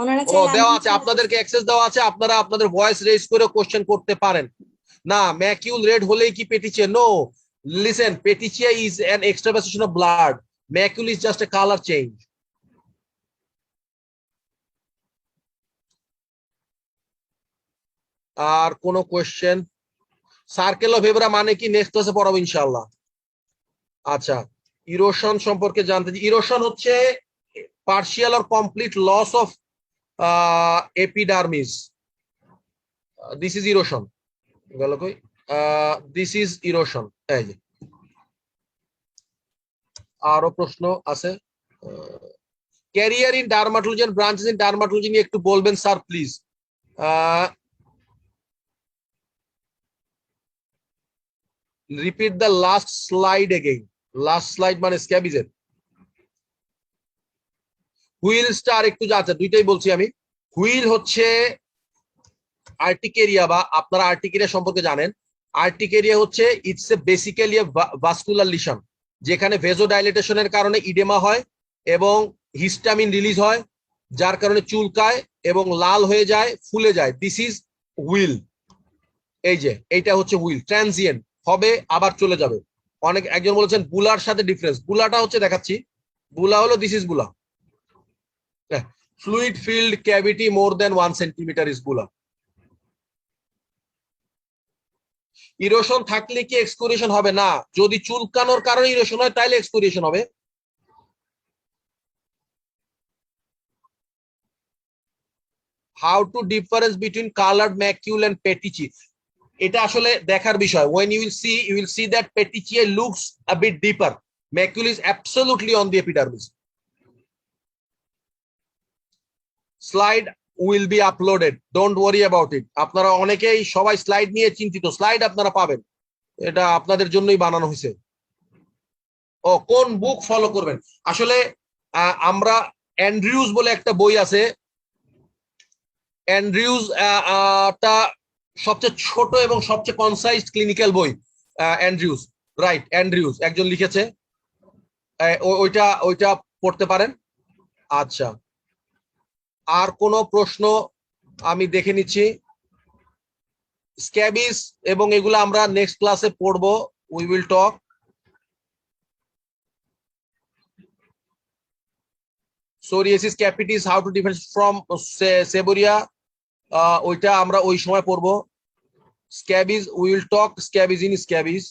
ওনারা
ও
চাইলে
দেওয়া
unmute
আছে,
করে
আপনাদেরকে অ্যাক্সেস দেওয়া আছে, আপনারা আপনাদের ভয়েস রেজ করে কোশ্চেন করতে পারেন। না ম্যাকিউল রেড হলেই কি petechia? No, listen, petechia is an extravasation of blood, macule is just a colour change. আর কোন কোশ্চেন? সার্কেল অফ এভরা মানে কি নেক্সট ক্লাসে পড়াবো ইনশাআল্লাহ। আচ্ছা, ইরোশন সম্পর্কে জানতে, ইরোশন হচ্ছে partial or complete loss of epidermis, this is erosion. গেল কই? This is erosion. এই যে আরো প্রশ্ন আছে? Career in dermatology and branches in dermatology নিয়ে একটু বলবেন sir please. Repeat the last slide again. Last slide মানে স্ক্যাবিজের হুইল স্টার একটু যাচ্ছে, দুইটাই বলছি আমি। হুইল হচ্ছে আর্টিকেরিয়া, বা আপনারা আর্টিকেরিয়া সম্পর্কে জানেন। আর্টিকেরিয়া হচ্ছে it's a basically vascular lesion, যেখানে ভেজোডাইলেটেশনের কারণে ইডেমা হয় এবং হিস্টামিন রিলিজ হয়, যার কারণে চুলকায় এবং লাল হয়ে যায়, ফুলে যায়। This is wheel. এই যে এইটা হচ্ছে হুইল, ট্রানজিয়েন্ট হবে আবার চলে যাবে। একজন বলেছেন বুলার সাথে ডিফারেন্স, বুলাটা হচ্ছে দেখাচ্ছি, বুলা হলো this is bulla, fluid filled cavity more than 1 centimetre is bulla. Erosion থাকলে কি এক্সক্রিয়েশন হবে? না, যদি চুলকানোর কারণে ইরোশন হয় তাহলে এক্সক্রিয়েশন হবে। How to difference between coloured macule and petechiae, এটা আসলে দেখার বিষয়। when you will see that petechiae looks a bit deeper, macule is absolutely on the epidermis. Slide will be uploaded, don't worry about it. আপনারা অনেকেই সবাই slide নিয়ে চিন্তিত, slide আপনারা পাবেন, এটা আপনাদের জন্যই বানানো হয়েছে। ও কোন বুক ফলো করবেন? আসলে আমরা অ্যান্ড্রিউজ বলে একটা বই আছে, অ্যান্ড্রিউজ টা সবচেয়ে ছোট এবং সবচেয়ে কনসাইজ ক্লিনিক্যাল বই। অ্যান্ড্রিউজ, রাইট, অ্যান্ড্রিউজ একজন লিখেছে, ওইটা পড়তে পারেন। আচ্ছা, আর কোন প্রশ্ন? আমি দেখে নিচ্ছি। স্ক্যাবিস এবং এগুলো আমরা নেক্সট ক্লাসে পড়বো, we will talk. Psoriasis capitis, how to difference from seborrhoea, ওইটা আমরা ওই সময় পড়বো। Scabies, we will talk scabies in scabies.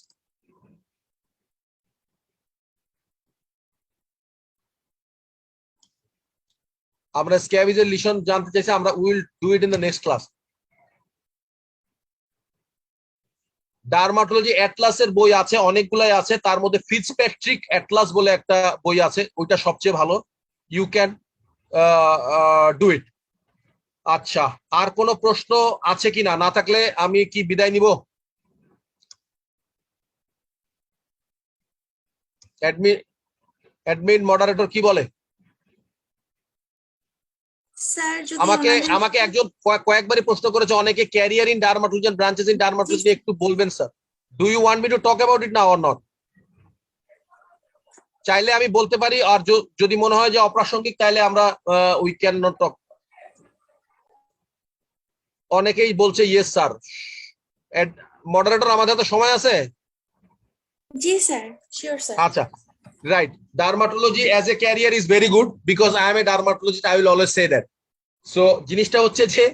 আমরা স্ক্যাবিজের লিশন জানতে চাইছি, আমরা will do it in the next class. Dermatology অ্যাটলাসের বই আছে, অনেকগুলাই আছে, তার মধ্যে ফিটজপ্যাট্রিক অ্যাটলাস বলে একটা বই আছে, ওইটা সবচেয়ে ভালো, ইউ ক্যান ডু ইট। আচ্ছা, আর কোনো প্রশ্ন আছে কিনা? না থাকলে আমি কি বিদায় নিব? অ্যাডমিন মডারেটর কি বলে?
স্যার যদি
আমাকে একজন কয়েকবারই প্রশ্ন করেছে, অনেকে career in dermatology and branches in dermatology একটু বলবেন sir. Do you want me to talk about it now or not? চাইলে আমি বলতে পারি, আর যদি মনে হয় যে অপ্রাসঙ্গিক তাহলে আমরা উই ক্যান নট টক। অনেকেই বলছে ইয়েস স্যার। মডারেটর, আমাদের তো সময় আছে?
জি স্যার, শিওর স্যার।
আচ্ছা, right, dermatology as a career is very good because I am a dermatologist, I will always say that. So জিনিসটা হচ্ছে যে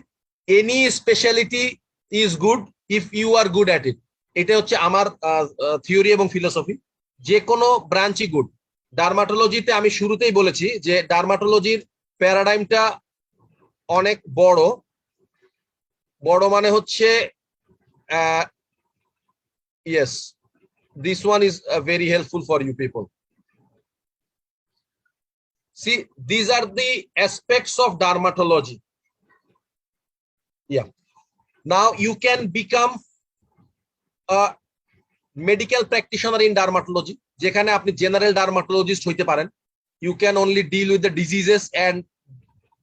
any speciality is good if you are good at it, এটা হচ্ছে আমার theory এবং philosophy. যে কোনো ব্রাঞ্চই good. ডার্মাটোলজিতে আমি শুরুতেই বলেছি যে ডার্মাটোলজির প্যারাডাইমটা অনেক বড়, মানে হচ্ছে yes, this one is very helpful for you people. See, these are the aspects of dermatology. Yeah, now you can become a medical practitioner in dermatology, যেখানে আপনি জেনারেল ডার্মাটোলজিস্ট হইতে পারেন। you can only deal with the diseases and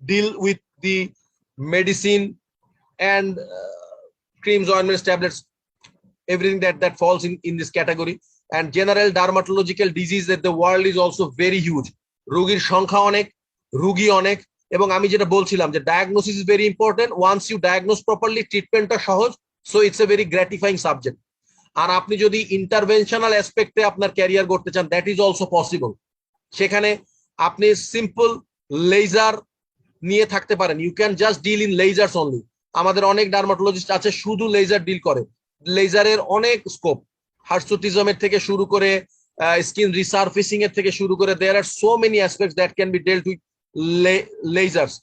deal with the medicine and creams, ointments, tablets, everything that falls in this category. And general dermatological disease that the world is also very huge. রোগীর সংখ্যা অনেক, রোগী অনেক, এবং আমি যেটা বলছিলাম যে diagnosis is very important. Once you diagnose properly, ট্রিটমেন্টটা সহজ। So it's a very gratifying subject. আর আপনি যদি ইন্টারভেনশনাল অ্যাসপেক্টে আপনার ক্যারিয়ার করতে চান, দ্যাট ইজ অলসো পসিবল। সেখানে আপনি সিম্পল লেজার নিয়ে থাকতে পারেন। You can just deal in lasers only. আমাদের অনেক ডার্মাটোলজিস্ট আছে শুধু লেজার ডিল করে। লেজারের অনেক স্কোপ, হার্সুটিজমের থেকে শুরু করে স্কিন রিসার্ফেসিং এর থেকে শুরু করে there are so many aspects that can be dealt with lasers.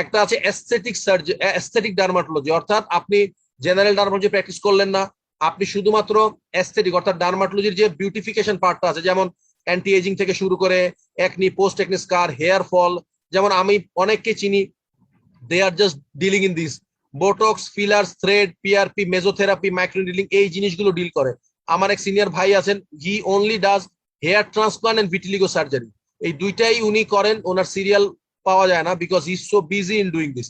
একটা আছে অ্যাস্থেটিক ডার্মাটোলজি, অর্থাৎ আপনি জেনারেল ডার্মাটোলজি প্র্যাকটিস করলেন না, আপনি শুধুমাত্র অ্যাস্থেটিক অর্থাৎ ডার্মাটোলজির যে বিউটিফিকেশন পার্টটা আছে, যেমন অ্যান্টি এজিং থেকে শুরু করে acne, post acne scar, hair fall, যেমন আমি অনেককে চিনি, they are just dealing in this. Botox, filler, thread, PRP, mesotherapy, microneedling, এই জিনিসগুলো ডিল করে। আমার এক সিনিয়র ভাই আছেন, he only does hair transplant and vitiligo surgery. এই দুইটাই উনি করেন, ওনার সিরিয়াল পাওয়া যায় না because he is so busy in doing this.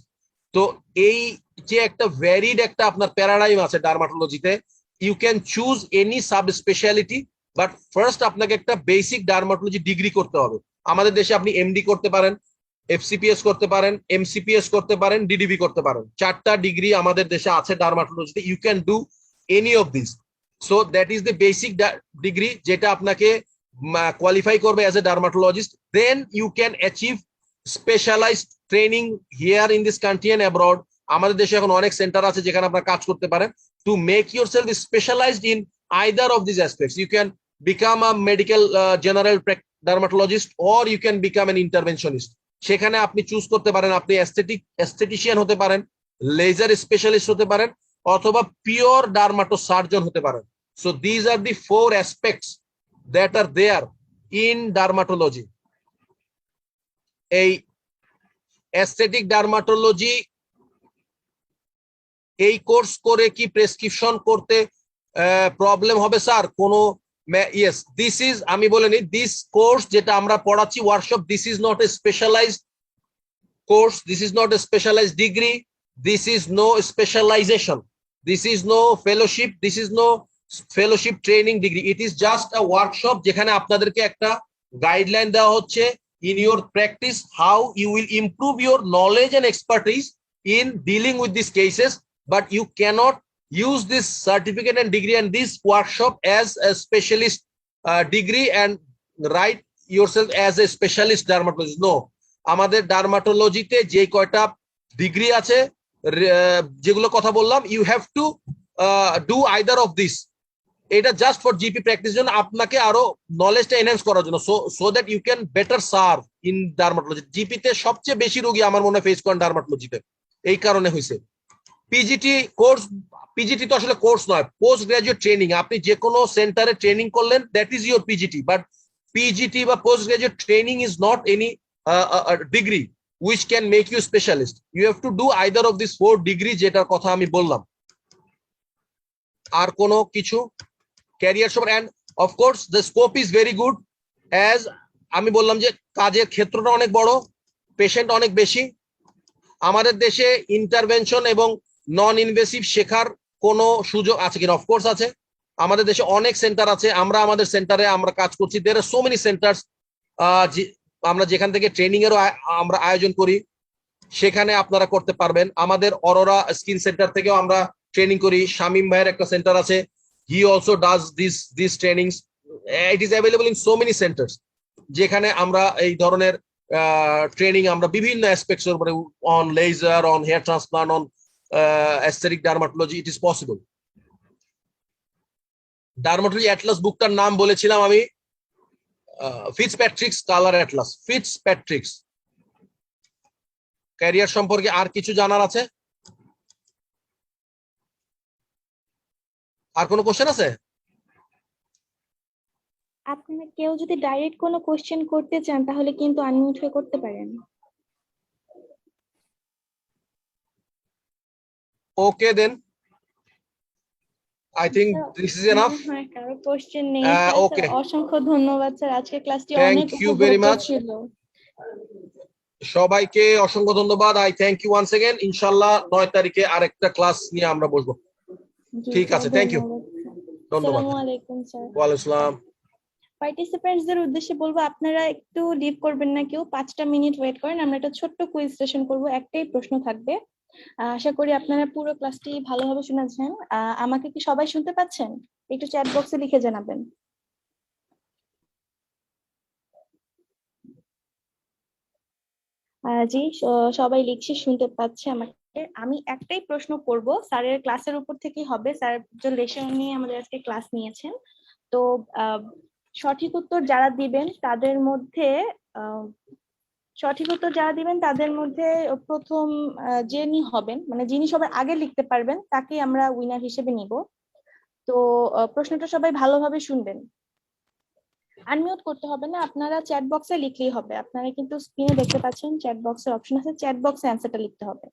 তো এই যে একটা ভ্যারিড একটা আপনার প্যারাডাইম আছে ডার্মাটোলজিতে, you can choose any sub speciality, but first আপনাকে একটা বেসিক ডার্মাটোলজি ডিগ্রি করতে হবে। আমাদের দেশে আপনি এমডি করতে পারেন, এফসিপিএস করতে পারেন, এমসিপিএস করতে পারেন, ডিডিবি করতে পারেন। 4টা ডিগ্রি আমাদের দেশে আছে ডার্মাটোলজিতে। You can do any of this. So that is the basic degree যেটা আপনাকে কোয়ালিফাই করবে as a dermatologist. Then you can achieve specialised training here in this country and abroad. আমাদের দেশে এখন অনেক সেন্টার আছে যেখানে আপনারা কাজ করতে পারেন। To make yourself specialised in either of this aspects, you can become a medical general dermatologist or you can become an interventionist. সেখানে আপনি চুজ করতে পারেন, আপনি অ্যাস্থেটিশিয়ান হতে পারেন, লেজার স্পেশালিস্ট হতে পারেন, অথবা পিওর ডার্মাটো সার্জন হতে পারেন। So these are the 4 aspects that are there in dermatology. এই অ্যাস্থেটিক ডার্মাটোলজি এই কোর্স করে কি প্রেসক্রিপশন করতে প্রবলেম হবে স্যার? কোনো ইয়েস, দিস ইজ, আমি বলে নি, দিস কোর্স যেটা আমরা পড়াচ্ছি workshop, this is not a specialised course, this is not a specialised degree, this is no specialisation, this is no fellowship, this is no fellowship training degree. It is just a workshop যেখানে আপনাদেরকে একটা guideline দেওয়া হচ্ছে in your practice how you will improve your knowledge and expertise in dealing with these cases, but you cannot use this certificate and degree and this workshop as a specialist degree and write yourself as a specialist dermatologist. No, আমাদের ডার্মাটোলজিতে যে কয়টা degree আছে যেগুলো কথা বললাম, you have to do either of this. এটা just for GP practice জন্য, আপনাকে আরো নলেজটা এনহ্যান্স করার জন্য, so that you can better serve in dermatology. জিপিতে সবচেয়ে বেশি রোগী আমার মনে হয় ফেস করেন ডার্মাটোলজিতে, এই কারণে হয়েছে। পিজিটি কোর্স, পিজিটি তো আসলে কোর্স নয়, পোস্ট গ্রাজুয়েট ট্রেনিং। আপনি যে কোনো সেন্টারে ট্রেনিং করলেন, that is your PGT, but PGT বা post graduate training is not any degree which can make you specialist. You have to do either of this 4 degree যেটার কথা আমি বললাম। আর কোনো কিছু ক্যারিয়ার সব, and of course the scope is very good, as আমি বললাম যে কাজের ক্ষেত্রটা অনেক বড়, পেশেন্ট অনেক বেশি। আমাদের দেশে ইন্টারভেনশন এবং নন ইনভেসিভ শেখার কোনো সুযোগ আছে কিনা? অফকোর্স আছে। আমাদের দেশে অনেক সেন্টার আছে, আমরা আমাদের সেন্টারে আমরা কাজ করছি। দেয়ার আর সো মেনি সেন্টার্স, আমরা যেখান থেকে ট্রেনিং এরও আমরা আয়োজন করি, সেখানে আপনারা করতে পারবেন। আমাদের অরোরা স্কিন সেন্টার থেকেও আমরা ট্রেনিং করি। শামীম ভাইয়ের একটা সেন্টার আছে, he also does these trainings. It is available in so many centers যেখানে আমরা এই ধরনের ট্রেনিং আমরা বিভিন্ন অ্যাসপেক্টস এর উপরে, on laser, on hair transplant, on aesthetic dermatology, it is possible. Dermatology atlas বুকটার নাম বলেছিলাম আমি, Fitzpatrick's colour atlas, Fitzpatrick's. Career সম্পর্কে আর কিছু জানার আছে? আর কোনো কোশ্চেন আছে?
আপনারা কেউ যদি ডাইরেক্ট কোনো কোশ্চেন করতে চান তাহলে কিন্তু আনমিউট হয়ে করতে পারেন।
ওকে দেন, I think this is enough.
হ্যাঁ, কারো কোশ্চেন নেই স্যার।
Okay.
অসংখ্য ধন্যবাদ স্যার, আজকের ক্লাসটি
Thank
অনেক
you very
উপভোগ্য
much.
ছিল।
সবাইকে অসংখ্য ধন্যবাদ। I thank you once again. ইনশাআল্লাহ 9 তারিখে আরেকটা ক্লাস নিয়ে আমরা বসবো।
জি
ঠিক
স্যার,
আছে, thank you. ধন্যবাদ।
আসসালামু আলাইকুম স্যার।
ওয়ালাইকুম আসসালাম।
পার্টিসিপেন্টসদের উদ্দেশ্যে বলবো, আপনারা একটু লিভ করবেন না, কেউ 5টা মিনিট ওয়েট করেন। আমরা একটা ছোট্ট কুইজ সেশন করব, একটাই প্রশ্ন থাকবে। আশা করি আপনারা পুরো ক্লাসটি ভালোভাবে শুনেছেন। আমাকে কি সবাই শুনতে পাচ্ছেন? একটু চ্যাট বক্সে লিখে জানাবেন। জি, সবাই লিখছে, শুনতে পাচ্ছে আমাকে। আমি একটাই প্রশ্ন করব, স্যারের ক্লাসের উপর থেকেই হবে। স্যার যে লেসন নিয়ে আমাদের আজকে ক্লাস নিয়েছেন, তো সঠিক উত্তর যারা দিবেন তাদের মধ্যে প্রথম যিনি হবেন, মানে যিনি সবার আগে লিখতে পারবেন তাকেই আমরা উইনার হিসেবে নিব। তো প্রশ্নটা সবাই ভালোভাবে শুনবেন। আনমিউট করতে হবে না, আপনারা চ্যাট বক্সে লিখলেই হবে। আপনারা কিন্তু স্ক্রিনে দেখতে পাচ্ছেন চ্যাট বক্সের অপশন আছে, চ্যাট বক্সে অ্যান্সারটা লিখতে হবে।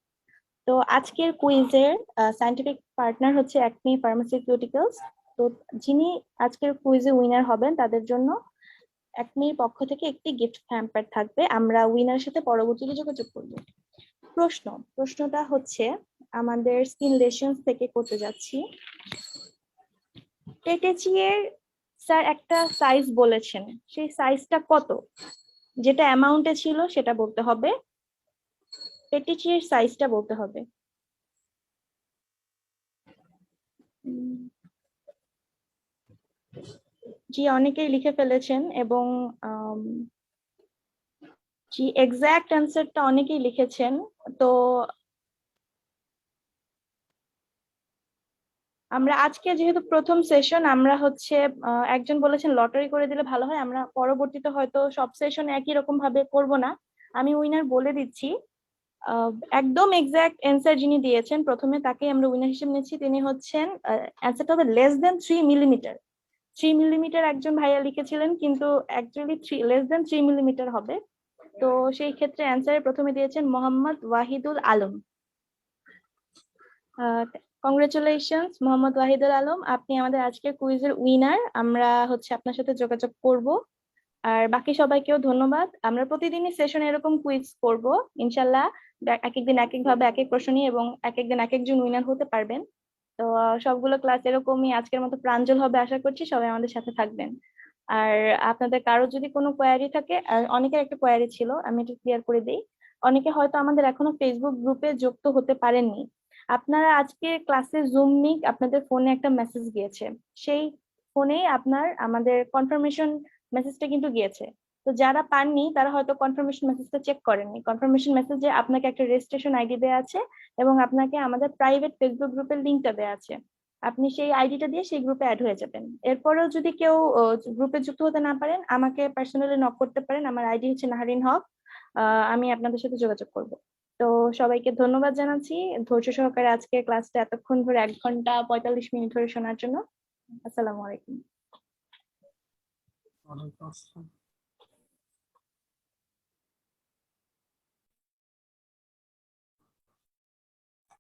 তো আজকের কুইজের সায়েন্টিফিক পার্টনার হচ্ছে অ্যাকমি ফার্মাসিউটিক্যালস। তো যিনি আজকের কুইজে উইনার হবেন তাদের জন্য অ্যাকমির পক্ষ থেকে একটি গিফট হ্যাম্পার থাকবে। আমরা উইনারের সাথে পরবর্তীতে যোগাযোগ করব। প্রশ্নটা হচ্ছে আমাদের স্কিন লেশনস থেকে করতে যাচ্ছি। টেটেচিয়ের স্যার একটা সাইজ বলেছেন, সেই সাইজটা কত? যেটা অ্যামাউন্টে ছিল সেটা বলতে হবে, টেটেচিয়ের সাইজটা বলতে হবে। জি, অনেকেই লিখে ফেলেছেন এবং জি এক্সাক্ট অ্যান্সারটা অনেকেই লিখেছেন। তো আমরা আজকে যেহেতু প্রথম সেশন, আমরা হচ্ছে একজন বলেছেন লটারি করে দিলে ভালো হয়। আমরা পরবর্তীতে হয়তো সব সেশন একই রকম ভাবে করব না। আমি উইনার বলে দিচ্ছি। একদম এক্সাক্ট অ্যান্সার যিনি দিয়েছেন প্রথমে, তাকেই আমরা উইনার হিসেবে নিচ্ছি। তিনি হচ্ছেন, অ্যান্সারটা হবে লেস দেন 3 মিলিমিটার। 3 মিলিমিটার একজন ভাইয়া লিখেছিলেন, কিন্তু অ্যাকচুয়ালি লেস দেন 3 মিলিমিটার হবে। তো সেই ক্ষেত্রে অ্যান্সারে প্রথমে দিয়েছেন মোহাম্মদ ওয়াহিদুল আলম। কংগ্রেচুলেশনস মোহাম্মদ ওয়াহিদুল আলম, আপনি আমাদের আজকের কুইজের উইনার। আমরা হচ্ছে আপনার সাথে যোগাযোগ করব। আর বাকি সবাইকেও ধন্যবাদ। আমরা প্রতিদিনই সেশন এরকম কুইজ করব ইনশাল্লাহ। এক একদিন এক এক ভাবে এক এক প্রশ্ন নিয়ে, এবং এক একদিন এক একজন উইনার হতে পারবেন। তো সবগুলো ক্লাস এরকমই আজকের মতো প্রাঞ্জল হবে আশা করছি। সবাই আমাদের সাথে থাকবেন। আর আপনাদের কারো যদি কোনো কোয়ারি থাকে, আর অনেকের একটা কোয়ারি ছিল, আমি এটা ক্লিয়ার করে দিই। অনেকে হয়তো আমাদের এখনো ফেসবুক গ্রুপে যুক্ত হতে পারেননি। আপনারা আজকে ক্লাসে জুম লিংক আপনাদের ফোনে একটা মেসেজ গিয়েছে, সেই ফোনেই আপনার আমাদের কনফার্মেশন মেসেজটা কিন্তু গিয়েছে। তো যারা পাননি তারা হয়তো কনফার্মেশন মেসেজটা চেক করেননি। কনফার্মেশন মেসেজে আপনাকে একটা রেজিস্ট্রেশন আইডি দেওয়া আছে এবং আপনাকে আমাদের প্রাইভেট ফেসবুক গ্রুপের লিংকটা দেওয়া আছে। আপনি সেই আইডিটা দিয়ে সেই গ্রুপে অ্যাড হয়ে যাবেন। এরপরেও যদি কেউ গ্রুপে যুক্ত হতে না পারেন, আমাকে পার্সোনালি নক করতে পারেন। আমার আইডি হচ্ছে নাহারিন হক। আমি আপনাদের সাথে যোগাযোগ করব। তো সবাইকে ধন্যবাদ জানাচ্ছি ধৈর্য সহকারে আজকে ক্লাসটা এতক্ষণ ধরে 1 ঘন্টা 45 মিনিট ধরে শোনার জন্য। আসসালামু আলাইকুম।
ওয়ালাইকুম আসসালাম।